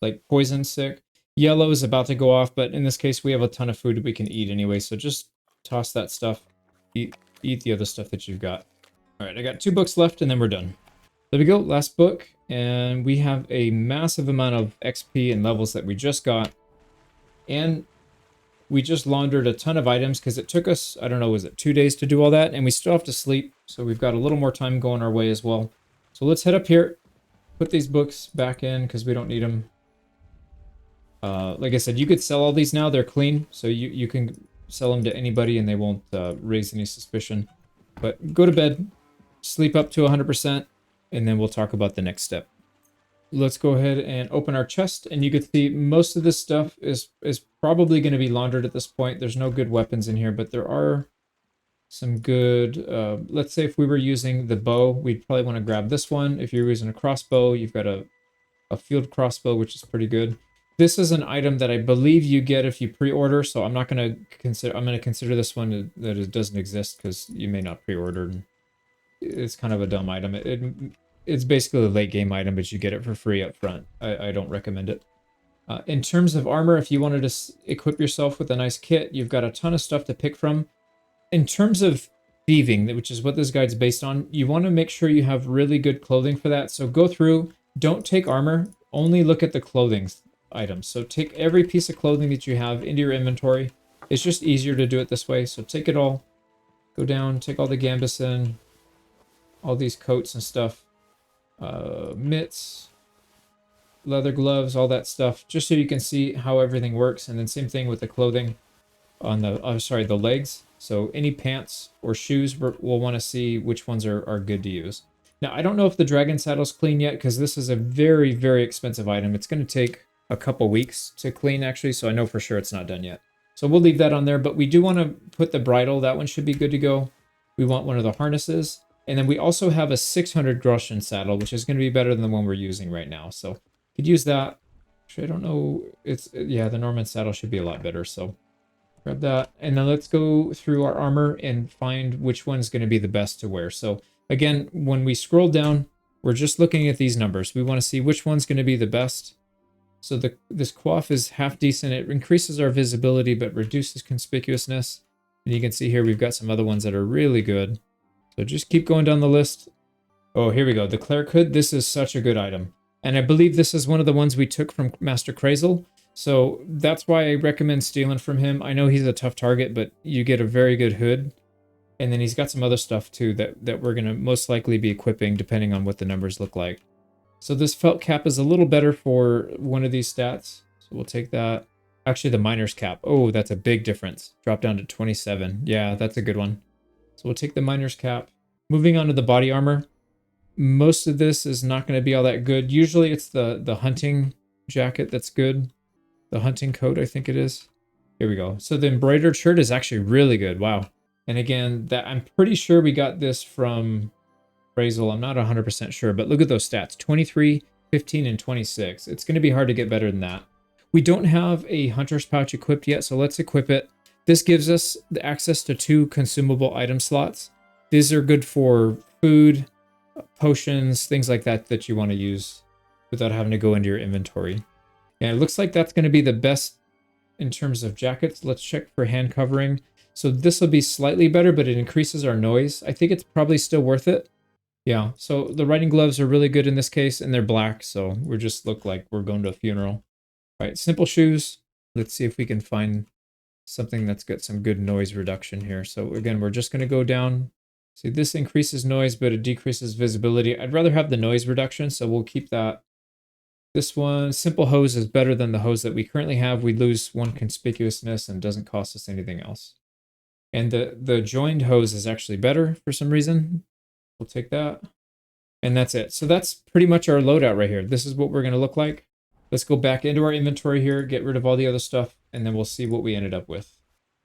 like poison sick. Yellow is about to go off, but in this case, we have a ton of food we can eat anyway, so just toss that stuff. Eat the other stuff that you've got. All right, I got 2 books left, and then we're done. There we go, last book, and we have a massive amount of XP and levels that we just got, and we just laundered a ton of items because it took us, I don't know, was it 2 days to do all that, and we still have to sleep, so we've got a little more time going our way as well. So let's head up here. Put these books back in because we don't need them. Like I said, you could sell all these now. They're clean, so you can sell them to anybody and they won't raise any suspicion. But go to bed, sleep up to 100%, and then we'll talk about the next step. Let's go ahead and open our chest, and you can see most of this stuff is probably going to be laundered at this point. There's no good weapons in here, but there are some good, let's say if we were using the bow, we'd probably want to grab this one. If you're using a crossbow, you've got a field crossbow, which is pretty good. This is an item that I believe you get if you pre-order, so I'm not going to consider. I'm going to consider this one that it doesn't exist because you may not pre-order. It's kind of a dumb item. It's basically a late game item, but you get it for free up front. I don't recommend it. In terms of armor, if you wanted to equip yourself with a nice kit, you've got a ton of stuff to pick from. In terms of thieving, which is what this guide's based on, you want to make sure you have really good clothing for that. So go through, don't take armor, only look at the clothing items. So take every piece of clothing that you have into your inventory. It's just easier to do it this way. So take it all, go down, take all the gambeson, all these coats and stuff, mitts, leather gloves, all that stuff, just so you can see how everything works. And then same thing with the clothing on the, the legs. So any pants or shoes, we'll want to see which ones are good to use. Now, I don't know if the dragon saddle's clean yet, because this is a very, very expensive item. It's going to take a couple weeks to clean, actually, so I know for sure it's not done yet. So we'll leave that on there, but we do want to put the bridle. That one should be good to go. We want one of the harnesses. And then we also have a 600 groschen saddle, which is going to be better than the one we're using right now. So could use that. Actually, I don't know. Yeah, the Norman saddle should be a lot better. So grab that. And then let's go through our armor and find which one's going to be the best to wear. So again, when we scroll down, we're just looking at these numbers. We want to see which one's going to be the best. So this coif is half decent. It increases our visibility, but reduces conspicuousness. And you can see here, we've got some other ones that are really good. So just keep going down the list. Oh, here we go. The cleric hood. This is such a good item. And I believe this is one of the ones we took from Master Krazel. So that's why I recommend stealing from him. I know he's a tough target, but you get a very good hood. And then he's got some other stuff too that we're going to most likely be equipping depending on what the numbers look like. So this felt cap is a little better for one of these stats. So we'll take that. Actually, the miner's cap. Oh, that's a big difference. Drop down to 27. Yeah, that's a good one. So we'll take the miner's cap. Moving on to the body armor. Most of this is not going to be all that good. Usually it's the hunting jacket that's good. The hunting coat, I think it is. Here we go. So the embroidered shirt is actually really good. Wow. And again, that I'm pretty sure we got this from Brazel. I'm not 100% sure, but look at those stats. 23, 15, and 26. It's going to be hard to get better than that. We don't have a hunter's pouch equipped yet, so let's equip it. This gives us the access to 2 consumable item slots. These are good for food, potions, things like that that you want to use without having to go into your inventory. And it looks like that's going to be the best in terms of jackets. Let's check for hand covering. So this will be slightly better, but it increases our noise. I think it's probably still worth it. Yeah, so the riding gloves are really good in this case, and they're black, so we just look like we're going to a funeral. All right, simple shoes. Let's see if we can find something that's got some good noise reduction here. So again, we're just going to go down. See, this increases noise, but it decreases visibility. I'd rather have the noise reduction, so we'll keep that. This one, simple hose, is better than the hose that we currently have. We lose 1 conspicuousness and doesn't cost us anything else. And the joined hose is actually better for some reason. We'll take that. And that's it. So that's pretty much our loadout right here. This is what we're going to look like. Let's go back into our inventory here, get rid of all the other stuff, and then we'll see what we ended up with.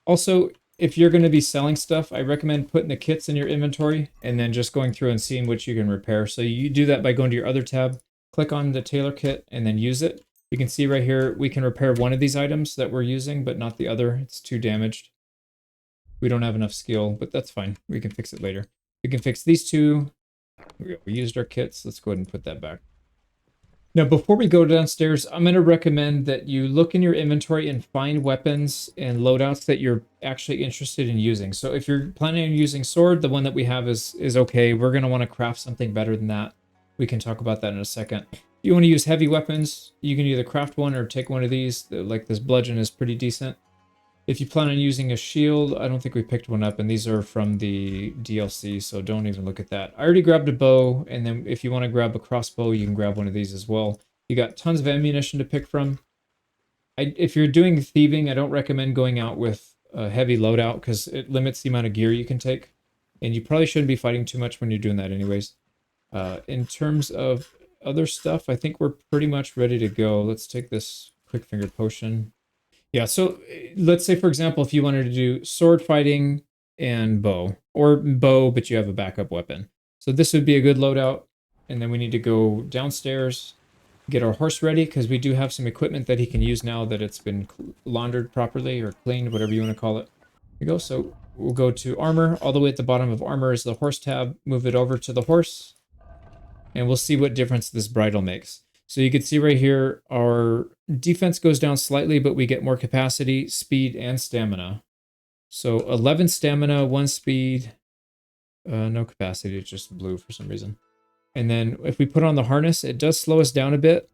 Also, if you're going to be selling stuff, I recommend putting the kits in your inventory and then just going through and seeing what you can repair. So you do that by going to your other tab, click on the tailor kit, and then use it. You can see right here, we can repair one of these items that we're using, but not the other. It's too damaged. We don't have enough skill, but that's fine. We can fix it later. We can fix these 2. We used our kits. Let's go ahead and put that back. Now, before we go downstairs, I'm going to recommend that you look in your inventory and find weapons and loadouts that you're actually interested in using. So if you're planning on using sword, the one that we have is okay. We're going to want to craft something better than that. We can talk about that in a second. If you want to use heavy weapons, you can either craft one or take one of these. Like this bludgeon is pretty decent. If you plan on using a shield, I don't think we picked one up, and these are from the DLC, so don't even look at that. I already grabbed a bow, and then if you want to grab a crossbow, you can grab one of these as well. You got tons of ammunition to pick from. If you're doing thieving, I don't recommend going out with a heavy loadout, because it limits the amount of gear you can take, and you probably shouldn't be fighting too much when you're doing that anyways. In terms of other stuff, I think we're pretty much ready to go. Let's take this quick finger potion. Yeah, so let's say, for example, if you wanted to do sword fighting and bow, or bow, but you have a backup weapon. So this would be a good loadout. And then we need to go downstairs Get our horse ready, because we do have some equipment that he can use now that it's been laundered properly, or cleaned, whatever you want to call it. Here we go. So we'll go to armor. All the way at the bottom of armor is the horse tab. Move it over to the horse, and we'll see what difference this bridle makes. So you can see right here, our defense goes down slightly, but we get more capacity, speed, and stamina. So 11 stamina, 1 speed, no capacity, it's just blue for some reason. And then if we put on the harness, it does slow us down a bit,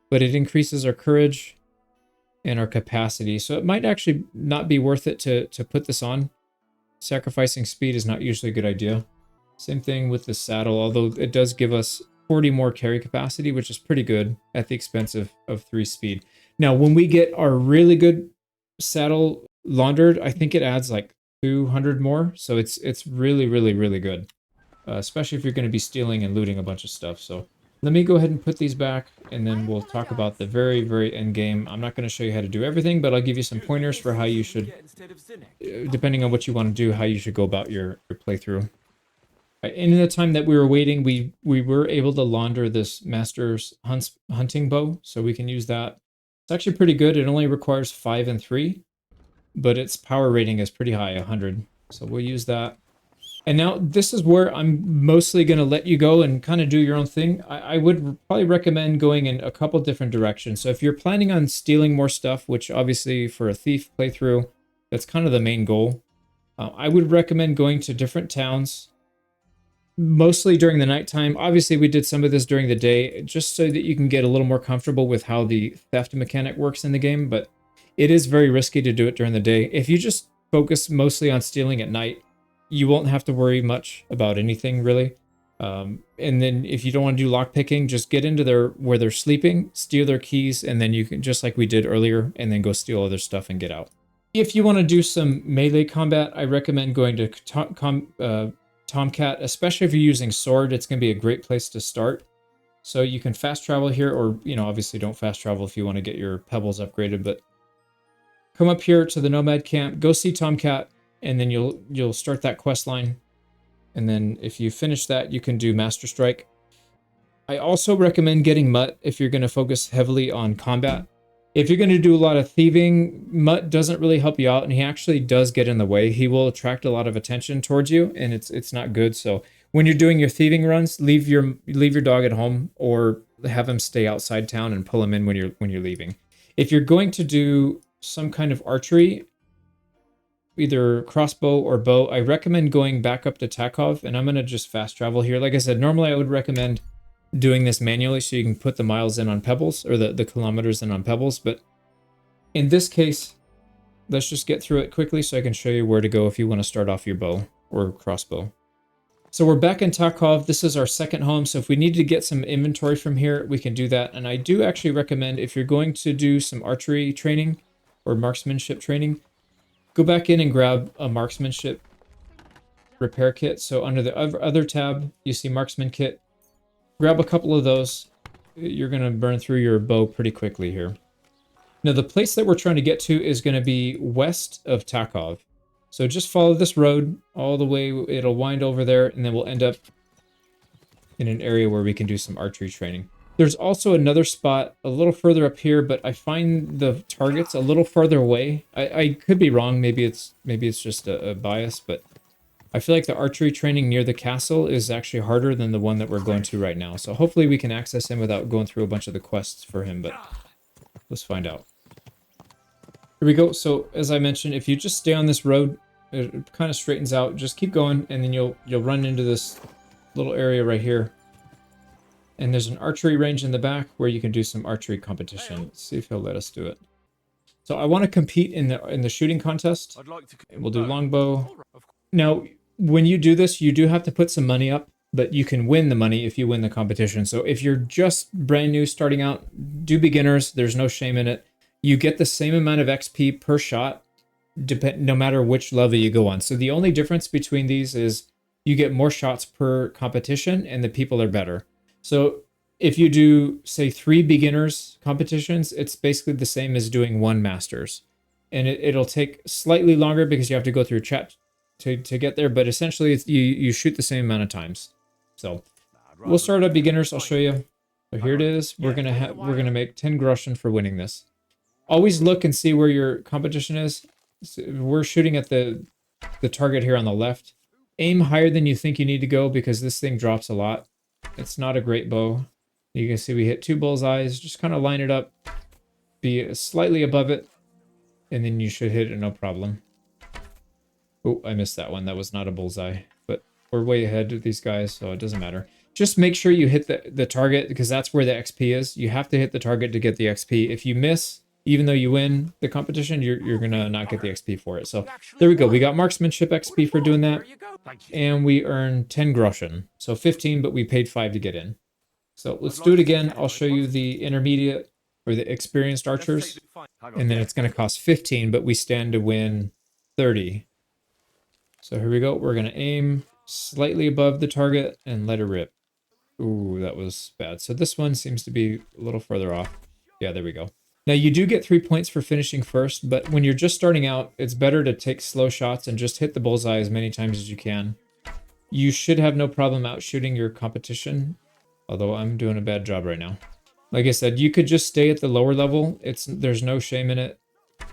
but it increases our courage and our capacity. So it might actually not be worth it to put this on. Sacrificing speed is not usually a good idea. Same thing with the saddle, although it does give us 40 more carry capacity, which is pretty good at the expense of 3 speed. Now, when we get our really good saddle laundered, I think it adds like 200 more. So it's really, really, really good. Especially if you're going to be stealing and looting a bunch of stuff. So let me go ahead and put these back, and then we'll talk about the very, very end game. I'm not going to show you how to do everything, but I'll give you some pointers for how you should, depending on what you want to do, how you should go about your playthrough. In the time that we were waiting, we were able to launder this Master's hunting bow, so we can use that. It's actually pretty good. It only requires 5 and 3, but its power rating is pretty high, 100. So we'll use that. And now this is where I'm mostly going to let you go and kind of do your own thing. I would probably recommend going in a couple different directions. So if you're planning on stealing more stuff, which obviously for a thief playthrough, that's kind of the main goal. I would recommend going to different towns, mostly during the nighttime. Obviously, we did some of this during the day, just so that you can get a little more comfortable with how the theft mechanic works in the game. But it is very risky to do it during the day. If you just focus mostly on stealing at night, you won't have to worry much about anything, really. And then if you don't want to do lockpicking, just get into where they're sleeping, steal their keys, and then you can, just like we did earlier, and then go steal other stuff and get out. If you want to do some melee combat, I recommend going to Tomcat, especially if you're using sword. It's going to be a great place to start. So you can fast travel here, or, obviously don't fast travel if you want to get your pebbles upgraded, but come up here to the Nomad camp, go see Tomcat, and then you'll start that quest line. And then if you finish that, you can do Master Strike. I also recommend getting Mutt if you're going to focus heavily on combat. If you're going to do a lot of thieving, Mutt doesn't really help you out, and he actually does get in the way. He will attract a lot of attention towards you, and it's not good. So when you're doing your thieving runs, leave your dog at home, or have him stay outside town and pull him in when you're leaving. If you're going to do some kind of archery, either crossbow or bow, I recommend going back up to Takov, and I'm going to just fast travel here. Like I said, normally I would recommend doing this manually so you can put the miles in on pebbles, or the kilometers in on pebbles, but in this case, let's just get through it quickly so I can show you where to go if you want to start off your bow or crossbow. So we're back in Takov. This is our second home, so if we need to get some inventory from here, we can do that. And I do actually recommend, if you're going to do some archery training or marksmanship training, go back in and grab a marksmanship repair kit. So under the other tab, you see marksman kit. Grab a couple of those. You're going to burn through your bow pretty quickly here. Now the place that we're trying to get to is going to be west of Takov. So just follow this road all the way. It'll wind over there, and then we'll end up in an area where we can do some archery training. There's also another spot a little further up here, but I find the targets a little farther away. I could be wrong. Maybe it's just a bias, but I feel like the archery training near the castle is actually harder than the one that we're going to right now. So hopefully we can access him without going through a bunch of the quests for him, but let's find out. Here we go. So as I mentioned, if you just stay on this road, it kind of straightens out. Just keep going, and then you'll run into this little area right here. And there's an archery range in the back where you can do some archery competition. Let's see if he'll let us do it. So I want to compete in the shooting contest. And we'll do longbow. Now, when you do this, you do have to put some money up, but you can win the money if you win the competition. So if you're just brand new starting out, do beginners. There's no shame in it. You get the same amount of XP per shot, no matter which level you go on. So the only difference between these is you get more shots per competition, and the people are better. So if you do, say, 3 beginners competitions, it's basically the same as doing 1 masters. And it'll take slightly longer because you have to go through chat to get there, but essentially you shoot the same amount of times. So we'll start at beginners. I'll show you. So here it is. We're gonna make 10 groschen for winning this. Always look and see where your competition is. So we're shooting at the target here on the left. Aim higher than you think you need to go because this thing drops a lot. It's not a great bow. You can see we hit 2 bullseyes. Just kind of line it up, be slightly above it, and then you should hit it no problem. Oh, I missed that one. That was not a bullseye, but we're way ahead of these guys, so it doesn't matter. Just make sure you hit the target because that's where the XP is. You have to hit the target to get the XP. If you miss, even though you win the competition, you're gonna not get the XP for it. So there we go. We got marksmanship XP for doing that, and we earned 10 groschen. So 15, but we paid 5 to get in. So let's do it again. I'll show you the intermediate or the experienced archers, and then it's gonna cost 15, but we stand to win 30. So here we go. We're gonna aim slightly above the target and let it rip. Ooh, that was bad. So this one seems to be a little further off. Yeah, there we go. Now you do get 3 points for finishing first, but when you're just starting out, it's better to take slow shots and just hit the bullseye as many times as you can. You should have no problem out shooting your competition, although I'm doing a bad job right now. Like I said, you could just stay at the lower level. There's no shame in it,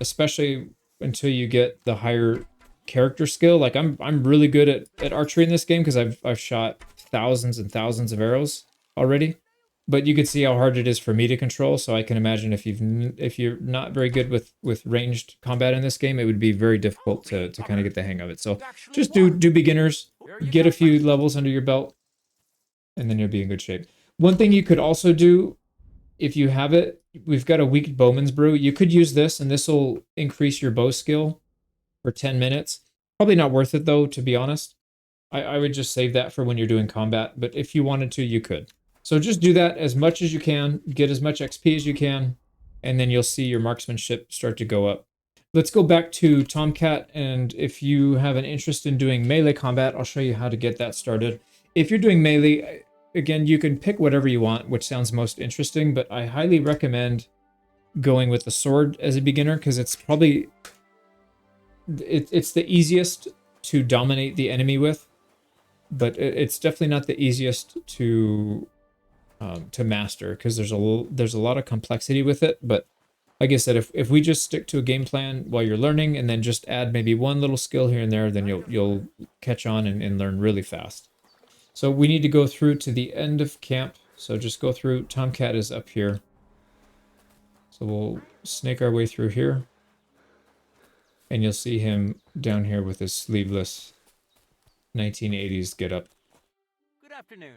especially until you get the higher character skill. Like I'm really good at archery in this game because I've shot thousands and thousands of arrows already. But you can see how hard it is for me to control. So I can imagine if you're not very good with ranged combat in this game, it would be very difficult to kind of get the hang of it. So just do beginners, get a few levels under your belt, and then you'll be in good shape. One thing you could also do, if you have it, we've got a weak bowman's brew. You could use this, and this will increase your bow skill for 10 minutes. Probably not worth it though, to be honest. I would just save that for when you're doing combat, but if you wanted to, you could. So just do that as much as you can, get as much XP as you can, and then you'll see your marksmanship start to go up. Let's go back to Tomcat, and if you have an interest in doing melee combat, I'll show you how to get that started. If you're doing melee, again, you can pick whatever you want, which sounds most interesting, but I highly recommend going with the sword as a beginner, because it's probably... It's the easiest to dominate the enemy with, but it's definitely not the easiest to master, because there's a lot of complexity with it. But like I said, if we just stick to a game plan while you're learning, and then just add maybe one little skill here and there, then you'll catch on and learn really fast. So we need to go through to the end of camp. So just go through. Tomcat is up here. So we'll snake our way through here. And you'll see him down here with his sleeveless 1980s getup. Good afternoon.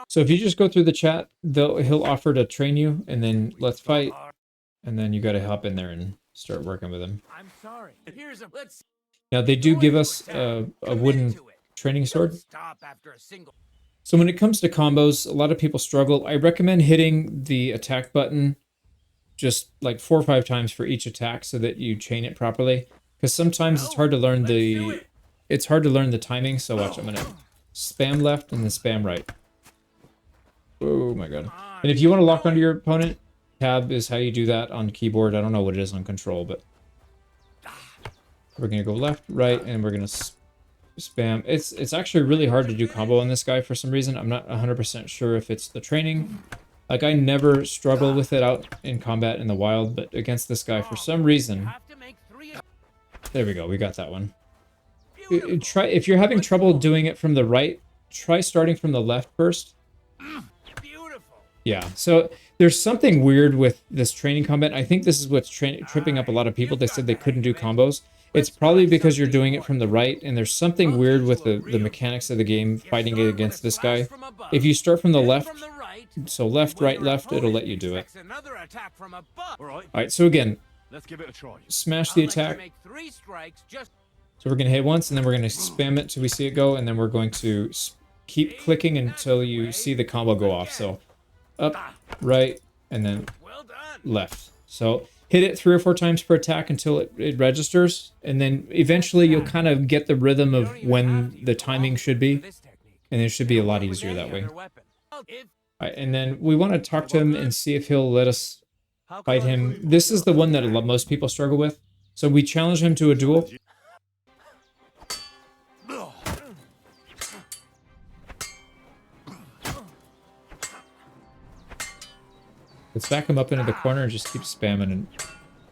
So if you just go through the chat, he'll offer to train you, and then let's fight. And then you got to hop in there and start working with him. I'm sorry. Here's a let's Now they do give us a wooden training sword. stop after a single. So when it comes to combos, a lot of people struggle. I recommend hitting the attack button just like 4 or 5 times for each attack so that you chain it properly. Because sometimes it's hard to learn the timing. So watch, I'm gonna spam left and then spam right. Oh my god. And if you want to lock onto your opponent, tab is how you do that on keyboard. I don't know what it is on control, but we're gonna go left, right, and we're gonna spam. It's actually really hard to do combo on this guy for some reason. I'm not 100% sure if it's the training. Like I never struggle with it out in combat in the wild, but against this guy for some reason. There we go, we got that one. Try, if you're having trouble doing it from the right, try starting from the left first. Yeah, so there's something weird with this training combat. I think this is what's tripping up a lot of people. They said they couldn't do combos. It's probably because you're doing it from the right, and there's something weird with the mechanics of the game fighting against this guy. If you start from the left, so left, right, left, it'll let you do it. Alright, so again, Let's give it a try. smash the attack. So we're going to hit once, and then we're going to spam it till we see it go, and then we're going to keep clicking until you see the combo go off. So up, right, and then left. So hit it 3 or 4 times per attack until it registers, and then eventually you'll kind of get the rhythm of when the timing should be, and it should be a lot easier that way. Alright, and then we want to talk to him and see if he'll let us fight him. This is the one that most people struggle with. So we challenge him to a duel. Let's back him up into the corner and just keep spamming and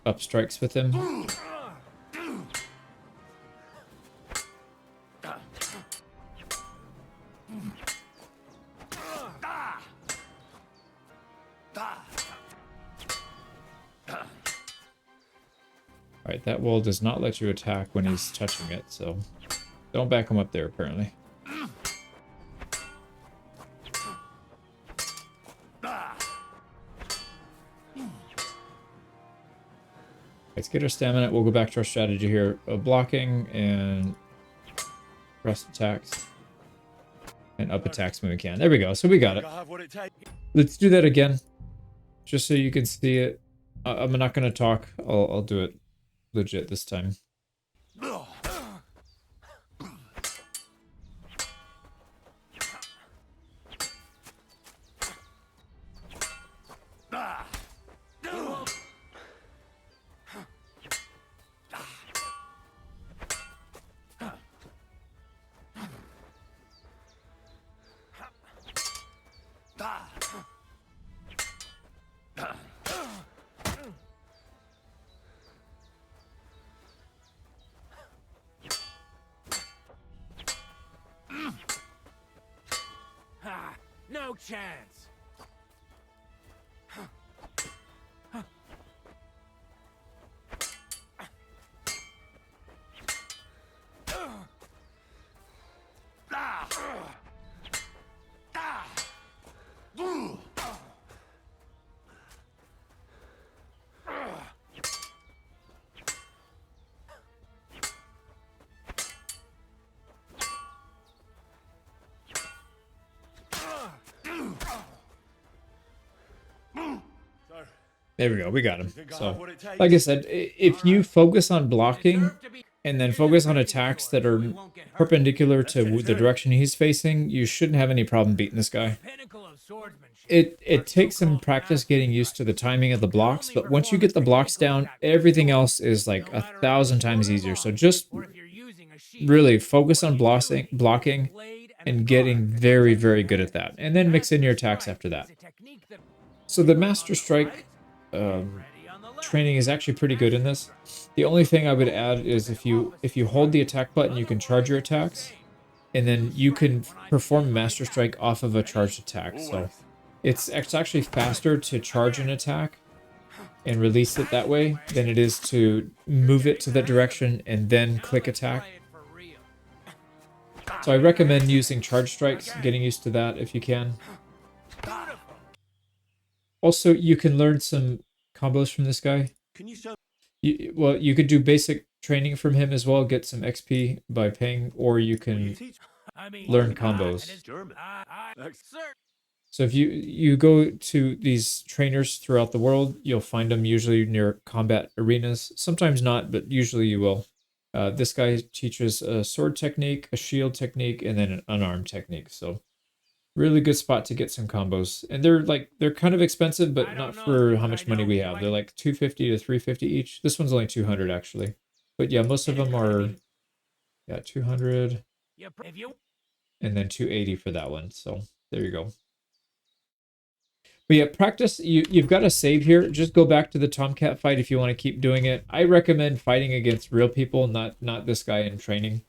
up strikes with him. Alright, that wall does not let you attack when he's touching it, so don't back him up there, apparently. Let's get our stamina. We'll go back to our strategy here of blocking and rest attacks and up attacks when we can. There we go. So we got it. Let's do that again, just so you can see it. I'm not going to talk. I'll do it legit this time. No chance. There we go, we got him. So, like I said, if you focus on blocking and then focus on attacks that are perpendicular to the direction he's facing, you shouldn't have any problem beating this guy. It takes some practice getting used to the timing of the blocks, but once you get the blocks down, everything else is like 1,000 times easier. So just really focus on blocking and getting very, very good at that. And then mix in your attacks after that. So the Master Strike training is actually pretty good in this. The only thing I would add is if you hold the attack button, you can charge your attacks, and then you can perform Master Strike off of a charged attack. So it's actually faster to charge an attack and release it that way than it is to move it to that direction and then click attack. So I recommend using charge strikes, getting used to that if you can. Also, you can learn some combos from this guy. Can you show? Well, you could do basic training from him as well, get some XP by paying, or you can learn combos. German. So if you go to these trainers throughout the world, you'll find them usually near combat arenas. Sometimes not, but usually you will. This guy teaches a sword technique, a shield technique, and then an unarmed technique. So really good spot to get some combos. And they're kind of expensive, but not for how much money we have. They're like $250 to $350 each. This one's only $200 actually. But yeah, most of them are 200 and then $280 for that one. So there you go. But yeah, practice. You've got to save here. Just go back to the Tomcat fight if you want to keep doing it. I recommend fighting against real people, not this guy in training.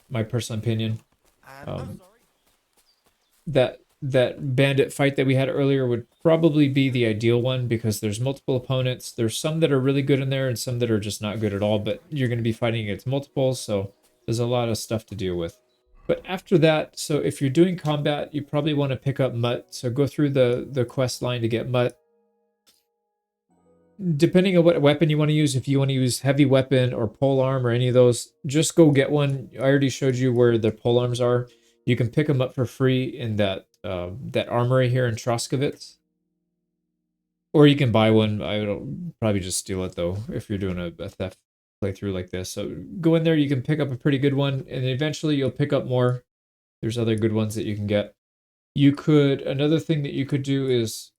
My personal opinion. That bandit fight that we had earlier would probably be the ideal one because there's multiple opponents. There's some that are really good in there and some that are just not good at all, but you're going to be fighting against multiples, so there's a lot of stuff to deal with. But after that, so if you're doing combat, you probably want to pick up Mutt. So go through the quest line to get Mutt. Depending on what weapon you want to use, if you want to use heavy weapon or polearm or any of those, just go get one. I already showed you where the polearms are. You can pick them up for free in that armory here in Troskowitz. Or you can buy one. I would probably just steal it though if you're doing a theft playthrough like this. So go in there, you can pick up a pretty good one, and eventually you'll pick up more. There's other good ones that you can get. Another thing that you could do is,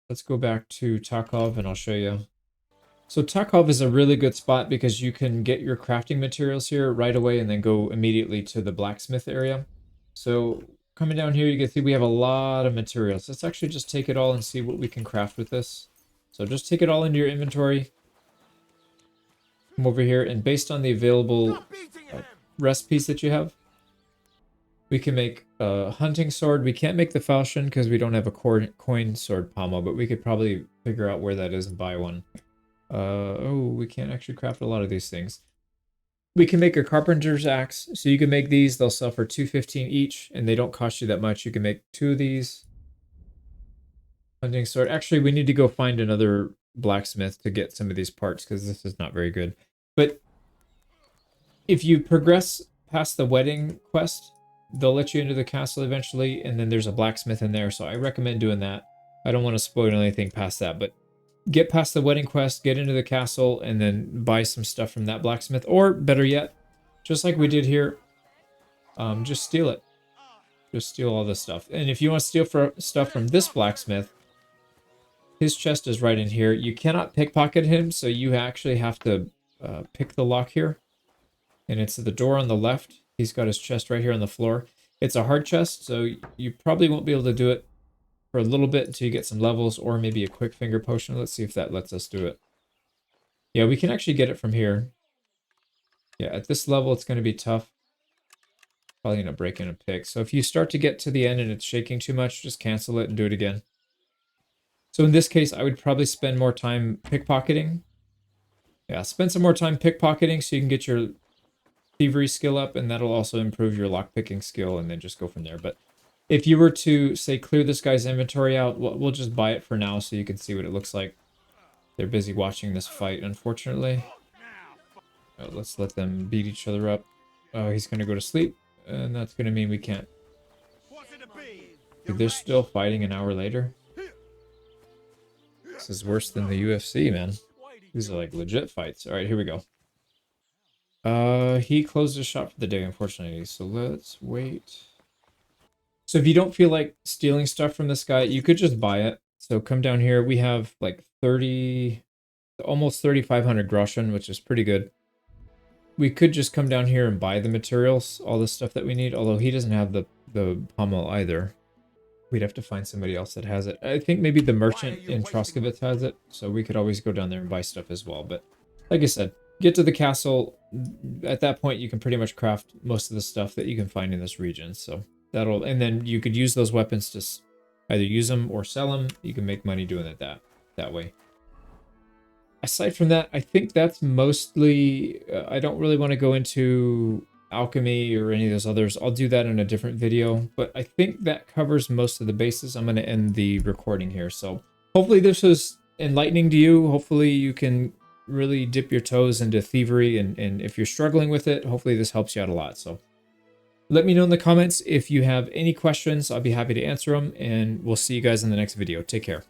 let's go back to Takov and I'll show you. So Takov is a really good spot because you can get your crafting materials here right away and then go immediately to the blacksmith area. So coming down here, you can see we have a lot of materials. Let's actually just take it all and see what we can craft with this. So just take it all into your inventory. Come over here, and based on the available recipes that you have, we can make a hunting sword. We can't make the falchion because we don't have a coin sword pommel, but we could probably figure out where that is and buy one. Oh, we can't actually craft a lot of these things. We can make a carpenter's axe. So you can make these. They'll sell for $2.15 each, and they don't cost you that much. You can make 2 of these. Hunting sword. Actually, we need to go find another blacksmith to get some of these parts because this is not very good. But if you progress past the wedding quest, they'll let you into the castle eventually, and then there's a blacksmith in there, so I recommend doing that. I don't want to spoil anything past that, but get past the wedding quest, get into the castle, and then buy some stuff from that blacksmith. Or, better yet, just like we did here, just steal it. Just steal all this stuff. And if you want to steal stuff from this blacksmith, his chest is right in here. You cannot pickpocket him, so you actually have to pick the lock here. And it's the door on the left. He's got his chest right here on the floor. It's a hard chest, so you probably won't be able to do it for a little bit until you get some levels, or maybe a quick finger potion. Let's see if that lets us do it. Yeah, we can actually get it from here. Yeah, at this level, it's going to be tough. Probably going to break in a pick. So if you start to get to the end and it's shaking too much, just cancel it and do it again. So in this case, I would probably spend more time pickpocketing. Yeah, spend some more time pickpocketing so you can get your thievery skill up, and that'll also improve your lockpicking skill, and then just go from there. But if you were to, say, clear this guy's inventory out, we'll just buy it for now so you can see what it looks like. They're busy watching this fight, unfortunately. Let's let them beat each other up. Oh, he's going to go to sleep, and that's going to mean we can't. Dude, they're still fighting an hour later. This is worse than the UFC, man. These are like legit fights. All right, here we go. He closed his shop for the day, unfortunately, so let's wait. So if you don't feel like stealing stuff from this guy, you could just buy it. So come down here. We have like 30, almost 3,500 groschen, which is pretty good. We could just come down here and buy the materials, all the stuff that we need, although he doesn't have the pommel either. We'd have to find somebody else that has it. I think maybe the merchant in Troskowitz has it, so we could always go down there and buy stuff as well. But like I said, get to the castle. At that point, you can pretty much craft most of the stuff that you can find in this region. So that'll, and then you could use those weapons to either use them or sell them. You can make money doing it that way. Aside from that, I think that's mostly, I don't really want to go into alchemy or any of those others. I'll do that in a different video, but I think that covers most of the bases. I'm going to end the recording here. So hopefully this was enlightening to you. Hopefully you can really dip your toes into thievery, and if you're struggling with it, hopefully this helps you out a lot. So let me know in the comments if you have any questions. I'll be happy to answer them, and we'll see you guys in the next video. Take care.